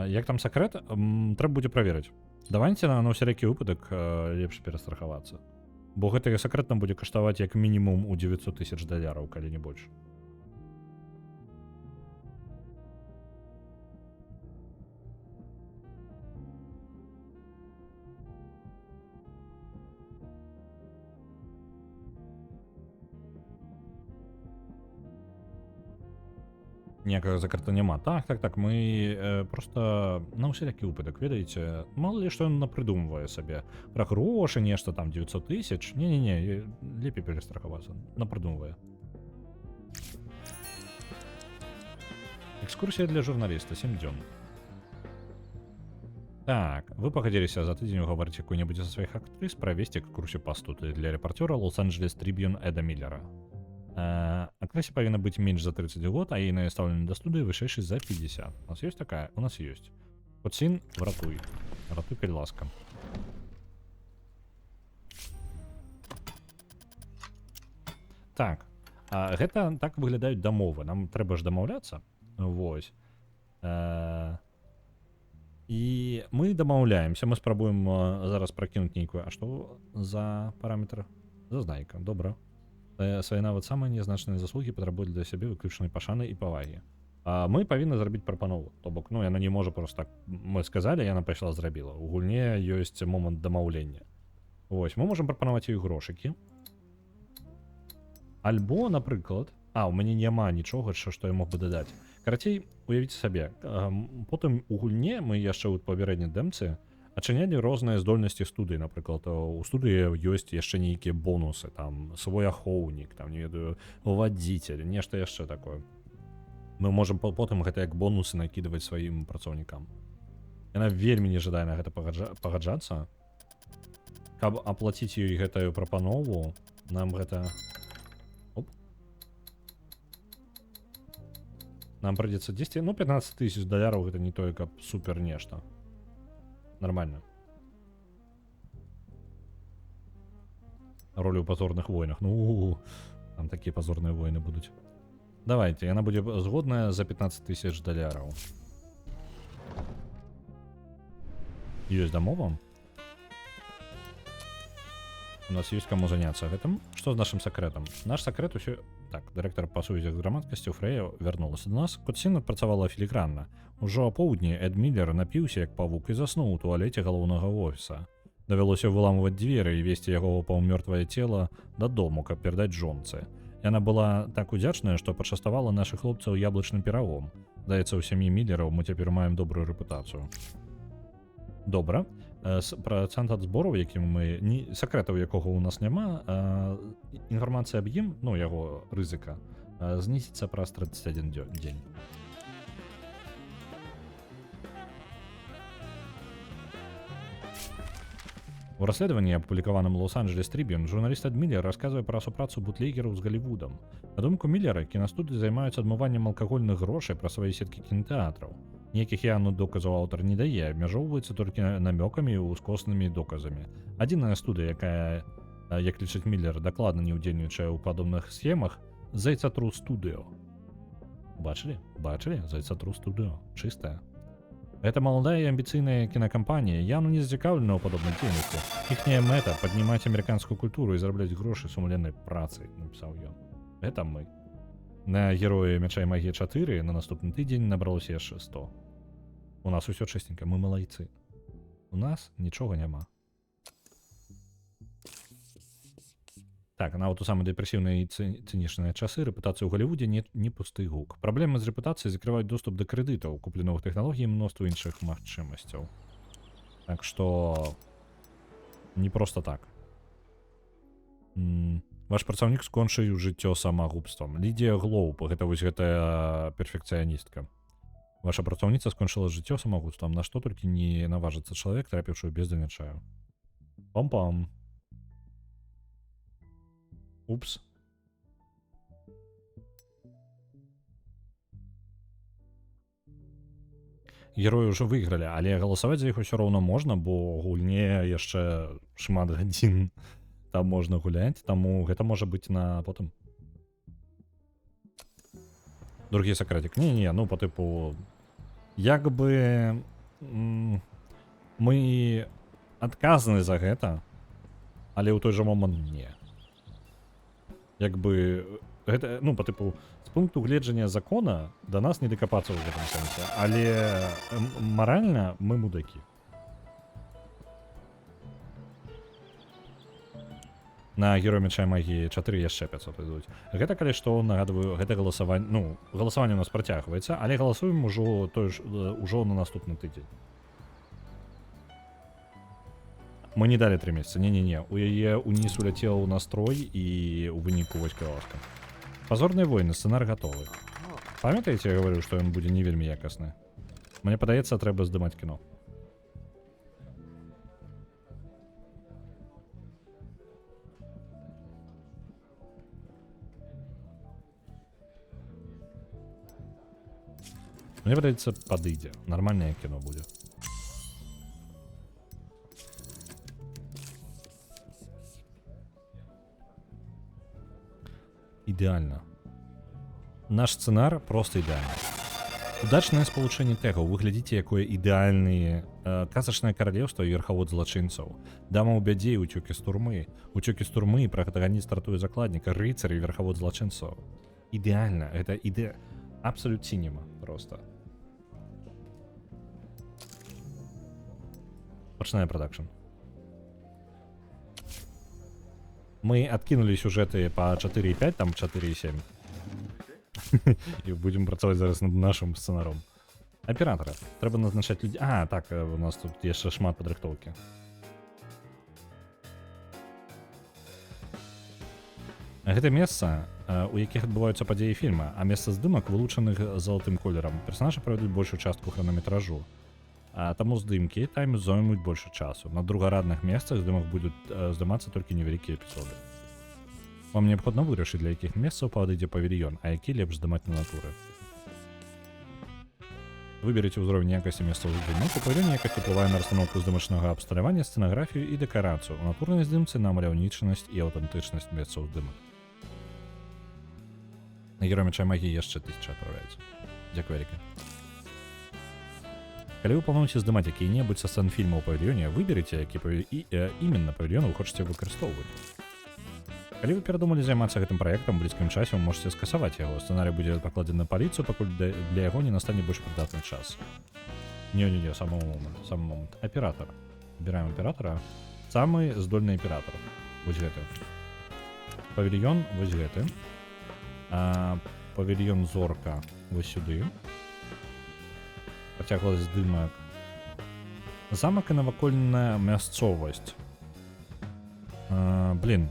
Як там сакрэт, трэба будзе праверыць. Давайце на ўсялякі выпадак лепш перастрахавацца. Бо гэты сакрэт нам будзе каштаваць як мінімум у $900,000, калі не больш. Ніякага закрыта няма. Так, мы просто на ўсялякі выпадак, ведаеце, мало ли што ён напрыдумвае сабе. Пра грошы, нешта там 900 000. Не, лепей перастрахавацца. Напрыдумвае. Экскурсія для журналіста, 7 дзён. Так, вы пагадзіліся за тыдзень угаварыць якую-небудзь са сваіх актрыс правесці экскурсію па студыі для рэпарцёра Лос-Анджелес Трибюн Эда Міллера. Актрисе павінна быць менш за 30 год, а ейнае стаўленне да студыі вышэйшай за 50. У нас ёсць такая? У нас ёсць. Коцін, ратуй. Ратуй, калі ласка. Так. Гэта так выглядаюць дамовы. Нам трэба ж дамаўляцца. Вось. І мы дамаўляемся. Мы спрабуем зараз пракінуць нейкую. А што за параметр? Зазнайка. Добра. Свае нават самыя нязначныя заслугі патрабуюць для сябе выключнай пашаны і павагі. Мы павінны зрабіць прапанову. То бок, ну, яна не можа просто так. Мы сказалі, яна пайшла зрабіла. У гульне ёсць момант дамаўлення. Вось, мы можам прапанаваць ёй грошыкі. Альбо, напрыклад, у мяне няма нічога, што я мог бы дадаць. Карацей, уявіце сабе, потым у гульне мы яшчэ ў папярэдняй дэмцы ачынялі розныя здольнасці студыі, напрыклад, у студыі ёсць яшчэ нейкія бонусы, там, свой ахоўнік, там, не ведаю, вадзіцель, нешта яшчэ такое. Мы можам потым гэта як бонусы накідваць сваім працоўнікам. Яна вельмі не жадае на гэта пагаджацца. Каб аплаціць ёй гэтую прапанову, нам гэта... Нам прыйдзецца 10, ну, $15,000 гэта не тое, каб супер нешта. Нормально. Роли ў пазорных войнах. Ну, там такія пазорныя войны будуць. Давайте, яна будзе згодная за $15,000. Ёсць дамова. У нас ёсць каму заняцца гэтым. Што з нашым сакрэтам? Наш сакрэт усё... Так, дырэктар па сувязях з грамадскасцю Фрэя вярнулася да нас. Коцін адпрацавала філігранна. Ужо апоўдні Эд Міллер напіўся як павук і заснуў у туалеце галоўнага офіса. Давялося выламываць дзверы і весці яго паўмёртвае цела дадому, каб перадаць жонцы. Яна была так удзячная, што пачаставала нашых хлопцаў яблычным пірагом. Здаецца, у сям'і Міллераў мы цяпер маем добрую рэпутацыю. Добра. Працэнт ад збораў, якім мы... Сакрэтаў якога ў нас няма, інфармацыя аб ім, ну, яго рызыка, знізіцца праз 31 дзень. У расследаванні, апублікаваным Лос-Анджелес Трибюн, журналіст Эд Міллер расказвае пра супрацу бутлегераў з Галівудам. На думку Міллера, кінастудыі займаюцца адмываннем алкагольных грошай пра свае сеткі кінатэатраў. Ніякіх явных доказаў аўтар не дае, абмяжоўваецца толькі намёкамі і ускоснымі доказамі. Адзіная студыя, якая, як лічыць Міллер, дакладна не ўдзельнічае ў падобных схемах, Зайца Тру Студыо. Бачылі? Бачылі? Зайца Тру Студыо. Чыстая. Это маладая і амбіцыйная кінакампанія явно не зацікаўлена ў падобнай дзейнасці. Іхняя мэта паднімаць амерыканскую культуру і зарабляць грошы сумленнай працай, напісаў ён. Это мы. На героі Мяча і магіі 4 на наступны тыдзень набралося яшчэ 100. У нас усё чыстенька, мы малайцы. У нас нічога няма. Так, нават у самыя дэпрэсіўныя і цынічныя часы рэпутацыя ў Галівудзе не пусты гук. Праблемы з рэпутацыяй закрываюць доступ да крэдытаў, куплі новых тэхналогій і мноства іншых магчымасцяў. Так што не проста так. Ваш працаўнік скончыў жыццё самагубствам. Лідія Глоуп, гэта вось гэтая перфекцыяністка. Ваша працаўніца скончыла жыццё самагубствам, на што толькі не наважыцца чалавек, трапіўшы ў бездань адчаю. Пам-пам. Упс. Героі ўжо выйгралі, але галасаваць за іх усё роўна можна, бо гульне яшчэ шмат гадзін там можна гуляць, таму гэта можа быць на потым. Другі сакрэтик. Не, ну по типу, як бы мы адказаны за гэта, але ў той жа момант не. Як бы гэта, ну, по типу, з пункту гледжання закона да нас не дакапацца ў гэтым сэнсе, але маральна мы мудакі. На герой Мяча і магіі 4 яшчэ 500 ідуць. Гэта калі што, нагадваю, гэта галасаванне, ну, галасаванне у нас працягваецца, але галасуем ужо ўжо на наступны тыдзень. Мы не далі 3 месяца, не-не-не, у яе уніз уляцеў настрой і ў выніку вось ласка. Пазорныя войны, сцэнар гатовы. Памятаеце, я гаварыў, што ён будзе не вельмі якасны? Мне падаецца, трэба здымаць кіно. Мне падаецца, падыдзе. Нармальнае кіно будзе. Ідэальна. Наш сцэнар проста ідэальны. Удачнае спалучэнне тэгаў. Вы глядзіце, якое ідэальнае казачнае каралеўства і верхавод злачынцаў. Дама ў бядзе і уцёкі з турмы. Уцёкі з турмы, прагатаганіст ратуе закладніка, рыцар і верхавод злачынцаў. Ідэальна. Гэта абсалют сінема проста. Пачынае прадакшн. Мы адкінулі сюжэты па 4,5, там 4,7. І будзем працаваць зараз над нашым сцэнаром. Аператара. Трэба назначаць людзей. А, так, у нас тут яшчэ шмат падрыхтоўкі. Гэта месца, у якіх адбываюцца падзеі фільма, а месца здымак вылучаных залатым колерам. Персанажы правядуць большую частку хранаметражу. Таму здымкі тайм зоймуць больше часу. На другарадных месцах здымак будуць здымацца толькі невялікія эпізоды. Вам неабходна вырашыць, для якіх месцаў падыдзе павільён, а які лепш здымаць на натуры. Выберыце ўзровень якасці месцаў здымак. У павільёне якасць уплывае на расстаноўку здымачнага абсталявання, сцэнаграфію і дэкарацыю. У натурнай здымцы на маляўнічнасць і аўтэнтычнасць месцаў здымак. На герой Мяча і магіі яшчэ 1000 адпраўляецца. Дзякуй вяліка. Калі вы плануеце здымаць якія-небудзь са сцэн фільма ў павільёне, выберыце, які іменно павільён вы хочаце выкарыстоўваць. Калі вы перадумалі займацца гэтым праектам, у блізкім часе вы можаце скасаваць яго. Сцэнарый будзе пакладзены на паліцыю, пакуль для яго не настане больш прыдатны час. Не, самы момант. Аператар. Выбіраем аператара. Самы здольны аператор. Вось гэты. Павільён вось гэты. Павільён зорка вось сюды. Працягласць здымак. Замак і навакольная мясцовасць. Блін.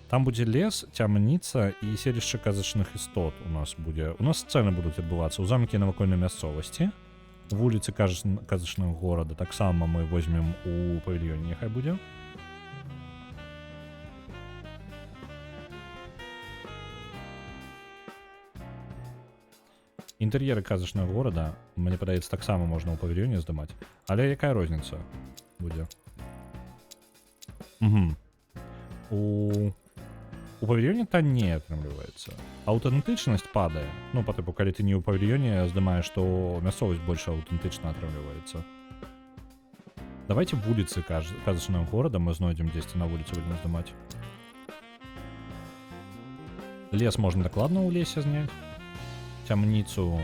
Там будзе лес, цямніца і селішча казачных істот у нас будзе. У нас сцэны будуць адбывацца ў замкі і навакольнай мясцовасці. Вуліцы казачнага горада таксама мы возьмем у павільёне, няхай будзе. Інтэр'еры казачнага горада, мне падаецца, таксама можна ў павільёне здымаць. Але якая розніца будзе? У павільёне танней атрымліваецца. Аўтэнтычнасць падае. Ну, па тыпу, калі ты не ў павільёне здымаеш, то мясцовасць больш аўтэнтычна атрымліваецца. Давайте вуліцы казачнага горада мы знойдзем дзесьці на вуліцы будзем здымаць. Лес можна дакладна ў лесе зняць. Цямніцу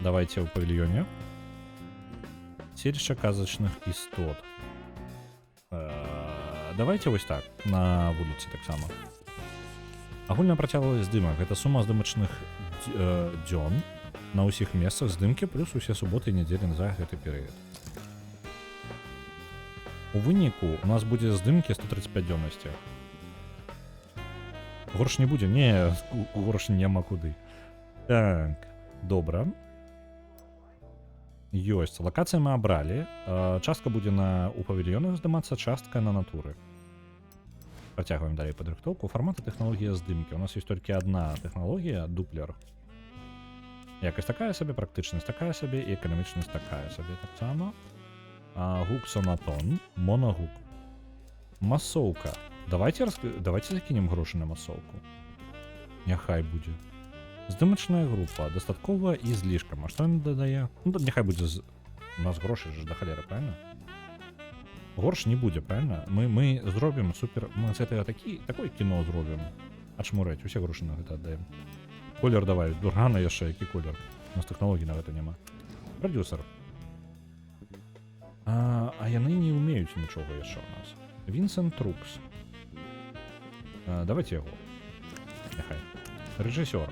давайте ў павільёне. Селішча казачных істот. Давайте вось так, на вуліцы таксама. Агульная працягласць здымак. Гэта сума здымачных дзён на ўсіх месцах здымкі плюс усе суботы і нядзелі за гэты перыяд. У выніку у нас будзе здымкі 135 дзённасці. Горш не будзе? Не, горш няма куды. Так, добра. Ёсць. Лакацыі мы абралі. Частка будзе у павільёнах здымацца, частка на натуры. Працягваем далей падрыхтоўку. Фармат і тэхналогія здымкі. У нас ёсць толькі адна тэхналогія, дуплер. Якасць такая сабе, практычнасць такая сабе і эканамічнасць такая сабе таксама. Гук сонатон, моногук. Масоўка. Давайте закінем грошы на масоўку. Няхай будзе. Здымачная група, дастаткова і злішкам. А што ён дадае? Ну, няхай будзе у нас грошы ж да халеры, правильно? Горш не будзе, правильно? Мы зробім супер... Мы з гэтага такое кіно зробім. Ачмурэць, усе грошы на гэта аддаем. Колер давай, дургана яшчэ, які колер? У нас тэхналогій на гэта няма. Прадюсер. А яны не ўмеюць нічога яшчэ ў нас. Вінсент Трукс. Давайте яго. Няхай. Рэжысёр.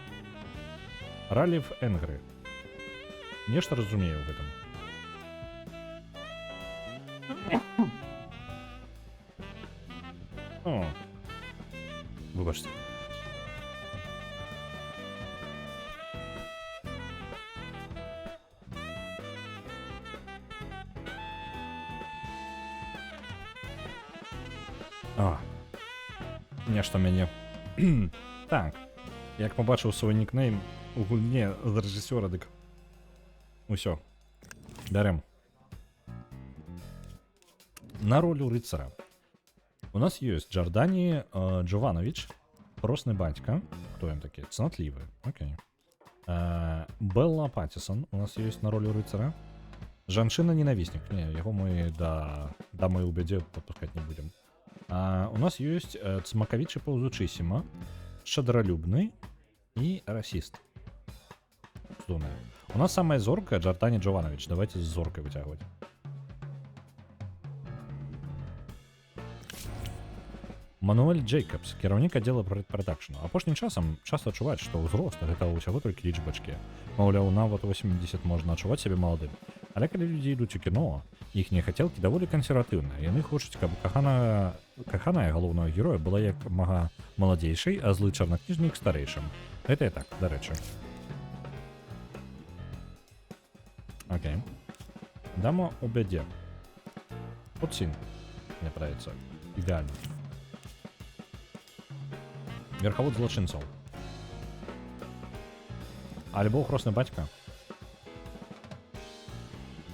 Раліф Энгры. Нешта разумею ў гэтым. О. Выбачце. Нешта мяне. Так. Як побачыў свой нікнейм у гульне з рэжысёра, дык усё. Бярем. На ролю рыцара. У нас ёсць Джардані Джованович, росны бацька. Хто ён такі? Цнатлівы. Окей. Белла Паттісон у нас ёсць на ролю рыцара. Жанчына-ненавіснік. Не, яго мы да дамы ў бядзе падпускаць не будзем. У нас ёсць Цмакавічы паўзучысіма, шчадралюбны і расіст. Здумаю. У нас самая зорка Джардані Джованович. Давайте з зоркай вытягваць. Мануэль Джейкабс, кіраўнік аддзела прадакшну. Апошнім часам часта чуваць, што ўзрост гэта ўсяго толькі лічбачкі. Маўляў, нават 80 можна адчуваць сябе маладым. Але калі людзі ідуць у кіно, іхнія хацелкі даволі кансерватыўныя. Яны хочуць, каб каханая галоўнага героя была як мага маладзейшай, а злы чарнакніжнік старэйшым. Гэта і так, дарэчы. Окей. Дама у бядзе. От сін. Мне падаецца. Ідэальна. Верхавод злачынцаў. Альбо хросны бацька.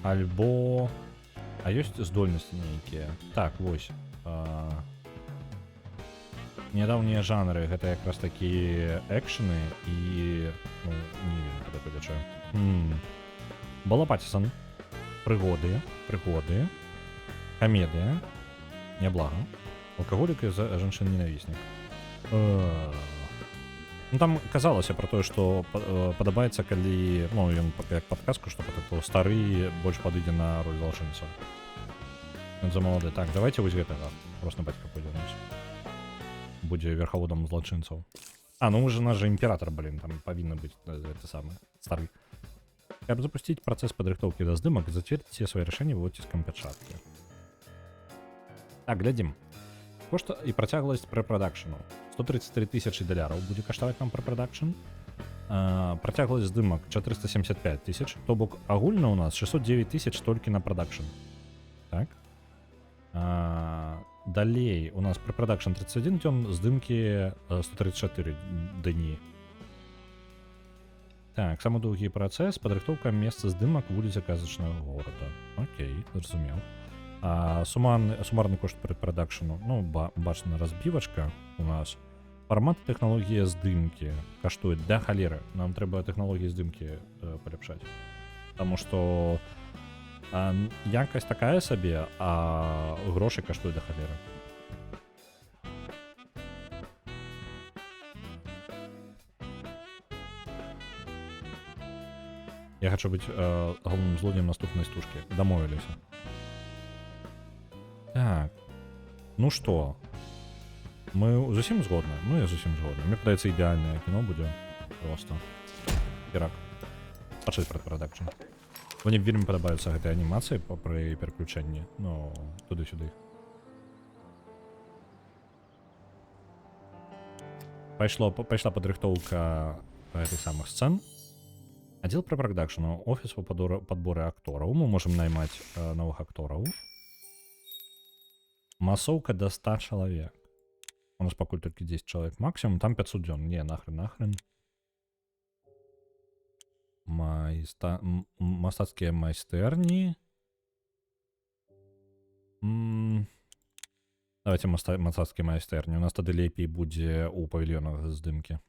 Альбо... А ёсць здольнасці нейкія. Так, вось. Нядаўнія жанры, гэта якраз такі экшны і... Ну, не ведаю, куды падзячаю. Белла Паттісон. Прыгоды. Камедыя. Няблага. Алкаголік і жанчын-ненавіснік. Ну, там казалася про тое, што падабаецца, калі... Ну, ён як падказку, што стары больш падыдзе на роль злачынца. Ён замалады. Так, давайте вось гэтага. Просто бацька пойдзе ў нас. Будзе верхаводам злачынцаў. А, ну уже наш же імператор, блин, там павінна быць гэта самы стары. Каб запусціць працэс падрыхтоўкі да здымак, зацвердзіце свае рашэнні выціскам пячаткі. Так, глядзім. Кошт і працягласць прэпрадакшну. 133 тысячи доляраў будзе каштаваць нам прэпрадакшн. Працягласць здымак 475 тысяч, то бок агульна у нас 609 тысяч толькі на прадакшн. Так. Далей у нас прэпрадакшн 31 дзён, здымкі 134 дні. Так, самы доўгі працэс, падрыхтоўка месца здымак вуліцы казачнага горада. Окей, зразумеў. Сумарны кошт прэпрадакшну, ну, бачна разбівачка у нас. Фармат тэхналогія здымкі каштуе да халеры. Нам трэба тэхналогіі здымкі паляпшаць. Таму што якасць такая сабе, а грошы каштуе да халеры. Я хочу быць галоўным злодзеем наступнай стужкі. Дамовіліся. Так. Ну што? Мы зусім згодны? Ну, я зусім згодны. Мне падаецца, ідэальнае кіно будзе. Просто. Пірак. Пачаць прэпрадакшн. Мне вельмі падабаюцца гэтыя анімацыі пры пераключэнні. Ну, туды-сюды. Пайшла падрыхтоўка гэтых самых сцэн. Аддзел прэпрадакшну, офіс па падборы актораў. Мы можам наймаць новых актораў. Масоўка да 100 чалавек. У нас пакуль толькі 10 чалавек максимум, там 500 дзён. Не, нахрен. Мастацкія майстэрні. Давайте мастацкія майстэрні. У нас тады лепей будзе ў павільёнах здымкі.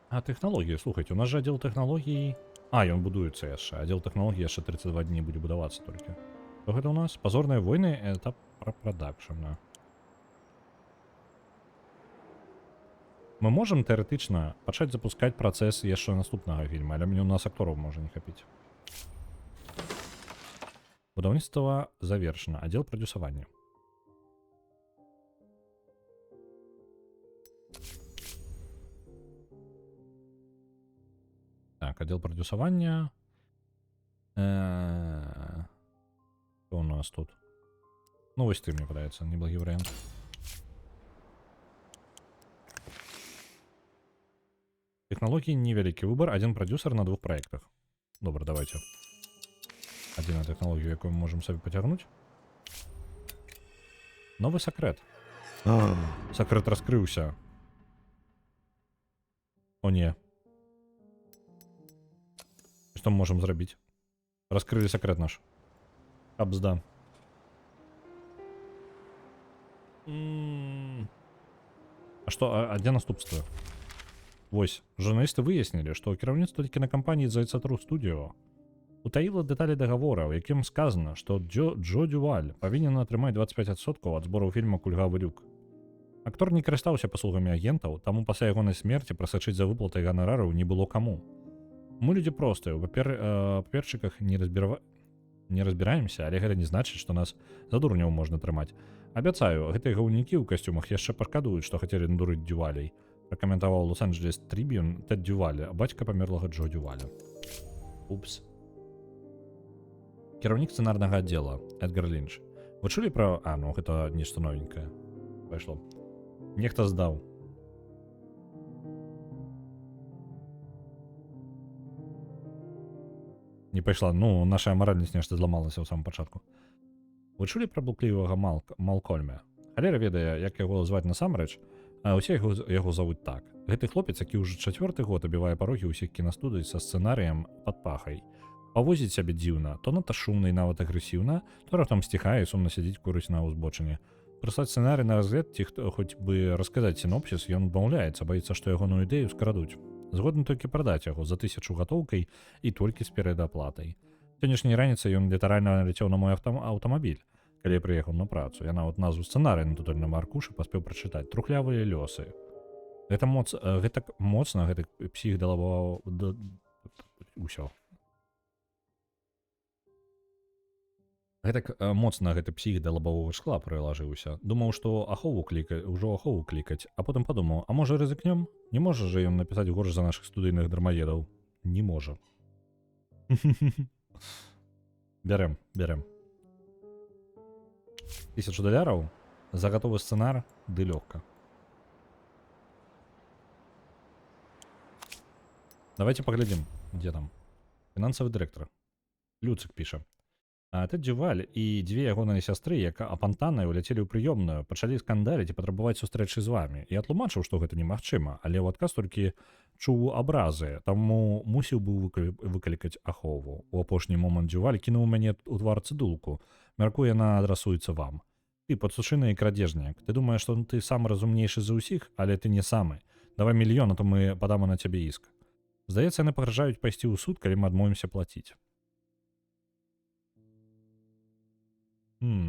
А тэхналогіі, слухайце, у нас же аддзел тэхналогій... ён будуецца яшчэ. Аддзел тэхналогій яшчэ 32 дні будзе будавацца толькі. Што гэта у нас? Пазорныя войны, этап прэпрадакшна. Мы можам тэарэтычна пачаць запускаць працэс яшчэ наступнага фільма, але мне у нас актораў можа не хапіць. Будаўніцтва завершана. Аддзел прадюсавання. Так, отдел продюсования. Что у нас тут? Новости мне подается, неблагий вариант. Технологии невеликий выбор, один продюсер на 2 проектах. Добро, давайте. Один технологию, якую мы можем себе потягнуть. Новый секрет. Секрет раскрылся. О, не. Что мы можем зрабіць? Раскрыли секрет наш. Абзда. А что, а где наступства? Вось, журналисты выяснили, что кіраўніцтва кінакампаніі Зайцатру Студіо утаіла дэталі дагавора, у якім сказано, што Джо Дюваль павінен атрымаць 25% ад збору фільма «Кульгавы люк». Актор не карыстаўся паслугамі агентаў, таму пасля ягонай смерці прасачыць за выплатай ганарараў не было каму. Мы люди простыя, у паперчыках не разбіраемся, але гэта не значыць, што нас за дурняў можна трымаць. Абяцаю, гэтыя гаўнікі ў касцюмах яшчэ пашкадуюць, што хацелі надурыць Дювалей. Пракаментаваў Лос-Анджелес Трибюн Тэд Дюваля, бацька памерлага Джо Дюваля. Упс. Кіраўнік сцэнарнага аддзела Эдгар Лінч. Вы чулі пра... ну гэта нешта новенькае. Пайшло. Нехта здаў. Не пайшла, ну, наша маральнасць нешта зламалася ў самым пачатку. Вы чулі пра блуклівага Малкольма? Халера ведае, як яго зваць насамрэч, а ўсе яго завуць так. Гэты хлопец, які ўжо 4-й год абівае парогі ўсіх кінастудый са сцэнарыем пад пахай. Павозіць сябе дзіўна, то надта шумна і нават агрэсіўна, то раптам сціхае і сумна сядзіць курыць на ўзбочыне. Прыслаць сцэнарый на разгляд ці хоць бы расказаць сінопсіс, ён адмаўляецца, баіцца, што ягоную ідэю скрадуць. Згодны толькі прадаць яго за 1000 гатоўкай і толькі з перадаплатай. Сённяшняй раніцай ён літаральна ляцеў на мой аўтамабіль, калі я прыехаў на працу. Я нават назву сцэнарыя на тутольным аркушы паспеў прачытаць «Трухлявыя лёсы». Гэта моцна, гэты псіх далаваў... Усё. Гэтак моцна гэты псіх да лабавога шкла прылажыўся. Думаў, што ўжо ахову клікаць, а потым падумаў, а можа рызыкнём? Не можа жа ён напісаць горш за нашых студыйных дармаедаў. Не можа. Бярем. 1000 доляраў за гатовы сцэнар, ды лёгка. Давайте поглядим, где там. Фінансавы дырэктар. Люцик піша. Тэд Дюваль і дзве ягоныя сястры, як апантаныя, уляцелі ў прыёмную, пачалі скандаліць і патрабаваць сустрэчы з вамі. Я тлумачыў, што гэта немагчыма, але ў адказ толькі чуў абразы, таму мусіў быў выклікаць ахову. У апошні момант Дюваль кінуў мяне ў твар цыдулку. Мяркую, яна адрасуецца вам. Ты падсушыны і крадзежняк. Ты думаеш, што ты самы разумнейшы за ўсіх, але ты не самы. Давай мільён, а то мы падам на цябе іск. Здаецца, яны пагражаюць пайсці ў суд, калі мы адмовімся плаціць. Не,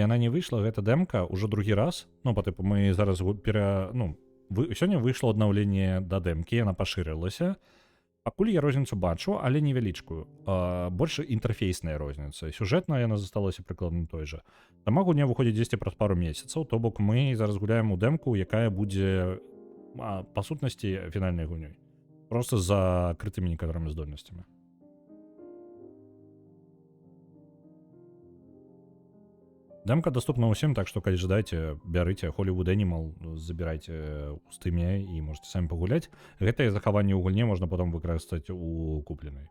яна не выйшла, гэта дэмка ўжо другі раз. Ну, па тыпу, мы зараз сёння выйшло аднаўленне да дэмкі, яна пашырылася. Пакуль я розніцу бачу, але невялічкую. Больш інтэрфейсная розніца. Сюжэтна яна засталася прыкладна той жа. Сама гульня выходзіць дзесьці праз пару месяцаў, то бок мы зараз гуляем у дэмку, якая будзе па сутнасці фінальнай гульнёй. Проста за крытымі некаторымі здольнасцямі. Дэмка доступна ўсім, так што калі жадаеце, бярыце Hollywood Animal, забірайце ў стыме і можете самі пагуляць. Гэтае захаванне ў гульне можна потом выкарыстаць у купленай.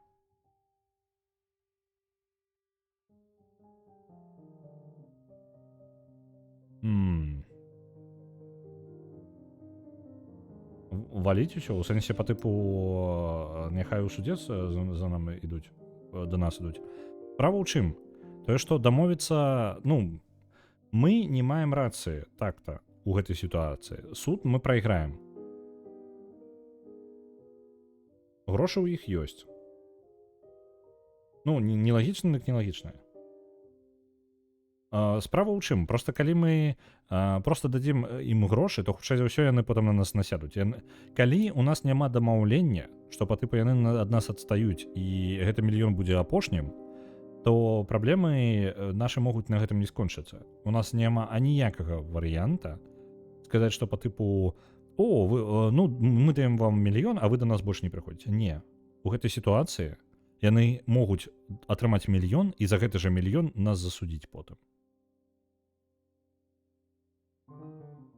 Валіць усё, у сэнсе па тыпу няхай у суде за намі ідуць, да нас ідуць. Справа ў чым? Тое, што дамовіцца, мы не маем рацыі так-то у гэтай сітуацыі. Суд мы прайграем. Грошы ў іх ёсць. Не лагічна, дык не лагічна. Справа ў чым? Проста калі мы проста дадзім ім грошы, то хутчэй за ўсё яны потым на нас насядуць. Калі у нас няма дамаўлення, што па тыпу яны ад нас адстаюць і гэты мільён будзе апошнім, то праблемы нашы могуць на гэтым не скончыцца. У нас няма аніякага варыянта сказаць, што па тыпу мы даем вам мільён, а вы да нас больш не прыходзіце. Не. У гэтай сітуацыі яны могуць атрымаць мільён і за гэты жа мільён нас засудзіць потым.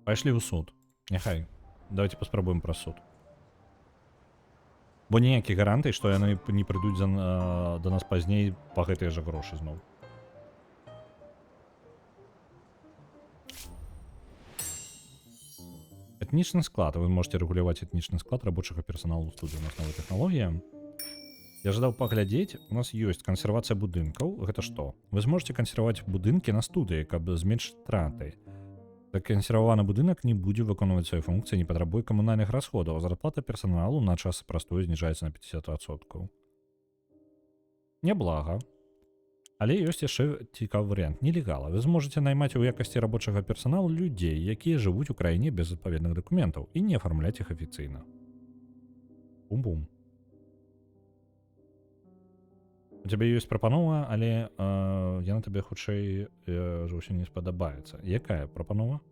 Пайшлі ў суд. Няхай. Давайте паспрабуем праз суд. Бо ніякіх гарантый, што яны не прыйдуць да нас пазней па гэтыя жа грошы зноў. Этнічны склад. Вы можете рэгуляваць этнічны склад рабочага персаналу ў студыі. У нас новая тэхналогія. Я жадаў паглядзець, у нас ёсць кансервацыя будынкаў. Гэта што? Вы зможаце кансерваваць будынкі на студыі, каб зменшыць страты. Закансерваваны будынак не будзе выконваць свае функцыі, не патрабуе камунальных расходаў, а зарплата персаналу на час прастой зніжаецца на 50%. Няблага. Але ёсць яшчэ цікавы варыянт. Нелегала. Вы зможаце наймаць у якасці рабочага персаналу людзей, якія жывуць у краіне без адпаведных дакументаў і не афармляць іх афіцыйна. Бум-бум. У цябе ёсць прапанова, але яна табе хутчэй зусім не спадабаецца. Якая прапанова?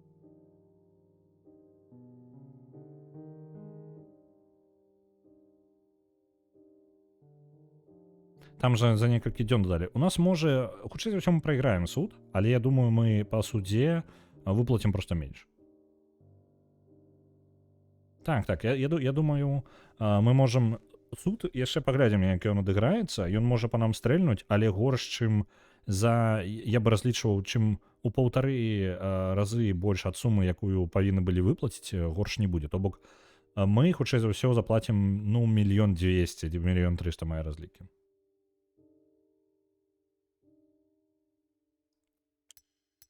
Там жа за некалькі дзён дадалі. У нас можа, хутчэй за ўсё мы прайграем суд, але я думаю, мы па судзе выплацім проста менш. Так, я думаю, мы можам суд яшчэ паглядзім, як ён адыграецца. Ён можа па нам стрэльнуць, але горш, чым я бы разлічваў, чым у 1,5 разы больш ад сумы, якую павінны былі выплаціць, горш не будзе. То бок мы хутчэй за ўсё заплацім 1 200 000, 1 300 000 мае разлікі.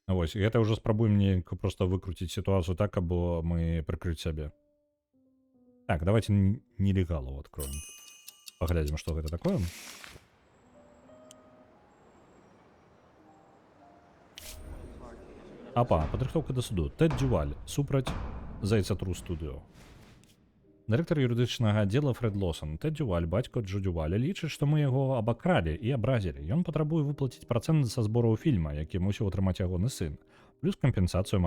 Вось, гэта ўжо спрабуем неяк проста выкруціць сітуацыю так, або мы прыкрыць сябе. Так, давайте нелегалу откроем. Поглядим, что это такое. Апа, падрыхтоўка да суду. Тэд Дюваль супраць Зайца Тру Студыо. Дырэктар юрыдычнага аддзела Фред Лосон. Тэд Дюваль, бацька Джо Дюваля, лічыць, што мы яго абакралі і абразілі. Ён патрабуе выплаціць працэнт са збораў фільма, які мусіў атрымаць ягоны сын, плюс кампенсацыю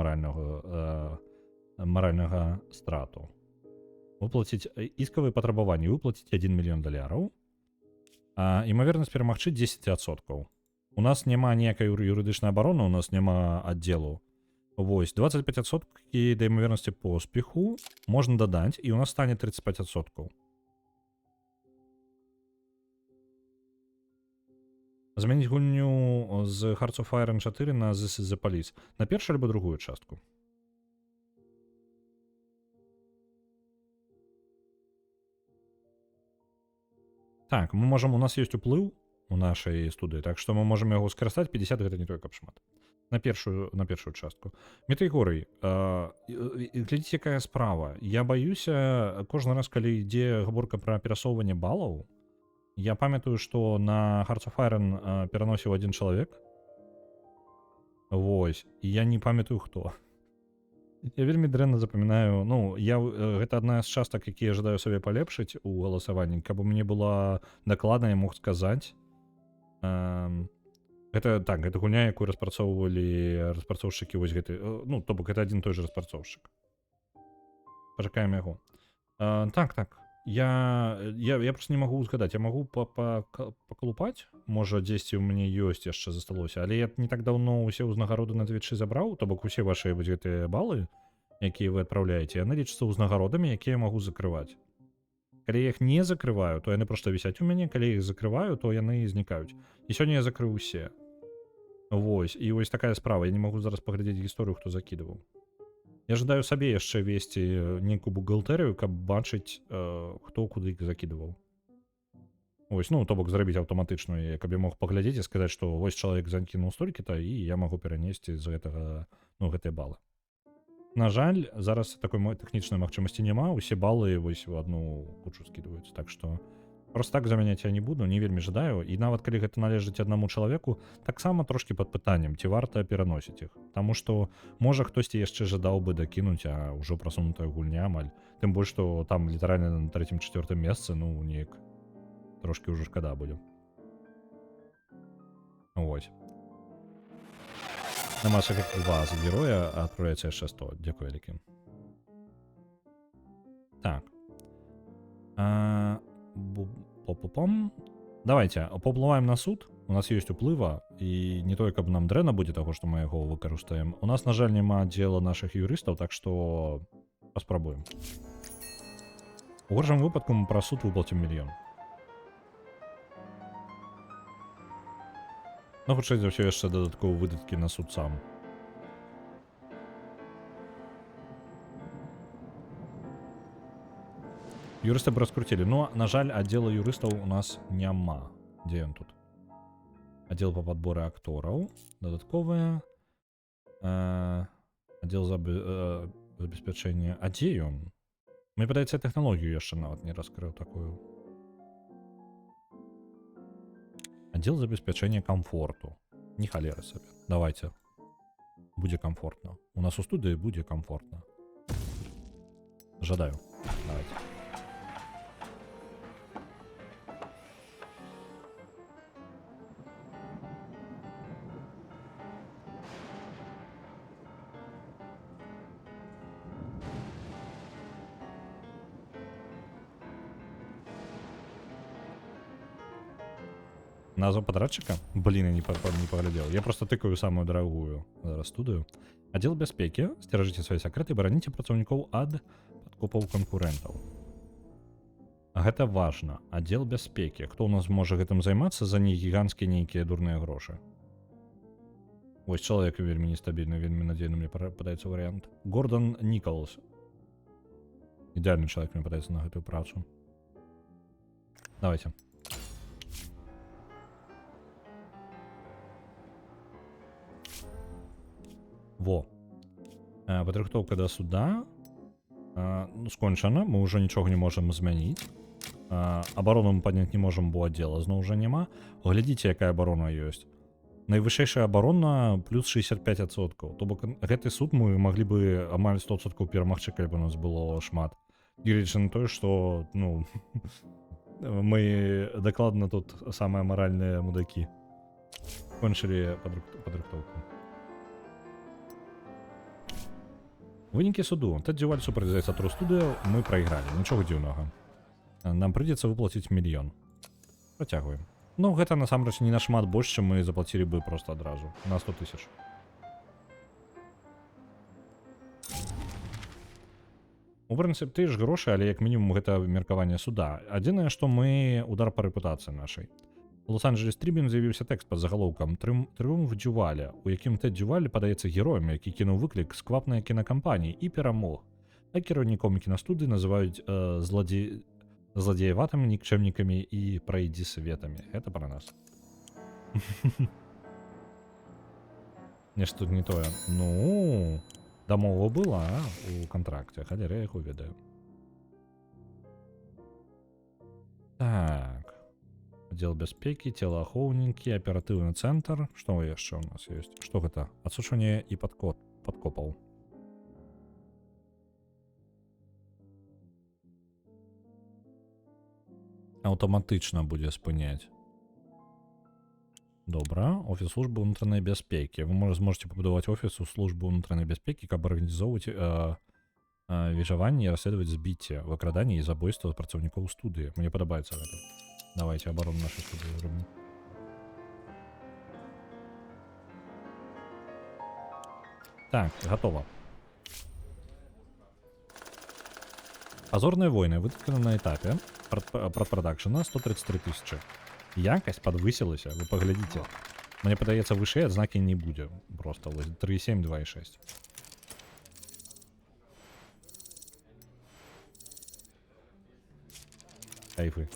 маральнага страту. Выплаціць іскавыя патрабаванні, выплаціць $1 мільён. Імавернасць перамагчы 10%. У нас няма ніякай юрыдычнай абароны, у нас няма аддзелу. Вось, 25% да імавернасці поспеху можна дадаць, і у нас стане 35%. Змяніць гульню з Hearts of Iron 4 на This is the Police. На першую альбо другую частку. Так, мы можам, у нас ёсць уплыў у нашай студыі, так што мы можам яго скарыстаць, 50 гэта не той, каб шмат. На першую частку. Мітрый, глядзіце, якая справа. Я баюся, кожны раз, калі ідзе гаворка пра перасоўванне балаў, я памятаю, што на Hearts of Iron пераносіў один чалавек. Вось, і я не памятаю, хто. Я вельмі дрэнна запамінаю, ну, гэта адна з частак, якія жадаю сабе палепшыць у галасаванні, каб у мяне была дакладна, я мог сказаць. Гэта так, гэта гульня, якую распрацоўвалі распрацоўшчыкі вось гэты, ну, то бок гэта адзін той же распрацоўшчык. Пачакаем яго. Так. Я просто не магу узгадаць, я магу пакалупаць, можа дзесьці ў мяне ёсць яшчэ засталося, але я не так даўно усе ўзнагароды на Твічы забраў, то бок усе вашыя вось гэтыя балы, якія вы адпраўляеце, яны лічацца ўзнагародамі, якія я магу закрываць. Калі я іх не закрываю, то яны проста вісяць у мяне, калі я іх закрываю, то яны знікаюць. І сёння я закрыў усе. Вось, і вось такая справа, я не магу зараз паглядзець гісторыю, хто закідываў. Я жадаю сабе яшчэ весці нейкую бухгалтэрыю, каб бачыць, хто куды іх закідываў. Вось, ну, то бок зрабіць аўтаматычную, каб я мог паглядзець і сказаць, што вось чалавек закінуў столькі-то, і я магу перанесці з гэтага, ну, гэтыя балы. На жаль, зараз такой тэхнічнай магчымасці няма, усе балы вось у адну кучу скідваюцца, так што просто так замяняць я не буду, не вельмі жадаю, і нават калі гэта належыць аднаму чалавеку, таксама трошкі пад пытаннем, ці варта пераносіць іх. Таму што, можа, хтосьці яшчэ жадаў бы дакінуць, а ўжо прасунутая гульня амаль. Тым больш, што там літаральна на 3-4 месцы, ну, неяк трошкі ўжо шкада будзе. Вось. На Маша как 2 за героя, а адправляецца яшчэ 100. Дзякую вялікі. Так. Давайте паўплываем на суд. У нас ёсць уплыва, і не тое, каб нам дрэнна будзе таго, што мы яго выкарыстаем. У нас, на жаль, няма аддзела нашых юрыстаў, так што паспрабуем. У горшым выпадку мы пра суд выплацім $1 мільён. Ну, хутчэй за ўсё яшчэ дадатковыя выдаткі на суд сам. Юрысты б раскруцілі. Ну, на жаль, аддзела юрыстаў у нас няма. Дзе ён тут? Аддзел па падборы актораў. Дадатковыя. Аддзел забеспячэння. А дзе ён? Мне падаецца, тэхналогію яшчэ нават не раскрыў такую. Отдел забеспячения комфорту. Не холера себе. Давайте. Будет комфортно. У нас у студии будет комфортно. Жадаю. Давайте. Назва падрадчыка? Блин, я не поглядел. Я просто тыкаю самую дорогую студыю. Отдел бяспекі. Сцеражыце свае сакрэты і бараніце працаўнікоў ад падкопаў канкурэнтаў. Гэта важна. Отдел бяспекі. Хто у нас можа гэтым займацца за не гіганцкія нейкія дурныя грошы? Вось чалавек вельмі нестабільны, вельмі надзейны мне падаецца варыянт. Гордон Ніколс. Ідэальны чалавек мне падаецца на гэтую працу. Давайте. Во. Падрыхтоўка да суда скончана, мы ўжо нічога не можам змяніць. Абарону мы падняць не можам, бо аддзела зноў жа няма. Глядзіце, якая абарона ёсць. Найвышэйшая абарона плюс 65%. То бок гэты суд мы маглі бы амаль 100% перамагчы, калі б у нас было шмат. Гледзячы на тое, што ну мы дакладна тут самыя маральныя мудакі. Кончылі падрыхтоўку. Вынікі суду. Тэд Дюваль супраць Зайцатру Студыо мы прайгралі. Нічога дзіўнага. Нам прыйдзецца выплаціць 1 000 000. Працягваем. Ну, гэта насамрэч не нашмат больш, чым мы заплацілі бы проста адразу. На 100 000. У прынцыпе, ты ж грошы, але як мінімум гэта меркаванне суда. Адзінае, што мы удар па рэпутацыі нашай. У Лос-Анджелес Трибюн з'явіўся тэкст пад загалоўкам «Трыумф Дюваля», у якім Тэд Дюваль падаецца героем, які кінуў выклік сквапнай кінакампаніі і перамог. А кіраўніком кінастудыі называюць зладзеяватымі нікчэмнікамі і прайдзісветамі. Гэта пра нас. Нешта тут не тое. Ну, дамова была у кантракце, халера я іх уведаю. Так. Аддзел бяспекі, целаахоўнікі, аператыўны цэнтр. Што яшчэ ў нас ёсць? Што гэта? Адсушванне і падкопаў. Аўтаматычна будзе спыняць. Добра. Офіс службы ўнутранай бяспекі. Вы зможаце пабудаваць офіс у службы ўнутранай бяспекі, каб арганізоўваць віжаванне і расследаваць збіцце, выкраданне і забойства працаўнікоў студыі. Мне падабаецца гэта. Давайте оборону нашей студии зробимо. Так, готово. Позорные войны вытканы на этапе продпродакшена 133 000. Якость подвысилась, вы поглядите. Мне падаецца, вышэй адзнакі не будзе. Просто 3,7, 2,6. Кайфы.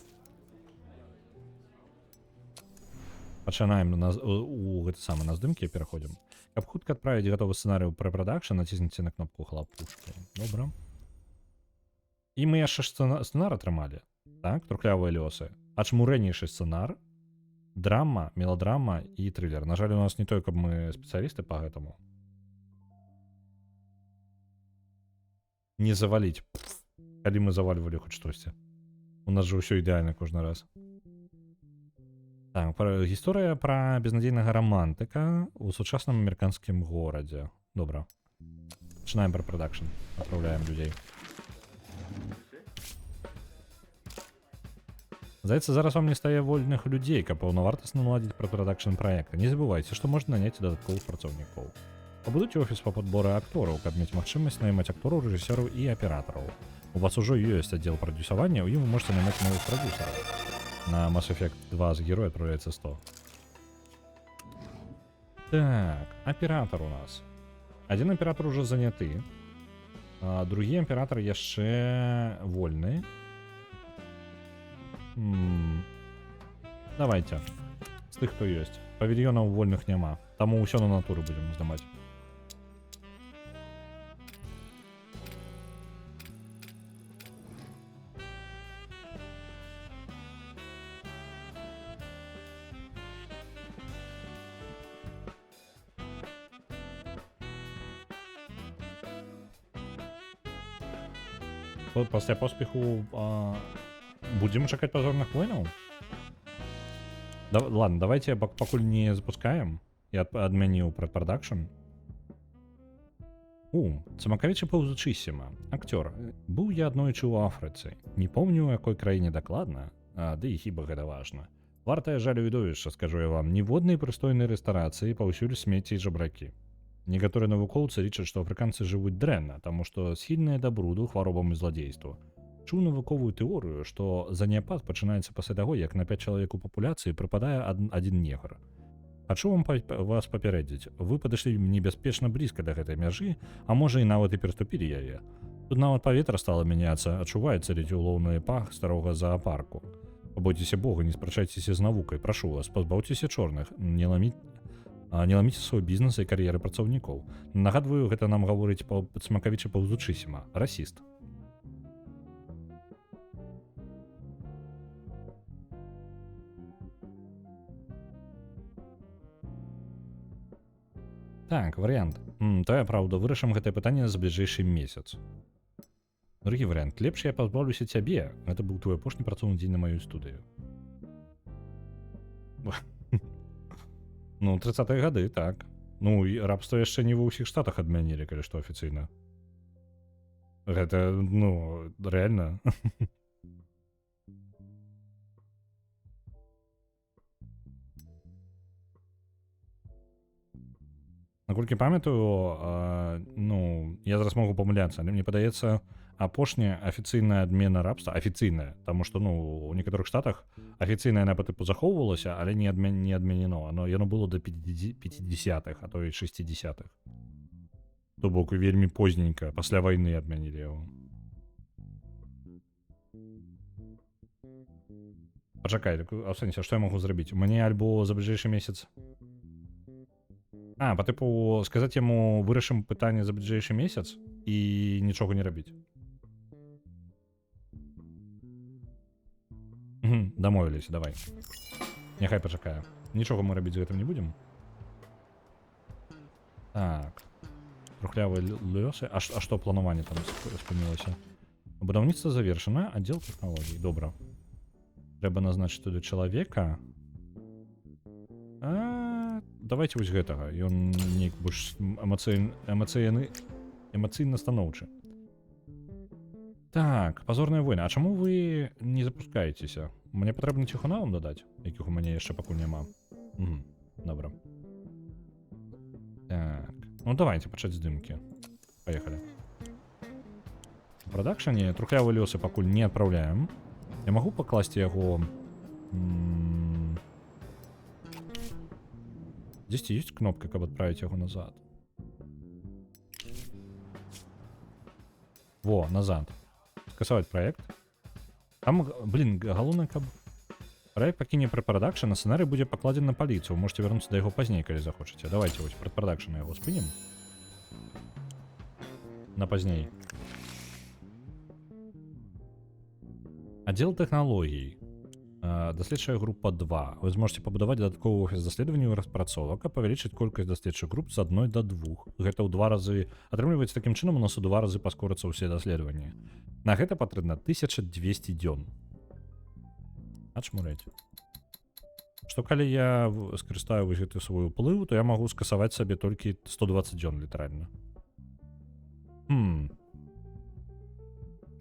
Пачынаем на здымкі пераходзім. Каб хутка адправіць гатовы сцэнарый у прэпрадакшн, націсніце на кнопку хлапушкі. Добра. І мы яшчэ сцэнар атрымалі. Так, трухлявыя лёсы. Ачмурэнейшы сцэнар, драма, меладрама і трылер. На жаль, у нас не той, каб мы спецыялісты па гэтаму. Не заваліць. Калі мы завальвалі хоць штосьці. У нас жа ўсё ідэальна кожны раз. Так, гісторыя пра безнадзейнага рамантыка ў сучасным амерыканскім горадзе. Добра. Пачынаем пра прадакшн. Адпраўляем людзей. Здаецца, зараз вам не стае вольных людзей, каб паўнавартасна наладзіць прадакшн праекта. Не забывайце, што можна наняць дадатковых працаўнікоў. Пабудуйце офіс па падборы актораў, каб мець магчымасць наймаць актораў, рэжысёраў і аператараў. У вас ужо ёсць аддзел прадюсавання, у ім вы можете наймаць новых прадюсераў. На Mass Effect 2 з героя отправляется 100. Так, оператор у нас. Один оператор уже заняты, а другі оператор яшчэ вольны. Давайте. З тых, хто ёсць. Павільёнаў вольных няма. Таму ўсё на натуру будзем здымаць. Пасля поспеху будем чакаць пазорных войнаў? Ладно, давайте пакуль не запускаем. Я адмяніў прадпрадакшн. Цмакавіча паўзучыссіма. Акцёр. Быў я аднойчы ў Афрыцы. Не помню, у якой краіне дакладна, ды і хіба гэта важна. Вартае жалю відовішча, скажу я вам, ніводнай прыстойнай рэстарацыі, паўсюль смецці і жабракі. Некаторыя навукоўцы лічаць, што афрыканцы жывуць дрэнна, таму што схільныя да бруду, хваробам і зладзейству. Чуў навуковую тэорыю, што заняпад пачынаецца пасля таго, як на 5 чалавек у папуляцыі прыпадае адзін негр. Хачу вас папярэдзіць, вы падышлі небяспечна блізка да гэтай мяжы, а можа і нават і пераступілі яе. Тут нават паветра стала мяняцца, адчуваецца ледзьулоўны пах старога заапарку. Пабойцеся Бога, не спрачайцеся з навукай, прашу вас, пазбаўцеся чорных, не ламіце свой бізнес і кар'еры працаўнікоў. Нагадваю, гэта нам гаворыць Цмакавіча паўзучыссіма, расіст. Так, варыянт. Тая праўда, вырашым гэтае пытанне за бліжэйшы месяц. Другі варыянт. Лепш я пазбаўлюся цябе. Гэта быў твой апошні працоўны дзень на маю студыю. Ну, 30-е гады, так. Ну, і рабства яшчэ не ва ўсіх штатах адмянілі, калі што афіцыйна. Гэта, ну, рэальна. Наколькі памятаю, ну, я зараз могу памыляцца, але мне падаецца, апошняя афіцыйная адмена рабства, афіцыйная, таму што, ну, у некаторых штатах афіцыйная яна па тыпу захоўвалася, але не адменено. Яно было да 50-х, а то і 60-х. То бок вельмі позненька, пасля вайны адмянілі яго. Пачакай, а в сэнсе, што я магу зрабіць? Мне альбо за бліжэйшы месяц... па тыпу, сказаць яму, вырашым пытанне за бліжэйшы месяц і нічога не рабіць. Дамовіліся, давай. Няхай пачакае. Нічога мы рабіць з гэтым не будзем. Так. Трухлявыя лёсы. А што планаванне там спынілася? Будаўніцтва завершана, аддзел тэхналогій. Добра. Трэба назначыць туды чалавека. Давайте вось гэтага. Ён неяк больш эмацыйна станоўчы. Так, пазорная война. А чаму вы не запускаецеся? Мне патрэбна ціхунавам дадаць, якіх у мяне яшчэ пакуль няма. Добра. Так. Ну давайте пачаць здымкі. Паехалі. В прадакшане трухлявыя лёсы пакуль не адпраўляем. Я магу пакласці яго... Дзесьці ёсць кнопка, каб адправіць яго назад? Во, назад. Скасаваць праект. Там, блин, галоўнае, каб... Праект пакіне прэпрадакшн, а сцэнарый будзе пакладзен на паліцыю. Вы можете вярнуцца да яго пазней, калі захочаце. Давайте вось прэпрадакшн яго спынім. На пазней. Аддзел тэхналогій. Даследчая група 2. Вы зможете пабудаваць дадатковы офіс даследаванняў і распрацовак, а павялічыць колькасць даследчых груп з 1 до 2. Гэта ў 2 разы... Атрымліваецца, такім чынам у нас у 2 разы паскорыцца ўсе даследаванні. На гэта патрэбна 1200 дзён. Ачмуляць. Што калі я скарыстаю вось гэты свой уплыў, то я магу скасаваць сабе толькі 120 дзён, літаральна.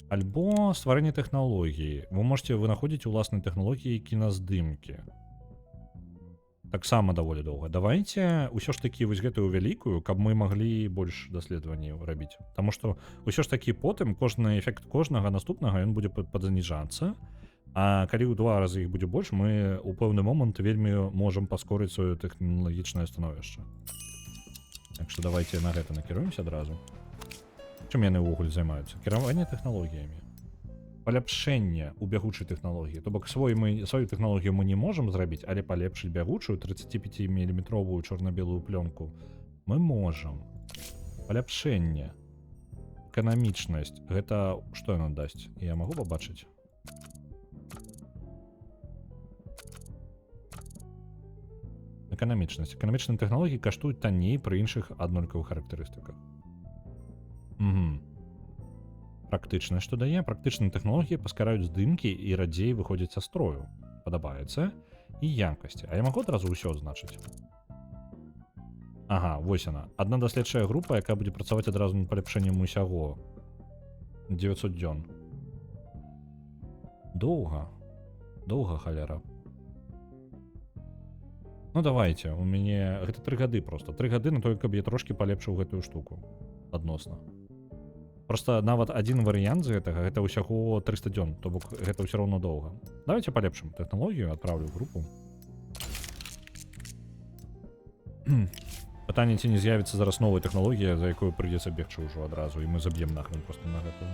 Альбо стварэнне тэхналогіі. Вы можете вынаходзіць уласныя тэхналогіі кіназдымкі. Таксама даволі доўга. Давайте ўсё ж такі вось гэтую вялікую, каб мы маглі больш даследаванняў рабіць. Таму што ўсё ж такі потым кожны эфект кожнага наступнага ён будзе падзаніжацца. А калі ў 2 разы іх будзе больш, мы ў пэўны момант вельмі можам паскорыць сваё тэхналагічнае становішча. Так што давайте на гэта накіруемся адразу. Чым яны ўвогуле займаюцца? Кіраванне тэхналогіямі. Паляпшэнне ў бягучай тэхналогіі. То бок сваю тэхналогію мы не можам зрабіць, але палепшыць бягучую 35-міліметровую чорна-белую плёнку мы можам. Паляпшэнне. Эканамічнасць. Гэта што яна дасць? Я магу пабачыць? Эканамічнасць. Эканамічныя тэхналогіі каштуюць танней пры іншых аднолькавых характарыстыках. Практычнасць, што дае? Практычныя тэхналогіі паскараюць здымкі і радзей выходзяць са строю. Падабаецца. І якасці. А я магу адразу ўсё адзначыць? Ага, вось яна. Адна даследчая група, якая будзе працаваць адразу над паляпшэннем усяго. 900 дзён. Доўга. Доўга, халера. Ну давайте, у мяне... Гэта 3 гады просто. 3 гады на той, каб я трошкі палепшыў гэтую штуку. Адносна. Просто нават адзін варыянт з гэтага, гэта ўсяго 300 дзён, то бок гэта ўсё роўно доўга. Давайте палепшым тэхналогію, адправлю групу. Пытанне, ці не з'явіцца зараз новая тэхналогія, за якую прыйдзецца бегчы ўжо адразу, і мы заб'ем нахрен просто на гэтую.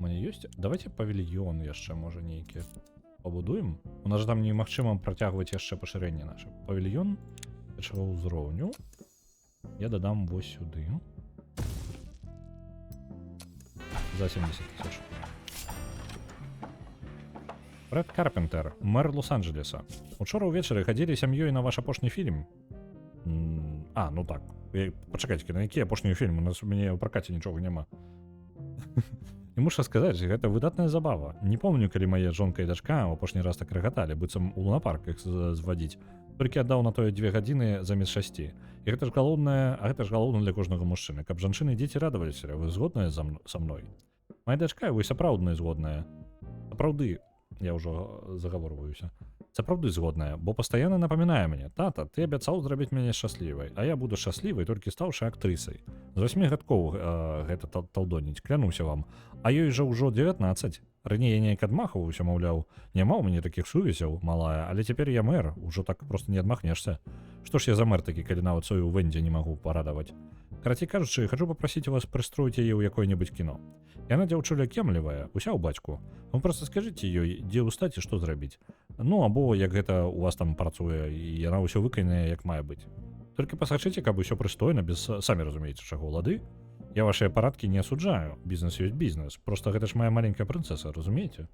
У мяне ёсць? Давайте павільён яшчэ, можа, нейкі пабудуем. У нас же там немагчыма працягваць яшчэ пашырэнне наше. Павільён першага ўзроўню. Я дадам вось сюды. За 70 000. Фред Карпентер, мэр Лос-Анджелеса. Учора ўвечары хадзілі сям'ёй на ваш апошні фільм. Ну так. Пачакайце, на які апошні фільм? У нас у мяне ў пракаце нічога няма. І мушу сказаць, гэта выдатная забава. Не помню, калі мае жонка і дачка ў апошні раз так рагаталі, быццам у лунапарк іх звадзіць. Толькі аддаў на тое 2 гадзіны замест 6. І гэта ж галоўнае, а гэта ж галоўна для кожнага мужчыны, каб жанчыны і дзеці радаваліся. Вы згодныя са мной? Мая дачка, вы сапраўдная згодная. Сапраўды, я ўжо загаворваюся. Сапраўды згодная, бо пастаянна напамінае мне: тата, ты абяцаў зрабіць мяне шчаслівай, а я буду шчаслівай толькі стаўшы актрысай. З 8 гадкоў гэта талдоніць, клянуся вам. А ёй жа ўжо 19. Раней я неяк адмахваўся, маўляў, няма ў мяне такіх сувязяў, малая, але цяпер я мэр, ужо так проста не адмахнешся. Што ж я за мэр такі, калі нават сваю Вэндзі не магу парадаваць? Карацей кажучы, хачу папрасіць вас прыстроіць яе ў якое-небудзь кіно. Яна дзяўчуля кемлівая, уся ў бацьку. Вы проста скажыце ёй, дзе ўстаць і што зрабіць. Ну, або як гэта у вас там працуе, і яна ўсё выканае, як мае быць. Толькі пасачыце, каб усё прыстойна, без, самі разумееце, чаго, лады? Я вашыя парадкі не асуджаю. Бізнес ёсць бізнес. Просто гэта ж моя маленькая прынцэса, разумееце?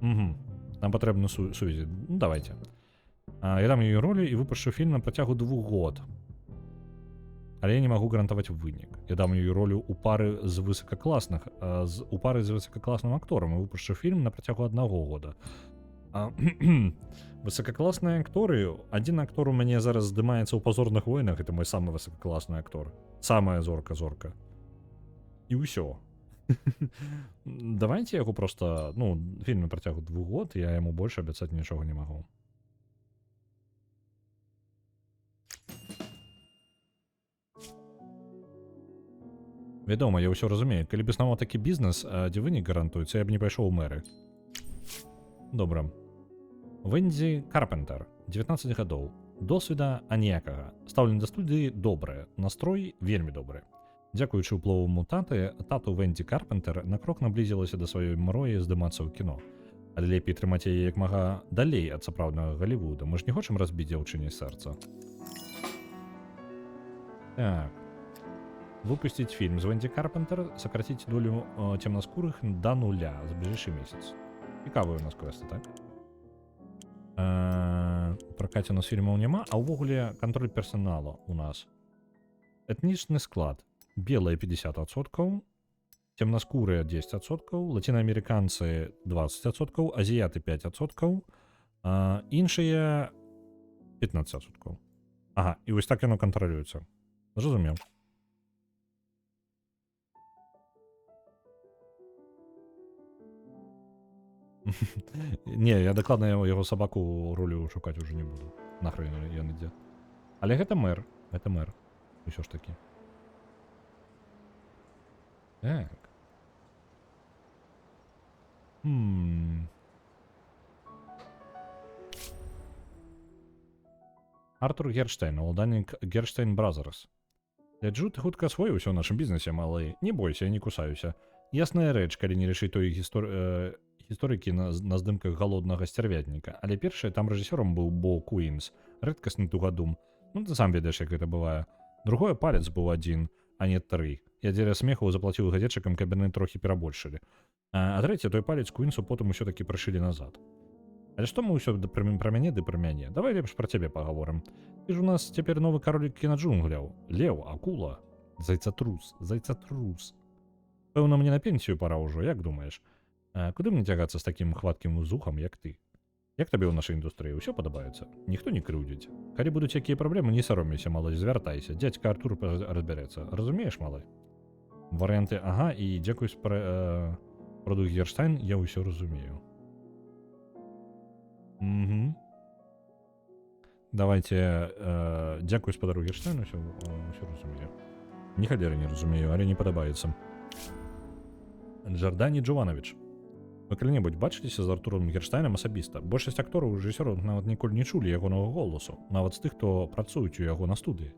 Нам патрэбна сувязі. Ну, давайте. Я дам ёй ролі і выпушчу фільм на працягу 2 год. Але я не магу гарантаваць вынік. Я дам ёй ролю у пары з высокакласным акторам і выпушчу фільм на працягу 1 года. Высокакласныя акторы, адзін актор у мяне зараз здымаецца ў пазорных войнах, гэта мой самы высокакласны актор. Самая зорка. І ўсё. Давайте яго просто, фільм на працягу 2 год, я яму больш абяцаць нічога не магу. Вядома, я ўсё разумею. Калі б існаваў такі бізнес, дзе вынік гарантуецца, я б не пайшоў у мэры. Добра. Вэндзі Карпентер, 19 гадоў. Досведа аніякага. Стаўленне да студыі добрае, настрой вельмі добры. Дзякуючы ўплыву тату Вэндзі Карпентер на крок наблізілася да сваёй мроі здымацца ў кіно. Але лепей трымаць яе як мага далей ад сапраўднага Галівуда. Мы ж не хочам разбіць дзяўчыне сэрца. Так. Выпусціць фільм з Вэндзі Карпентер, сакраціць долю цемнаскурых да 0 за бліжэйшы месяц. Цікавыя у нас квесты, так? У пракаце у нас фільмаў няма, а ўвогуле кантроль персаналу у нас. Этнічны склад. Белыя 50%, цемнаскурыя 10%, лацінаамерыканцы 20%, азіяты 5%, іншыя 15%. Ага, і вось так яно кантралюецца. Зразумеў. Не, я дакладна яго сабаку ролю шукаць уже не буду. Нахрен ён ідзе. Але гэта мэр. Усё ж такі. Так. Артур Герштейн, уладальнік Герштейн Бразерс. Гляджу, ты хутка асвоіўся ў нашым бізнесе, малы. Не бойся, я не кусаюся. Ясная рэч, калі не рашыць той гісторыкі на здымках галоднага сцярвятніка. Але першае, там рэжысёрам быў Бо Куінс, рэдкасны тугадум. Ну, ты сам ведаеш, як гэта бывае. Другое, палец быў 1, а не 3. Я дзеля смеху заплаціў гадзечыкам, каб яны трохі перабольшылі. А трэцяе, той палец Куінсу потым усё такі прышылі назад. Але што мы ўсё пра мяне ды пра мяне? Давай лепш пра цябе пагаворым. Ты ж у нас цяпер новы кароль кінаджунгляў. Леў, акула, зайцатрус. Пэўна, мне на пенсію пара ўжо, як думаеш? Куды мне цягацца з такім хваткім узухам, як ты? Як табе ў нашай індустрыі ўсё падабаецца? Ніхто не крыўдзіць. Калі будуць якія праблемы, не саромейся, малой, звяртайся. Дзядзька Артур разбярэцца. Разумееш, малой? Варыянты, ага, і дзякуй прадуг Герштейн, я ўсё разумею. Давайте, дзякуй спадару Герштейну, ўсё разумею. Ні халеры не разумею, але не падабаецца. Джардані Джованович. Вы калі-небудзь бачыліся з Артуром Герштейнам асабіста? Большасць актораў і рэжысёраў нават ніколі не чулі ягонага голасу, нават з тых, хто працуюць у яго на студыі.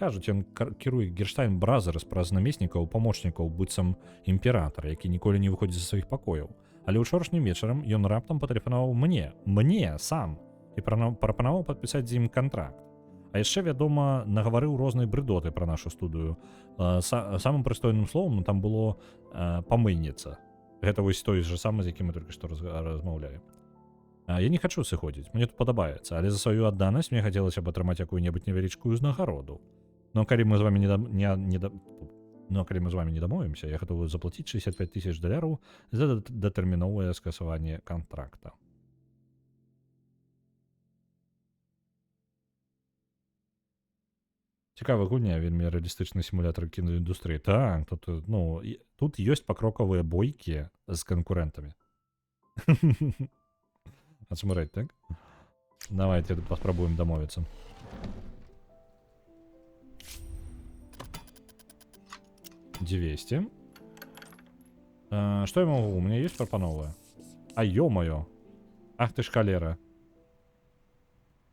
Кажуць, ён кіруе Герштейн Бразерс праз намеснікаў, памочнікаў, быццам імператар, які ніколі не выходзіць з сваіх пакояў. Але ўчорашнім вечарам ён раптам патэлефанаваў мне сам, і прапанаваў падпісаць з ім кантракт. А яшчэ, вядома, нагаварыў рознай брыдоты пра нашу студыю. Самым прыстойным словам там было памыльніца. Гэта вось той же самы, з якім мы только што размаўляем. Я не хачу сыходзіць, мне тут падабаецца, але за сваю адданасць мне хацелася б атрымаць якую-небудзь невялічкую ўзнагароду. Но калі мы з вами калі мы з вами не дамовімся, я гатовы заплаціць $65,000 за датэрміновае скасаванне кантракта. Цікавая гульня, вельмі рэалістычны сімулятор кінаіндустрыі. Так, тут ёсць пакрокавыя бойкі з канкурэнтамі. Ачмураць, так? Давайте паспрабуем дамовіцца. $200. Што я магу? У меня ёсць прапановая? А ё-маё! Ах ты ж халера!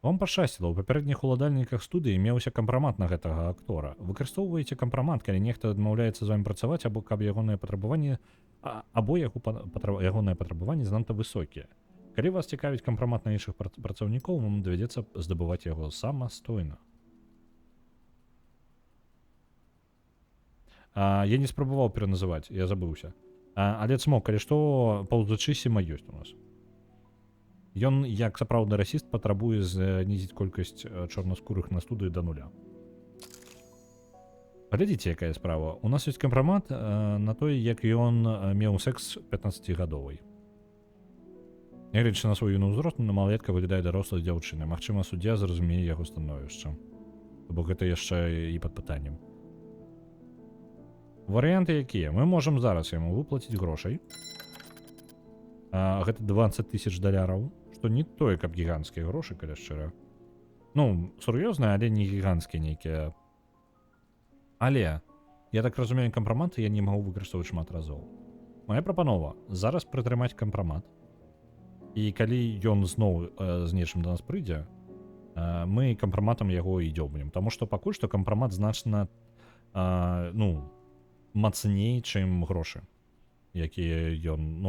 Вам пашчасціла, у папярэдніх уладальніках студыі меўся кампрамат на гэтага актора. Выкарыстоўваеце кампрамат, калі нехта адмаўляецца з вамі працаваць, або каб ягоныя патрабаванні занадта высокія. Калі вас цікавіць кампрамат на іншых працаўнікоў, вам давядзецца здабываць яго самастойна. Я не спрабаваў пераназываць, я забыўся. Але цмок, калі што, паўзучысіма ёсць у нас. Ён, як сапраўдны расіст, патрабуе знізіць колькасць чорнаскурых на студыі да 0. Паглядзіце, якая справа. У нас ёсць кампрамат на той, як ён меў секс 15-гадовай. Нягледзячы на свой юны ўзрост, малалетка выглядае дарослай дзяўчынай. Магчыма, суддзя зразумее яго становішча. Бо гэта яшчэ і пад пытаннем. Варыянты якія? Мы можам зараз яму выплаціць грошай. Гэта $20,000, што не тое, каб гіганцкія грошы, каля шчыра. Сур'ёзна, але не гіганцкія нейкія. Але, я так разумею, кампрамат я не магу выкарыстоўваць шмат разоў. Моя прапанова зараз прытрымаць кампрамат. І калі ён зноў з нечым да нас прыйдзе, мы кампраматам яго і дзёбнем. Таму што пакуль што кампрамат значна мацней, чым грошы, якія ён,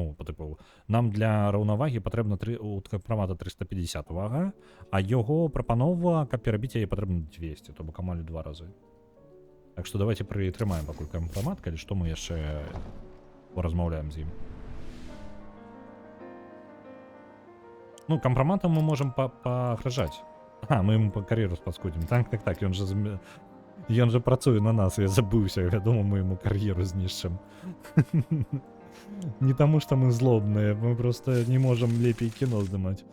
нам для раўнавагі патрэбна у кампрамата 350 вага, а яго прапанова, каб перабіць яе, патрэбна 200, то бок амаль 2 разы. Так што давайте прытрымаем пакуль кампрамат, калі што мы яшчэ паразмаўляем з ім. Кампраматам мы можам пагражаць. Мы ему па кар'еру спаскудзім. Так, ён жа працуе на нас, я забыўся, вядома, мы ему кар'еру знішчым. Не таму, што мы злобныя, мы просто не можам лепей кіно здымаць.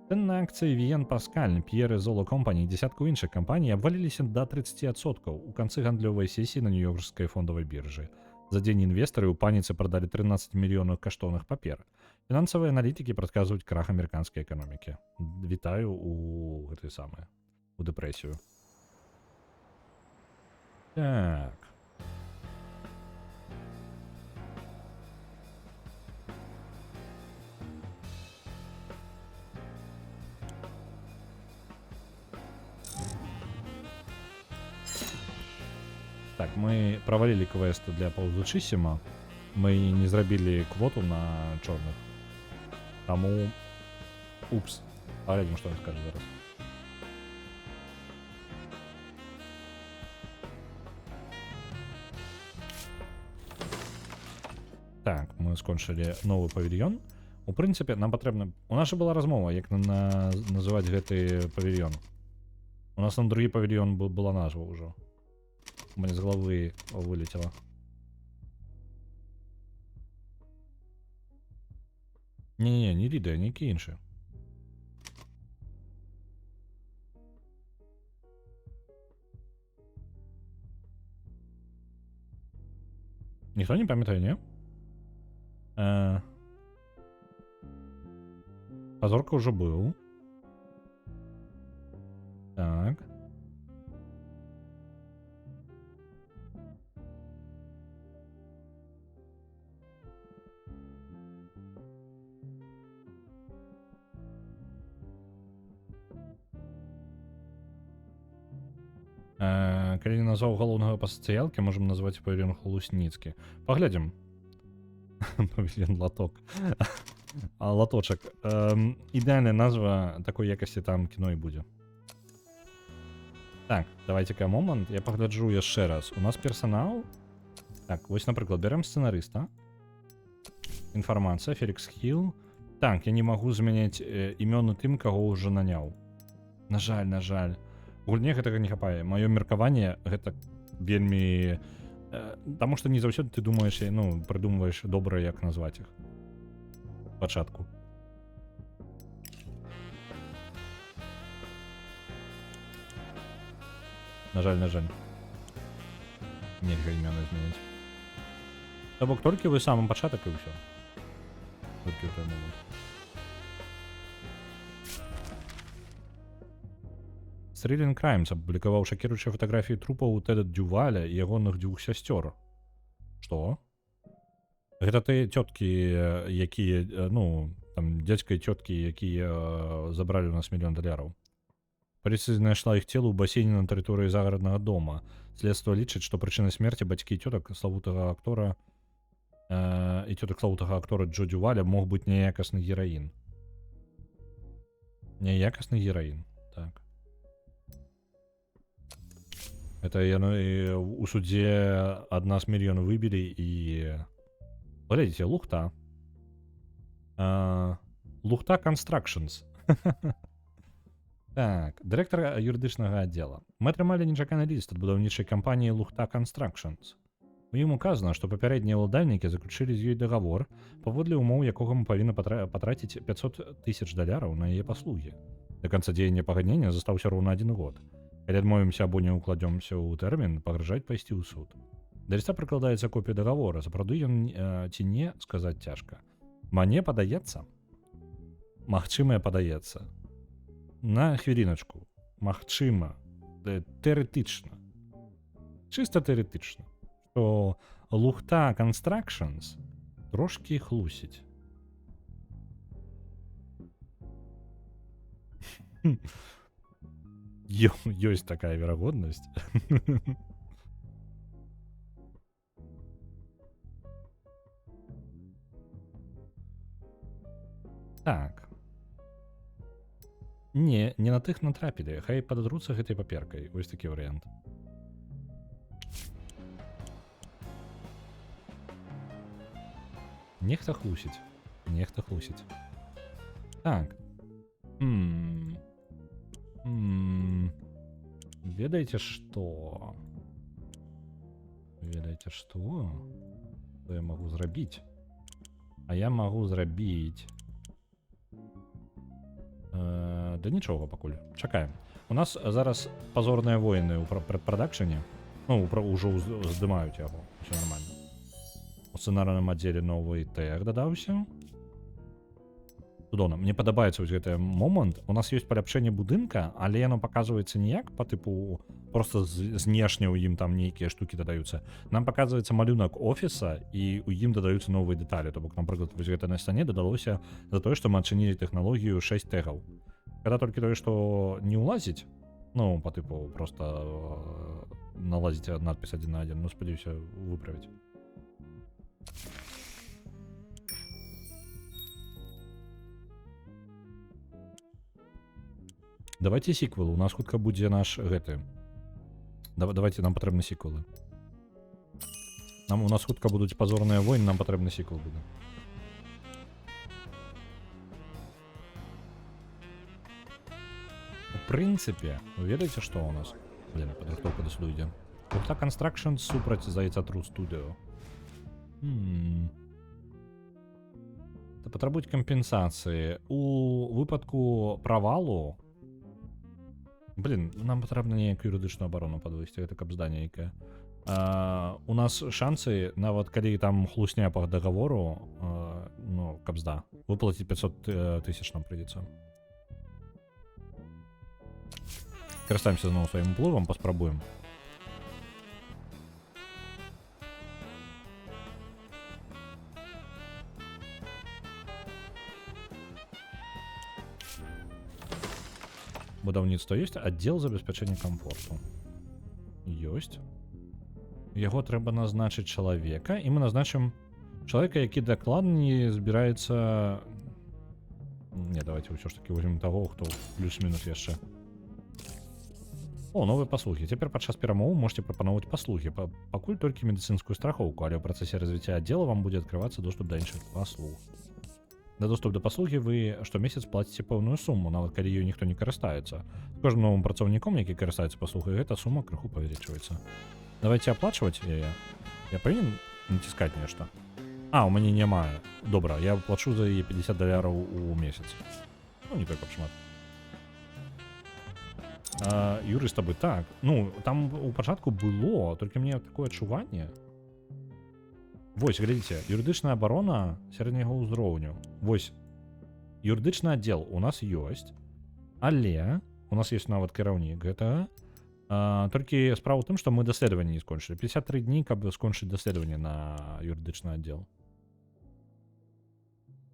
На акцыі Віен Паскаль, П'ер і Золо Компані і дзесятку іншых кампаній абваліліся да 30% у канцы гандлёвай сесіі на Нью-Йоркскай фондавай біржы. За дзень інвестары ў паніцы прадалі 13 мільёнаў каштоўных папер. Фінансавыя аналітыкі прадказваюць крах амерыканскай эканомікі. Вітаю у гэтай самай, у дэпрэсію. Так. Так, мы правалілі квест для паўзучысіма. Мы не зрабілі квоту на чорных. Таму... Упс. Паглядзім, што ён скажа зараз. Так, мы скончылі новы павільён. У прынцыпе, нам патрэбна... У нас жа была размова, як называць гэты павільён. У нас там другі павільён была назва ўжо. У мяне з галавы вылетела. Не Лідыя, нейкі іншы. Ніхто не памятае, не? Пазорка ўжо быў. Так. Калі не назваў галоўнага па сацыялке, можам назваць павільён Хлусніцкі. Паглядзім. Павільён Латок. Латочак. Ідэальная назва такой якасці там кіно і будзе. Так, давайте-ка момант. Я пагляджу яшчэ раз. У нас персанал. Так, вось, напрыклад, бярем сцэнарыста. Інфармацыя, Фелікс Хилл. Так, я не магу змяняць імёны тым, каго ўжо наняў. На жаль. Гульне гэтага не хапае. Маё меркаванне гэта вельмі... Таму што не заўсёды ты думаеш, ну, прыдумваеш добра, як назваць іх. Пачатку. На жаль. Нельга імёны змяняць. То бок толькі вы самым пачатак і ўсё. Толькі ў той момант. Thrilling Crimes апублікаваў шакіруючыя фатаграфіі трупаў Тэда Дюваля і ягоных дзвюх сясцёр. Што? Гэта тыя цёткі, якія, ну, там, дзядзька і цёткі, якія забралі ў нас $1 мільён. Паліцыя знайшла іх цела ў басейне на тэрыторыі загараднага дома. Следства лічыць, што прычынай смерці бацькі і цётак славутага актора і цётак славутага актора Джо Дюваля мог быць няякасны гераін. Няякасны гераін, так. Это яны у судзе ад нас мільёны выбілі і... Глядзіце, Лухта. Лухта Constructions. Так, дырэктар юрыдычнага аддзела. Мы атрымалі нечаканы ліст ад будаўнічай кампаніі Лухта Constructions. У ім указана, што папярэднія ўладальнікі заключылі з ёй дагавор, паводле ўмоў якога мы павінны патраціць $500,000 на яе паслугі. Да канца дзеяння пагаднення застаўся роўна 1 год. Калі адмовімся або не ўкладзёмся ў тэрмін, пагражаць пайсці ў суд. Да ліста прыкладаецца копія дагавора, сапраўды ён ці не, сказаць цяжка. Мне падаецца, магчыма, падаецца. На хвіліначку. Магчыма, тэарэтычна. Чыста тэарэтычна. Што Лухта Constructions трошкі хлусіць. Ёсць такая верагоднасць. Так. Не на тых натрапілі. Хай пададруцца гэтай паперкай. Вось такі варыянт. Нехта хлусіць. Так. Ведаеце што? Што я магу зрабіць? А я магу зрабіць... Да нічога пакуль. Чакаем. У нас зараз пазорныя войны ў прадпрадакшане. Ну, ўжо здымаюць яго. Усё нормально. У сцэнарным аддзеле новы тег дадаўся. Цудоўна. Мне падабаецца вось гэты момант. У нас ёсць паляпшэнне будынка, але яно паказваецца ніяк па тыпу просто знешне ў ім там нейкія штукі дадаюцца. Нам паказваецца малюнак офіса і ў ім дадаюцца новыя дэталі. То бок, напрыклад, вось гэта на сцяне дадалося за тое, што мы адчынілі тэхналогію 6 тегаў. Когда толькі тое, што не ўлазіць, ну, па тыпу просто налазіць надпіс 1 на 1, ну, спадзяюся выправіць. Давайте сіквел, у нас хутка будзе наш гэты. Давайте, нам патрэбны сіквелы. У нас хутка будуць пазорныя войны, нам патрэбны сіквел будзе. У прынцыпе, вы ведаеце, што у нас? Блин, падрыхтоўка да суду ідзе. Лухта Constructions супраць Зайца True Studio. Патрабуюць кампенсацыі. У выпадку правалу... Блин, нам патрэбна неякую юрыдычную абарону падвесці, гэта каб здание нейкае. У нас шансы, нават калі там хлусня па дагавору, ну, кабзда, выплаціць 500,000 нам прыйдзецца. Карыстаемся зноў сваім уплывам, паспрабуем. Будаўніцтва ёсць, аддзел забеспячэння камфорту. Ёсць. Яго трэба назначыць чалавека, і мы назначым чалавека, які дакладна не збіраецца... Не, давайте ўсё ж таки возьмем таго, хто плюс-мінус яшчэ О, новыя паслугі. Цяпер падчас перамоў можете прапановаць паслугі. Пакуль толькі медыцынскую страхоўку, але ў працэсе развіцця аддзела вам будзе адкрывацца доступ да іншых паслуг. На доступ да паслугі вы штомесяц плаціце пэўную суму, нават калі ёй ніхто не карыстаецца. З кожным новым працаўніком, які карыстаецца паслугай, гэта сума крыху павялічваецца. Давайте аплачваць яе. Я павінен націскаць нешта. А, у мяне няма. Добра, я плачу за яе $50 у месяц. Ну, не так шмат. Юрыста бы так. Ну, там у пачатку было, толькі мне такое адчуванне. Вось, глядзіце, юрыдычная абарона сярэдняга ўзроўню. Вось, юрыдычны аддзел у нас ёсць, але у нас ёсць нават кіраўнік гэтага. Толькі справа ў тым, што мы даследаванне не скончылі. 53 дні, каб скончыць даследаванне на юрыдычны аддзел.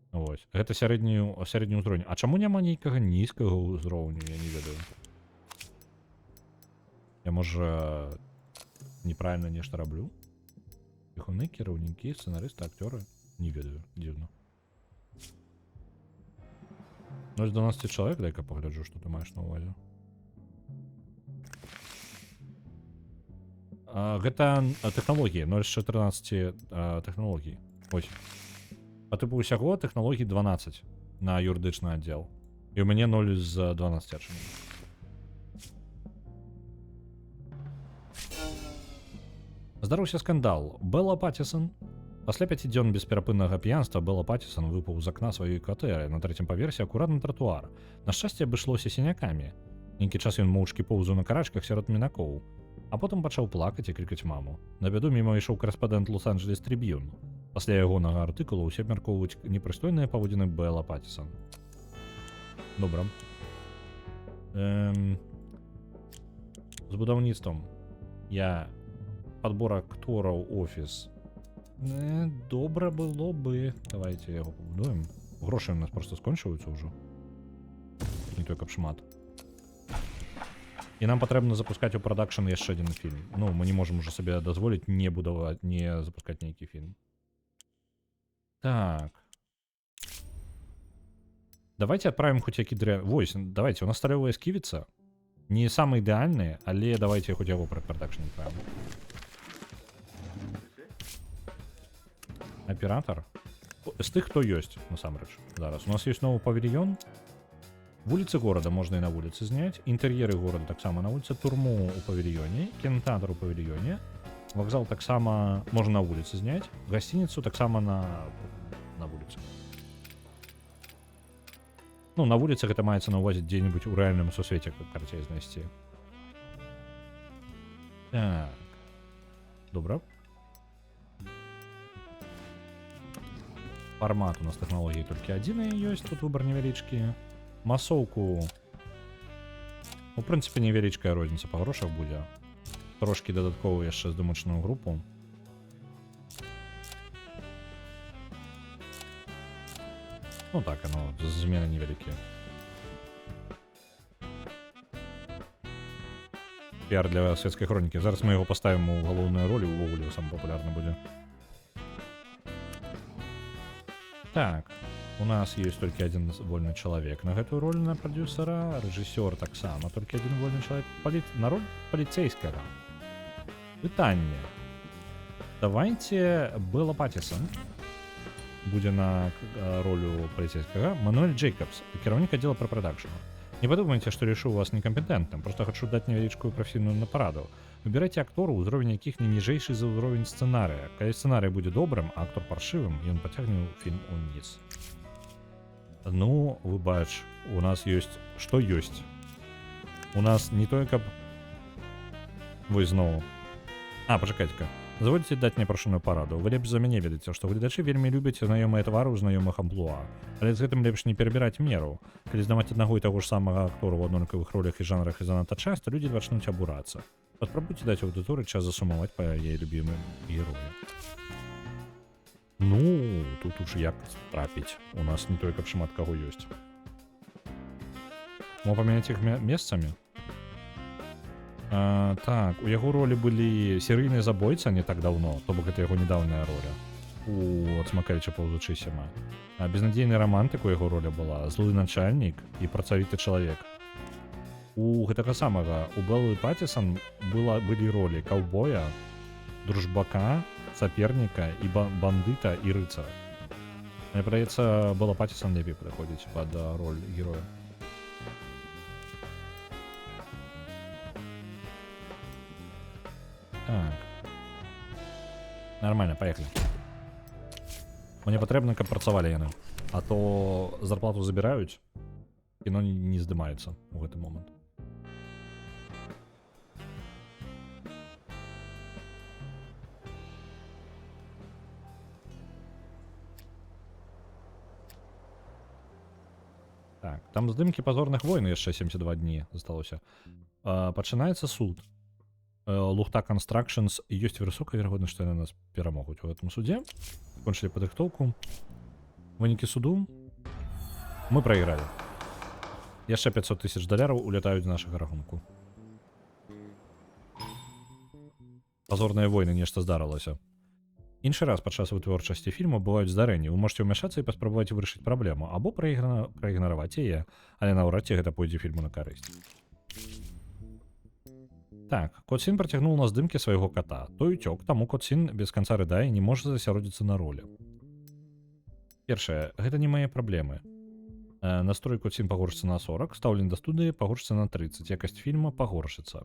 Вось, гэта сярэдні ўзроўню. А чаму няма нейкага нізкага ўзроўню, я не ведаю. Я, можа, неправільна нешта раблю? Пехуны, кіраўнікі, сцэнарысты, акцёры? Не ведаю, дзіўна. 0-12 чалавек, дай-ка пагляджу, што ты маеш на ўвазе. Гэта тэхналогіі, 0-14 тэхналогій. Ось. Па тыпу ўсяго тэхналогій 12 на юрыдычны аддзел. І ў мяне 0 з 12 адчынены. Здарыўся скандал. Белла Паттисон. Пасля 5 дзён бесперапыннага п'янства Белла Паттисон выпаў з акна сваёй кватэры на 3-м паверсе акурат на тратуар. На шчасце абышлося сінякамі. Нейкі час ён моўчкі поўзаў на карачках сярод мінакоў, а потым пачаў плакаць і крыкаць маму. На бяду міма ішоў карэспандэнт Лос-Анджелес Трибьюн. Пасля ягонага артыкулу ўсе абмяркоўваюць непрыстойныя паводзіны Белла Паттисон. Добра. З будаўніцтвам. Подбор актораў офіс. Добра было бы. Давайте яго пабудуем. Грошы у нас просто скончваюцца ўжо. Не той каб шмат. І нам патрэбна запускаць у прадакшн яшчэ адзін фільм. Ну, мы не можам уже сабе дазволіць не будаваць, не запускаць нейкі фільм. Так. Давайте отправим хоть які Вось, давайте, у нас сталёвая сківіца. Не самы ідэальны, але давайте хоць яго пра прадакшн адправим. Аператор. З тых, хто ёсць, насамрэч. Зараз. У нас ёсць новы павільён. Вуліцы горада можна і на вуліцы зняць. Інтэр'еры горада таксама на вуліцы. Турму ў павільёне. Кінотэатр у павільёне. Вакзал таксама можна на вуліцы зняць. Гасцініцу таксама на вуліцы. Ну, на вуліцах гэта маецца на ўвазе дзе-нибудь у рэальным сусвеце, каб карцей знайсці. Так. Добра. Фармат у нас тэхналогіі толькі адзіныя ёсць, тут выбар невялічкі. Масоўку. У прынцыпе, невялічкая розніца па грошах будзе. Трошкі дадаткова яшчэ здымачную групу. Ну так, оно, змены невялікія. Піар для светскай хронікі. Зараз мы яго паставім у галоўную роль, увогуле сам папулярны будзе. Так, у нас есть толькі адзін вольны чалавек на гэтую роль на прадюсера, рэжысёр таксама, толькі адзін вольны чалавек на роль паліцейскага. Пытанне. Давайте Белла Паттисон будзе на ролю паліцейскага. Мануэль Джейкабс, кіраўнік аддзела пра прадакшн. Не падумайце, што лічу вас некампетэнтным, просто хочу даць невялічкую прафесійную напараду. Выбірайце актору, ўзровень якіх не ніжэйшы за ўзровень сцэнарыя. Калі сцэнарый будзе добрым, а актор паршывым, ён пацягне фільм уніз. Ну, выбач, у нас ёсць што ёсць. У нас не тое, каб... Вось зноў. Пачакайце-ка. Дазвольце даць мне прашаную параду. Вы лепш за мяне ведаеце, што гледачы вельмі любяць знаёмыя твары ў знаёмых амплуа. Але з гэтым лепш не перабіраць меру. Калі здаваць аднаго і таго ж самага актора ў аднолькавых ролях і жанрах і занадта часта, людзі пачнуць абурацца. Паспрабуйце даць аўдыторыі час засумаваць па яе любімым герою. Ну, тут уж як трапіць. У нас не толькі шмат каго ёсць. Мо памяняць іх месцамі? Так, у яго ролі былі серыйны забойца не так даўно, то бок гэта яго недаўняя роля. У Ацмакавіча паўзучысіма. Безнадзейны рамантык у яго роля была, злы начальнік і працавіты чалавек. У гэтага самага у Беллы Паттисон былі ролі каўбоя, дружбака, саперніка і бандыта і рыцара. Мне падаецца, Белла Паттисон лепей падыходзіць пад роль героя. Так. Нормально, поехали. Мне патрэбна, каб працавалі яны. А то зарплату забіраюць, кіно не здымаецца ў гэты момант. Так, там здымкі пазорных войн яшчэ 72 дні засталося. Пачынаецца суд. Лухта Constructions, і ёсць высокая верагоднасць, што яны нас перамогуць у гэтым судзе. Кончылі падрыхтоўку. Вынікі суду мы прайгралі. Яшчэ 500 000 $ улятаюць з нашага рахунку. Пазорныя войны, нешта здарылася. Іншы раз падчас вытворчасці фільму бываюць здарэнні. Вы можете ўмяшацца і паспрабаваць вырашыць праблему, або праігнараваць яе, але наўрад ці гэта пойдзе фільму на карысць. Так, Кот-Сін працягнуў на здымкі свайго кота. Той уцёк, таму Кот-Сін без канца рыдае і не можа засяродзіцца на ролі. Першае, гэта не мае праблемы. Настрой Кот-Сін пагоршыцца на 40, стаўленне да студыі пагоршыцца на 30, якасць фільма пагоршыцца.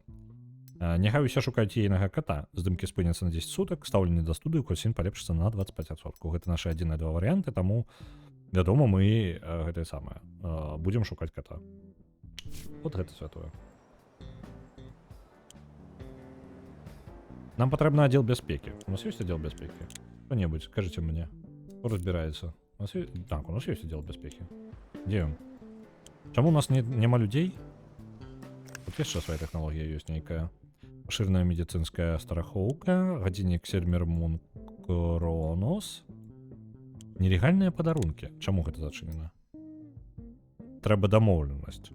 Няхай усе шукаюць ейнага кота. Здымкі спыняцца на 10 сутак, стаўленне да студыі Кот-Сін палепшыцца на 25%. Гэта нашы адзіныя два варыянты, таму, вядома, мы гэтае самае. Будзем шукаць кота. Вот гэта святое. Нам патрэбны аддзел бяспекі. У нас ёсць аддзел бяспекі? Хто-небудзь, скажыце мне. Хто разбіраецца? Так, у нас ёсць аддзел бяспекі. Дзе ён? Чаму у нас няма людзей? Тут яшчэ свая тэхналогія ёсць нейкая. Пашыраная медыцынская страхоўка, гадзіннік Сельмер Мун Кронос. Нелегальныя падарункі. Чаму гэта зачынена? Трэба дамоўленасць.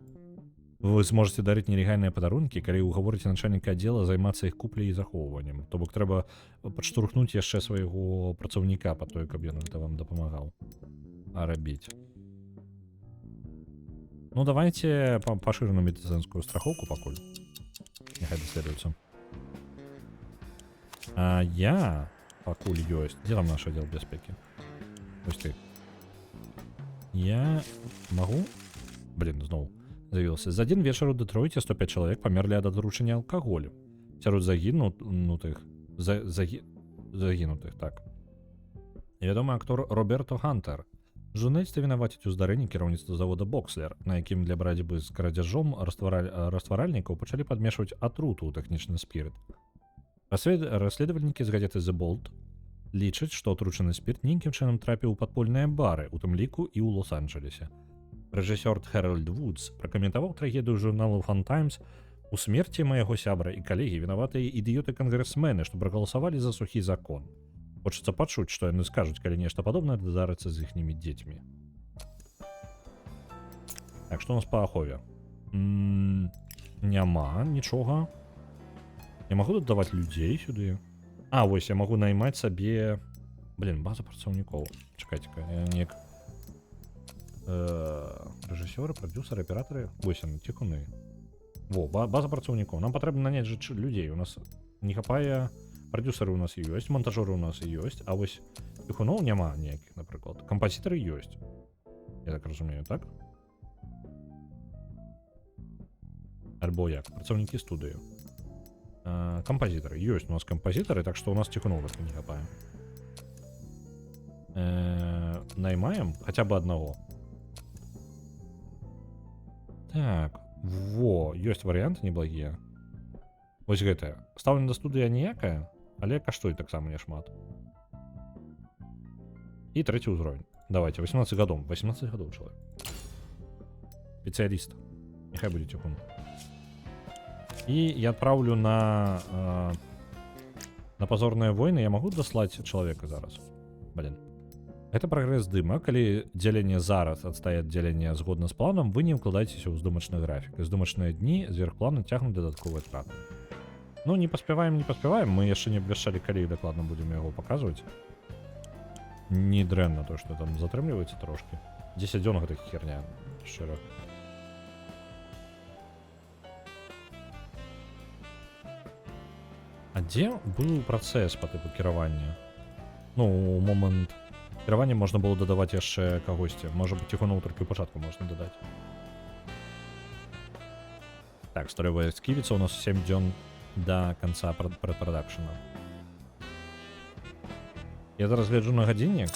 Вы зможаце дарыць нелегальныя падарункі, калі угаворыце начальніка аддзела займацца іх купляй і захоўваннем. То бок трэба падштурхнуць яшчэ свайго працаўніка па той, каб ён гэта вам дапамагаў. А рабіць. Ну давайте пашыраную медыцынскую страхоўку пакуль. Няхай даследуецца. А я пакуль ёсць. Дзе там наш аддзел бяспекі? Вось ты. Я магу? Блин, зноў заявіўся. За адзін вечар у Дэтройце 105 чалавек памерлі ад адручання алкаголю. Сярод загінутых, так. Вядомы актор Роберто Хантер. Журналісты вінавацяць у здарэнні кіраўніцтва завода Бокслер, на якім для барацьбы з крадзяжом растваральнікаў пачалі падмешваць атруту ў тэхнічны спірт. Расследавальнікі з газеты The Bolt лічаць, што атручаны спірт нейкім чынам трапіў у падпольныя бары, у тым ліку і ў Лос-Анджелесе. Рэжысёр Хэральд Вудс пракаментаваў трагедыю журналу Fun Times: «У смерці майго сябра і калегі вінаватыя ідыёты-кангрэсмены, што прагаласавалі за сухі закон. Хочацца пачуць, што яны скажуць, калі нешта падобнае здарыцца з іхнімі дзецьмі». Так, што у нас па ахове? Няма нічога. Я магу дадаваць людзей сюды? А, вось, я магу наймаць сабе... Блин, база працаўнікоў. Чакайце-ка, я неяк... Рэжысёры, прадюсеры, аператары... Вось яны, цікуны. Во, база працаўнікоў. Нам патрэбна наняць жа людзей. У нас не хапае... Прадюсеры у нас ёсць, монтажёры у нас ёсць, а вось цікуноў няма ніякіх, напрыклад. Кампазітары ёсць. Я так разумею, так? Альбо як? Працаўнікі студыі. Кампазітары. Ёсць у нас кампазітары, так што у нас цікуноў не хапае. Наймаем хаця бы аднаго. Так, во, ёсць варыянты неблагія. Вось гэтая. Стаўлена да студыя ніякая, але каштуе таксама няшмат. І трэці ўзровень. Давайте, 18 гадоў. 18 гадоў чалавек. Спецыяліст. Няхай будзе цікун. І я адпраўлю на пазорныя войны. Я магу даслаць чалавека зараз? Блин. Гэта прагрэс здыма. Калі дзяленне зараз адстае ад дзялення згодна з планам, вы не ўкладаецеся ў здымачны графік. Здымачныя дні зверх плана цягнуць дадатковыя траты. Ну, не паспяваем, мы яшчэ не абвяшчалі, калі дакладна будзем яго паказваць. Не дрэнна то, што там затрымліваецца трошкі. 10 дзён гэта херня, шчыра. А дзе быў працэс па тыпу кіравання? Ну, у момант кіравання можна было дадаваць яшчэ кагосьці. Можа быць, ціхуноў толькі ў пачатку можна дадаць. Так, старовая сківіца, у нас 7 дзён да канца прадпрадакшена. Я зараз гляджу на гадзіннік.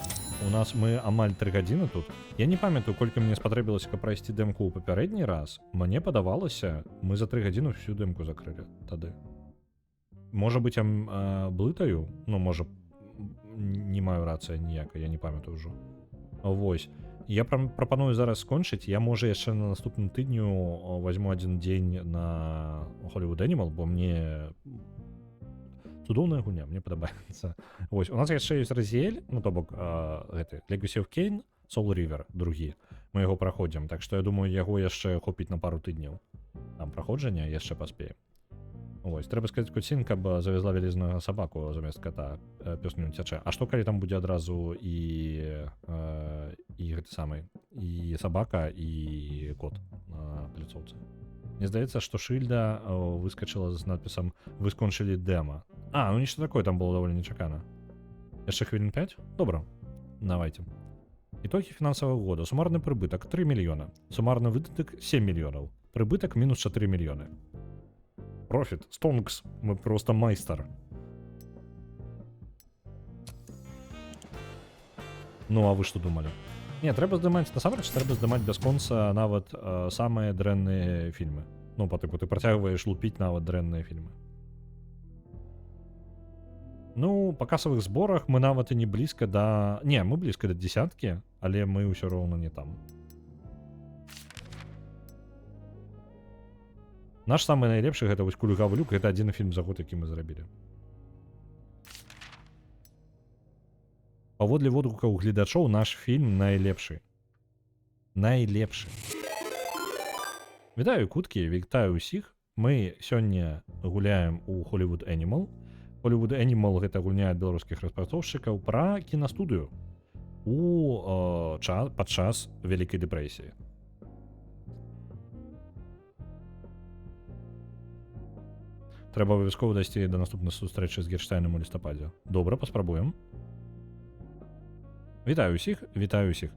У нас мы амаль 3 гадзіны тут. Я не памятаю, колькі мне спатрэбілася, каб прайсці дэмку ў папярэдні раз. Мне падавалася, мы за 3 гадзіны всю дэмку закрылі тады. Можа быць, я блытаю? Ну, можа, не маю рацыя ніякай, я не памятаю ўжо. Вось. Я прапаную зараз скончыць. Я, можа, яшчэ на наступным тыдню возьму один дзень на Hollywood Animal, бо мне цудоўная гульня, мне падабаецца. Вось, у нас яшчэ ёсць Разіэль, ну, то бок, гэты, Legacy of Kain, Soul River, другі. Мы яго праходзім, так што я думаю, яго яшчэ хопіць на пару тыдняў. Там праходжання яшчэ паспеем. Вось, трэба сказаць Куцін, каб завязла вялізную сабаку замест кота, пёс не уцячэ. А што калі там будзе адразу і гэты самы, і сабака, і кот на пляцоўцы? Мне здаецца, што шыльда выскачыла з надпісам «Вы скончылі дэма». А, ну нешта такое там было даволі нечакана. Яшчэ хвілін 5? Добра, давайте. Итоги фінансавага года. Сумарны прыбытак 3 мільёна. Сумарны выдатак 7 мільёнаў. Прыбытак мінус 4 мільёны. Профит, Стонкс, мы просто майстар. Ну, а вы што думалі? Не, трэба здымаць, насамрэч, трэба здымаць бясконца нават самыя дрэнныя фільмы. Ну, па тыпу, ты працягваеш лупіць нават дрэнныя фільмы. Ну, па касавых зборах мы нават і не блізка да... Не, мы блізка да дзесяткі, але мы ўсё роўна не там. Наш самы найлепшы гэта вось «Кулігавы люк», гэта адзіны фільм за год, які мы зрабілі. Паводле водгукаў гледачоў наш фільм найлепшы. Найлепшы. Вітаю, куткі, вітаю ўсіх. Мы сёння гуляем у Hollywood Animal. Hollywood Animal гэта гульня ад беларускіх распрацоўшчыкаў пра кінастудыю падчас Вялікай дэпрэсіі. Трэба абавязкова дайсці да наступнай сустрэчы з Герштайнам у лістападзе. Добра, паспрабуем. Вітаю ўсіх, вітаю ўсіх.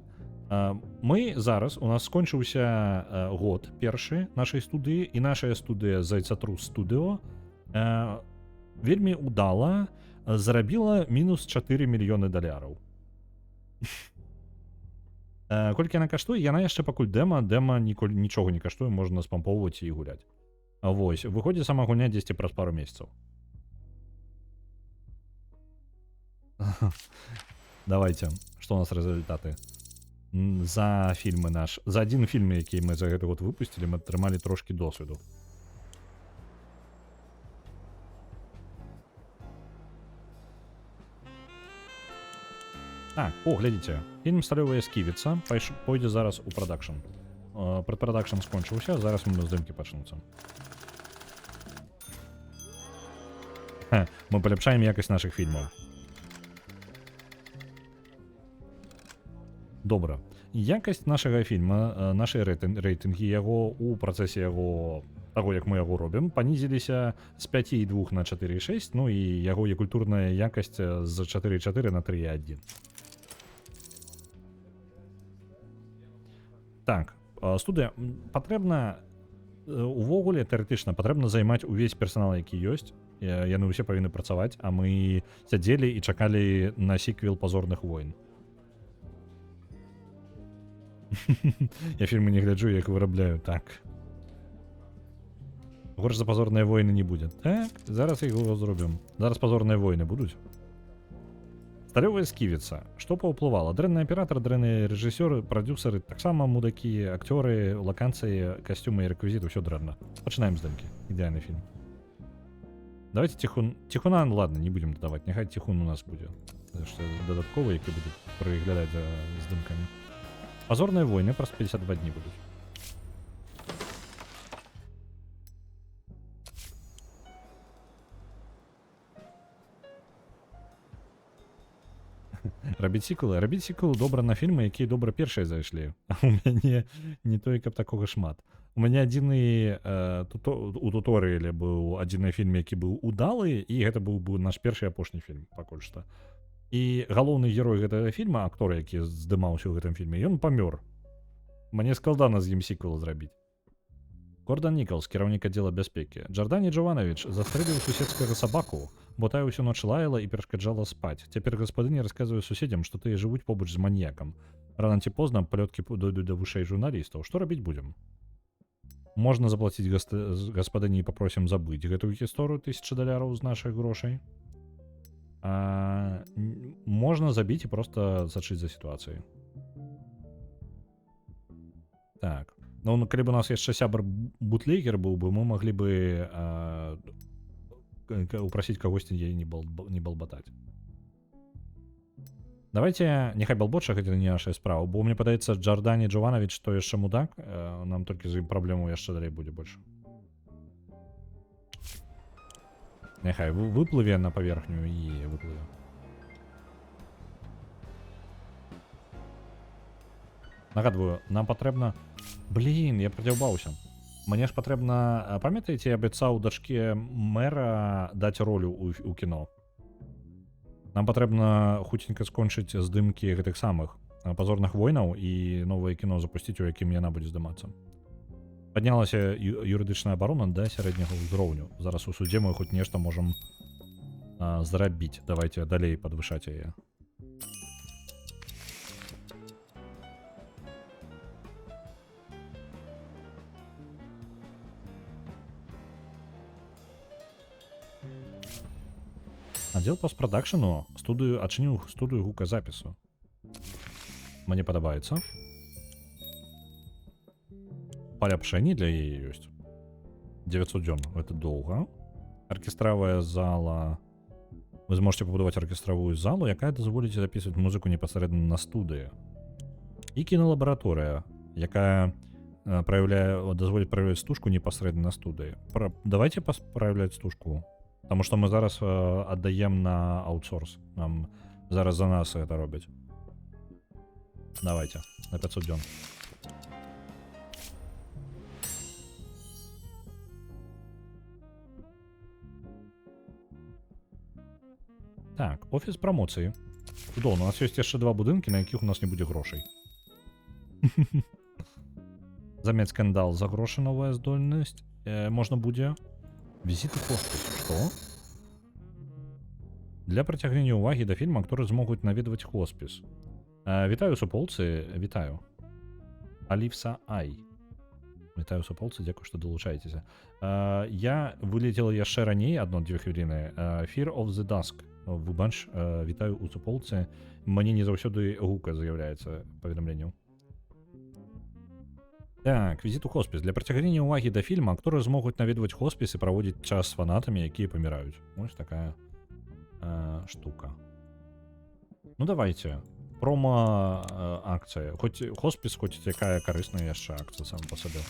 Мы зараз, у нас скончыўся год першы нашай студыі, і нашая студыя Зайцатрус Студыо вельмі удала зарабіла мінус 4 мільёны даляраў. Колькі яна каштуе? Яна яшчэ пакуль дэма нічога не каштуе, можна спампоўваць і гуляць. Вось, выходзіць сама гульня дзесьці праз пару месяцаў. Давайте, што у нас рэзультаты? За фільмы наш, за адзін фільм, які мы за гэты год выпусцілі, мы атрымалі трошкі досведу. Так, глядзіце, фільм «Сталёвая сківіца» пойдзе зараз у прадакшн. Прадпрадакшн скончыўся, зараз мы здымкі пачнуцца. Мы паляпшаем якасць нашых фільмаў. Добра. Якасць нашага фільма, нашыя рэйтынгі яго у працэсе яго таго, як мы яго робім, панізіліся з 5,2 на 4,6, ну і яго культурная якасць з 4,4 на 3,1. Так, студыя, патрэбна увогуле тэарэтычна патрэбна займаць увесь персанал, які ёсць. Яны ўсе павінны працаваць, а мы сядзелі і чакалі на сіквел «Пазорных войн». Я фільмы не гляджу, як вырабляю, так. Горш за «Пазорныя войны» не будзе. Так, зараз яго зробім. Зараз «Пазорныя войны» будуць. «Сталёвая сківіца». Што паўплывала? Дрэнны аператар, дрэнныя рэжысёры, прадюсеры, таксама мудакі, акцёры, лаканцыі, касцюмы і рэквізіт, усё дрэнна. Пачынаем здымкі. Ідэальны фільм. Давайте Тихуна, ладно, не будем додавать, нехай Тихун у нас будет. Потому что додатковый, які будут проглядать за здымками. Позорные войны просто 52 дні будут. Рабіць сіквелы добра на фільмы, якія добра першыя зайшлі. А у мяне не той, каб такога шмат. У мяне адзіны у туторыяле быў адзіны фільм, які быў удалы, і гэта быў бы наш першы і апошні фільм пакуль што. І галоўны герой гэтага фільма, актор, які здымаўся ў гэтым фільме, ён памёр. Мне складана з ім сіквел зрабіць. Гордан Нікалс, кіраўнік аддзела бяспекі. Джардані Джованович застрэліў суседскага сабаку, бо тая ўсю ноч лаяла і перашкаджала спаць. Цяпер гаспадыня расказвае суседзям, што тыя жывуць побач з маньякам. Рана ці позна палёткі дойдуць да вышэй журналістаў. Што рабіць будзем? Можна заплаціць гаспадыні і папросім забыць гэтую гісторыю $1000 з нашых грошай. Можна забіць і проста сачыць за сітуацыяй. Так. Ну, калі б у нас яшчэ сябар бутлегер быў бы, мы маглі бы упросіць кагосьці яе не балбатаць. Давайте, няхай балботча, гэта не наша справа, бо мне падаецца, Джардані Джованович то яшчэ мудак, нам толькі з ім праблему яшчэ далей будзе больш. Няхай выплыве на паверхню і выплыве. Нагадваю, нам патрэбна... Блін, я прадзяўбаўся. Мне ж патрэбна... Памятаеце, я абяцаў дачке мэра даць ролю ў кіно? Нам патрэбна хуценька скончыць здымкі гэтых самых пазорных войнаў і новае кіно запусціць, у якім яна будзе здымацца. Паднялася юрыдычная абарона да сярэдняга ўзроўню. Зараз у судзе мы хоць нешта можам зрабіць. Давайте далей падвышаць яе. Аддзел постпрадакшану адчыніў студыю гуказапісу. Мне падабаецца. Паляпшэнні для яе ёсць. 900 дзён, гэта доўга. Аркестравая зала. Вы зможаце пабудаваць аркестравую залу, якая дазволіць запісваць музыку непасрэдна на студыі. І кіналабараторыя, якая дазволіць праяўляць стужку непасрэдна на студыі. Давайте праяўляць стужку. Таму што мы зараз аддаем на аутсорс. Нам зараз за нас гэта робяць. Давайте, на 500 дзён. Так, офіс прамоцыі. Цудоўна, у нас ёсць яшчэ 2 будынкі, на якіх у нас не будзе грошай. Замець скандал за грошы новая здольнасць. Можна будзе... Візіты хоспісу. Што? Для прыцягнення ўвагі да фільма акторы змогуць наведваць хоспіс. Вітаю, суполцы, вітаю. Аліфса Ай. Вітаю, суполцы, дзякую, што далучаецеся. Я вылетела яшчэ раней, 1-2 хвіліны. Fear of the Dusk. Выбач, вітаю у суполцы. Мне не заўсёды гука з'яўляецца паведамленняў. Так, візіт у хоспіс. Для прыцягнення ўвагі да фільма акторы змогуць наведваць хоспіс і праводзіць час з фанатамі, якія паміраюць. Вось такая штука. Ну давайте. Промо-акцыя. Хоць хоспіс, хоць якая карысная яшчэ акцыя сам па сабе.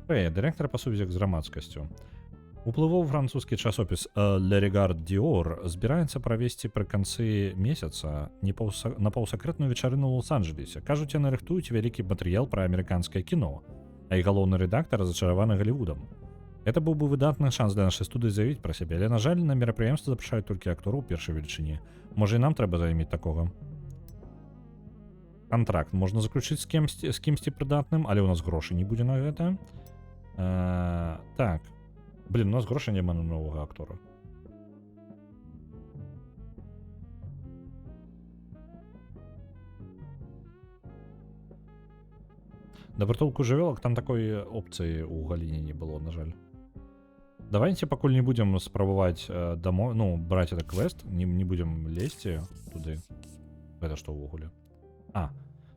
Дырэктар па сувязях з грамадскасцю. Уплывовы французскі часопіс Le Regard Dior збіраецца правесці пры канцы месяца напаўсакрэтную вечарыну ў Лос-Анджелесе. Кажуць, яны рыхтуюць вялікі матэрыял пра амерыканскае кіно, а і галоўны рэдактар разачараваны Галівудам. Это быў бы выдатны шанс для нашай студыі заявіць пра сябе, але, на жаль, на мерапрыемства запрашаюць толькі актораў першай велічыні. Можа, і нам трэба займець такога. Кантракт можна заключыць з кімсьці прыдатным, але ў нас грошай не будзе на гэта. Так. Блин, у нас грошай няма на новага актора. Да прытулку жывёлак там такой опцыі ў галіне не было, на жаль. Давайте пакуль не будзем спрабаваць дамо... ну, браць это квест, не будзем лезці туды. Гэта што ўвогуле?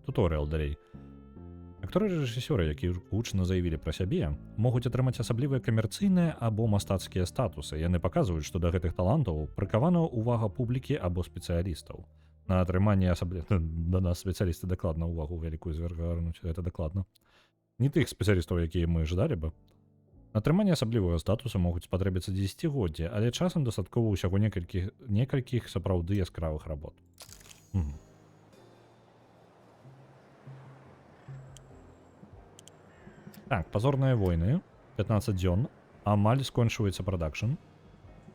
Туторыял далей. Акторы і рэжысёры, якія гучна заявілі пра сябе, могуць атрымаць асаблівыя камерцыйныя або мастацкія статусы. Яны паказваюць, што да гэтых талантаў прыкавана ўвага публікі або спецыялістаў. На атрыманне да нас спецыялісты дакладна ўвагу вялікую звяргаюць, гэта дакладна. Не тых спецыялістаў, якія мы жадалі бы. Атрыманне асаблівага статуса могуць спатрэбіцца дзесяцігоддзі, але часам дастаткова ўсяго некалькіх сапраўды яскравых работ. Так, пазорныя войны, 15 дзён, амаль скончваецца прадакшн.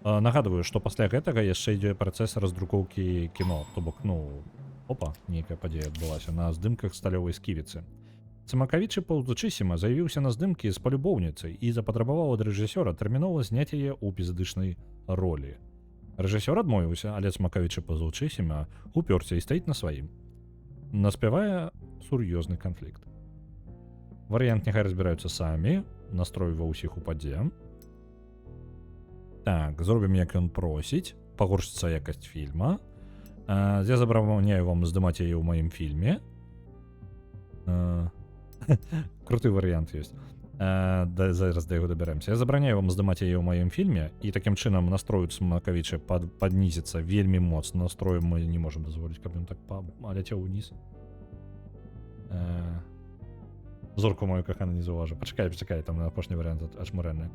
Нагадваю, што пасля гэтага яшчэ ідзе працэс раздрукоўкі кіно, то бок, ну, опа, нейкая падзея адбылася на здымках сталёвай сківіцы. Цымакавічы Паўзучысіма заявіўся на здымкі з палюбоўніцай і запатрабаваў ад рэжысёра тэрмінова зняць яе ў эпізадычнай ролі. Рэжысёр адмовіўся, але Цымакавічы Паўзучысіма упёрся і стаіць на сваім. Наспявае сур'ёзны канфлікт. Варыянт няхай разбіраюцца самі, настрой ва ўсіх упадзе. Так, зробім як ён просіць, пагоршыцца якасць фільма. Я забараняю вам здымаць яе ў маім фільме. Круты варыянт ёсць. Зараз да яго дабярэмся. Я забараняю вам здымаць яе ў маім фільме, і такім чынам настрою Цымакавіча паднізіцца вельмі моцна. Настрою мы не можам дазволіць, каб ён так ляцеў уніз. Зорку мою кахана не заўважу. Пачакай, там апошні варыянт ачмурэнны.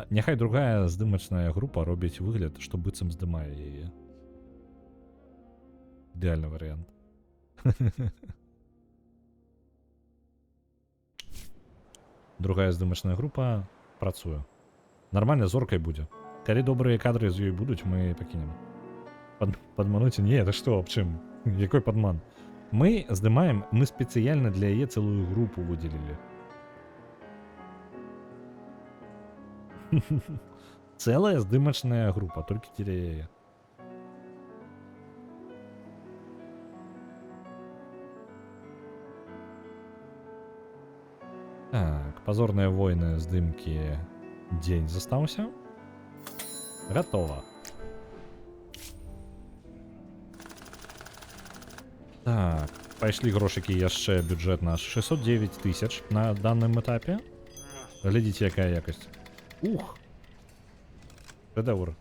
Няхай другая здымачная група робіць выгляд, што быццам здымае яе. Ідэальны варыянт. Другая здымачная група працуе. Нармальна зоркай будзе. Калі добрыя кадры з ёй будуць, мы пакінем. Падмануць? Не, ты што, аб чым? Якой падман? Мы здымаем, мы спецыяльна для яе цэлую групу выдзелілі. Цэлая здымачная група, толькі дзеля яе. Так, пазорныя войны, здымкі, дзень застаўся. Гатова. Так, пайшлі грошыкі яшчэ, бюджэт наш 609 тысяч на данным этапе. Глядзіце, якая якасць. Ух! Шэдэўр.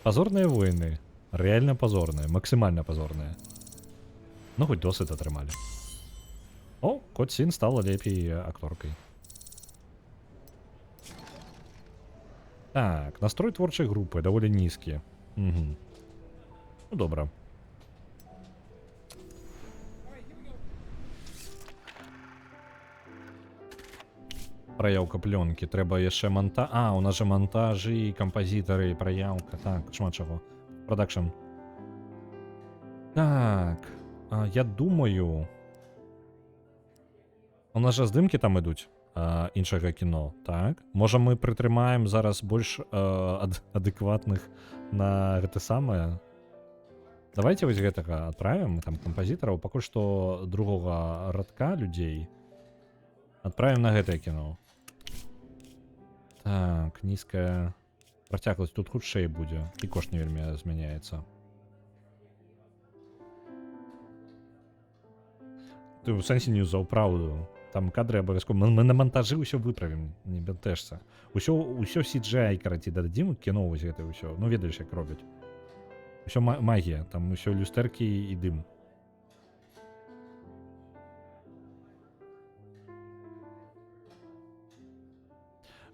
Пазорныя войны. Рэальна пазорныя, максімальна пазорныя. Ну, хоць досыт атрымалі. О, Кот Сін стала лепей акторкай. Так, настрой творчай групы даволі нізкі. Ну, добра. Праяўка плёнкі, трэба яшчэ у нас жа монтажы, кампазітары, праяўка, так, шмат чаго. Продакшн. Так, я думаю... У нас жа здымкі там ідуць іншага кіно, так? Можа мы прытрымаем зараз больш адэкватных на гэта самае? Давайте вось гэтага адправім, там, кампазітараў, пакуль што другога радка людзей адправім на гэтае кіно. Так, нізкая працягласць тут хутчэй будзе, і кошт не вельмі змяняецца. Ты ў сэнсе не ўзяў праўду. Там кадры абавязкова. Мы на монтажы ўсё выправім, не бянтэжся. Усё CGI, караці, дададзім кіно вось гэта ўсё. Ну, ведаеш, як робяць. Усё магія, там усё люстэркі і дым.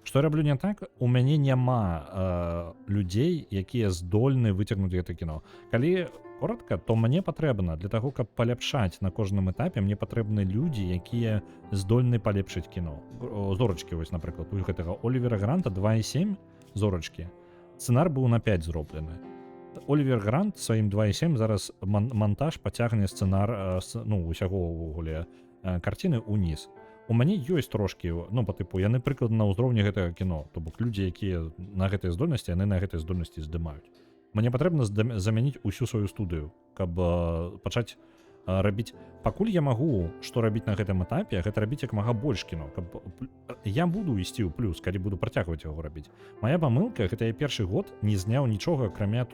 Што я раблю не так? У мяне няма людзей, якія здольны выцягнуць гэта кіно. Калі коротка, то мне патрэбна для таго, каб паляпшаць на кожным этапе, мне патрэбны людзі, якія здольны палепшыць кіно. Зорачкі, вось, напрыклад, у гэтага Олівера Гранта 2,7 зорачкі. Сцэнар быў на 5 зроблены. Олівер Грант сваім 2,7 зараз монтаж пацягне сцэнар, ну, усяго ўвогуле карціны ўніз. У мяне ёсць трошкі, ну, па тыпу, яны прыкладна на ўзроўні гэтага кіно. То бок людзі, якія на гэтай здольнасці, яны на гэтай здольнасці здымаюць. Мне патрэбна замяніць усю сваю студыю, каб пачаць рабіць. Пакуль я магу што рабіць на гэтым этапе, гэта рабіць як мага больш кіно. Я буду ісці ў плюс, калі буду працягваць яго рабіць. Мая памылка, гэта я першы год не зняў нічога, акрамя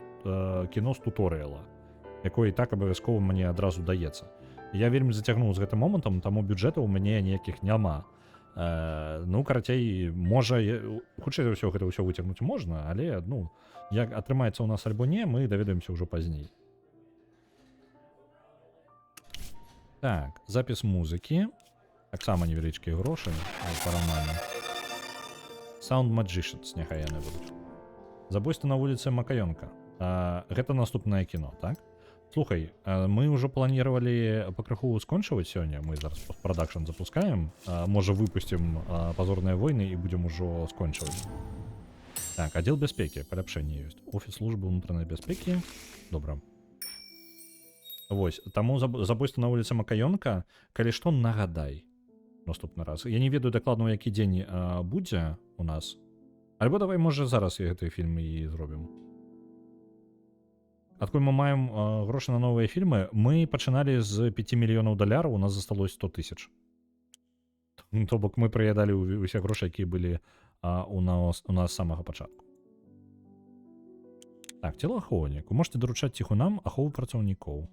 кіно з туторыяла, якое і так абавязкова мне адразу даецца. Я вельмі зацягнуў з гэтым момантам, таму бюджэта ў мяне ніякіх няма. Ну, карацей, можа, хутчэй за ўсё гэта ўсё выцягнуць можна, але, ну, як атрымаецца ў нас альбо не, мы даведаемся ўжо пазней. Так, запіс музыкі. Так само невялічкія грошы у параўнанні. Sound Magicians, няхай яны будуць. Забойства на вуліцы Макаёнка. Гэта наступнае кіно, так? Слухай, мы ўжо планировали пакрыху скончваць сёння. Мы зараз постпрадакшн запускаем. Можа выпусцім пазорныя войны і будзем ужо скончваць. Так, аддзел бяспекі, паляпшэнне ёсць. Офіс службы ўнутранай бяспекі. Добра. Вось, таму забойства на вуліцы Макаёнка, калі што, нагадай. Наступны раз. Я не ведаю дакладна, у які дзень будзе у нас. Альбо давай, можа, зараз і гэты фільм і зробім. Адкуль мы маем грошы на новыя фільмы, мы пачыналі з 5 мільёнаў $, у нас засталось 100 000. То бок мы прыядалі ўсе грошы, якія былі у нас з самага пачатку. Так, целаахоўнік. Вы можете даручаць ціхунам ахову працаўнікоў.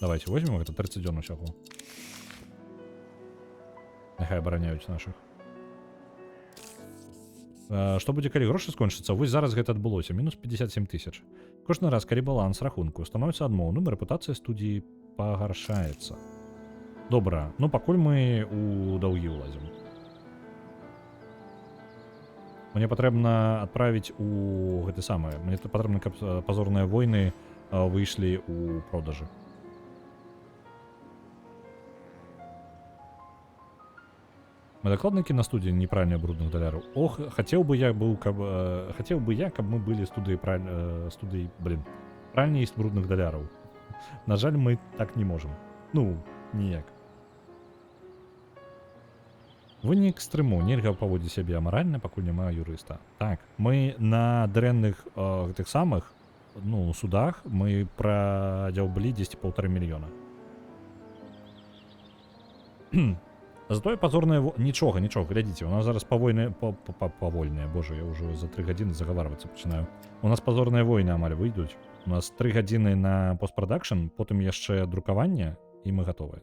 Давайте возьмем гэта 30 дзён усяго. Няхай абараняюць нашых. Што будзе, калі грошы скончацца? Вось зараз гэта адбылося. Мінус 57 000. Кожны раз, калі баланс рахунку становіцца адмоўным, рэпутацыя студіі пагаршаецца. Добра, ну пакуль мы у даўгі ўлазім. Мне патрэбна адправіць у гэты самае. Мне патрэбна, каб пазорныя войны выйшлі ў продажы. Мы дакладна кінастудіі неправільных брудных даляраў. Ох, хацеў бы я, каб мы былі студыі правільней з брудных даляраў. На жаль, мы так не можам. Ну, ніяк. Вынік стрыму. Нельга паводзіць сябе амаральна, пакуль няма юрыста. Так, мы на дрэнных гэтых самых, ну, судах мы прадзяўблі 10,5 мільёна. Затое пазорная... Нічога, глядзіце, у нас зараз павольныя, боже, я ўжо за 3 гадзіны загаварвацца пачынаю. У нас пазорныя войны амаль выйдуць. У нас 3 гадзіны на постпрадакшн, потым яшчэ друкаванне, і мы гатовыя.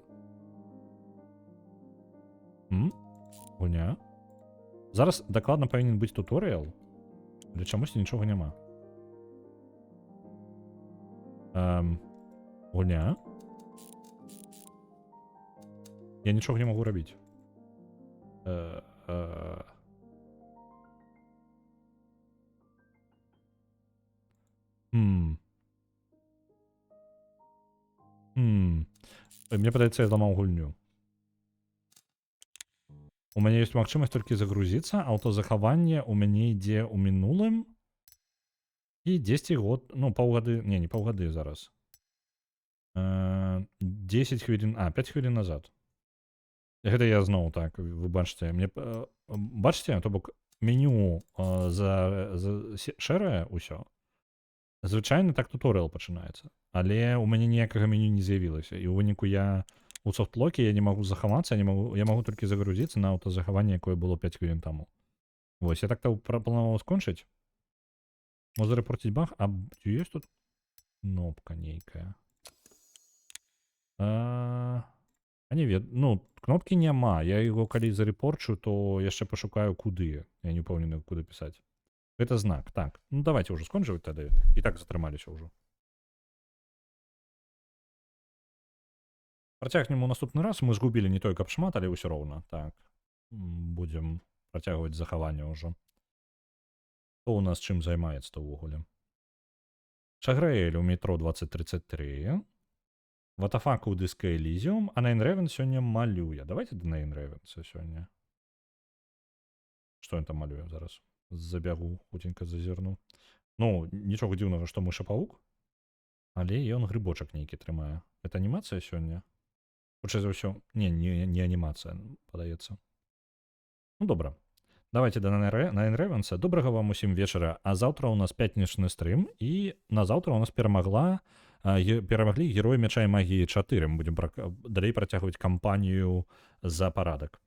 Гульня? Зараз дакладна павінен быць туторыял, але чамусьці нічога няма. Гульня? Я нічога не магу рабіць. Мне падаецца, я зламаў гульню. У мяне ёсць магчымасць толькі загрузіцца, аўтозахаванне у мяне ідзе ў мінулым і 10 год, ну, паўгады, не паўгады зараз. 10 хвілін, 5 хвілін назад. Гэта я зноў так, вы бачыце, мне бачыце, то бок меню шэрае ўсё. Звычайна так туторыял пачынаецца, але ў мяне ніякага меню не з'явілася, і ў выніку я у софтлоке я не магу захавацца, я магу толькі загрузіцца на аўтозахаванне, якое было 5 хвілін таму. Вось, я так-то планаваў скончыць. Можа рэпорціць баг, а ці ёсць тут кнопка нейкая? Не ведаю, ну, кнопкі няма, я яго калі зарэпорчу, то яшчэ пашукаю куды, я не ўпэўнены, куды пісаць. Гэта знак, так, ну давайте ўжо скончваць тады, і так затрымаліся ўжо. Працягнем у наступны раз, мы згубілі не той, каб шмат, але ўсё роўна, так, будзем працягваць захаванне ўжо. Хто ў нас чым займаецца ўвогуле? Шаграэль у метро 2033, Ватафака ў Дыска Элізіум, а Найн Рэвен сёння малюе. Давайте да Найн Рэвенса сёння. Што ён там малюе зараз? Забягу, хутенька зазірну. Ну, нічога дзіўнага, што мышапаук, але ён грыбочак нейкі трымае. Гэта анімацыя сёння? Хутчэй за ўсё, не анімацыя, падаецца. Ну, добра. Давайте да Найн Рэвенса. Добрага вам усім вечара. А заўтра ў нас пятнічны стрым, і на заўтра ў нас перамаглі героі мяча і магіі 4. Мы будзем далей працягваць кампанію за парадак.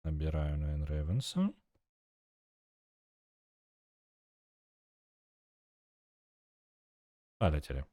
Набіраю Найн Рэвенса. Паляцелі.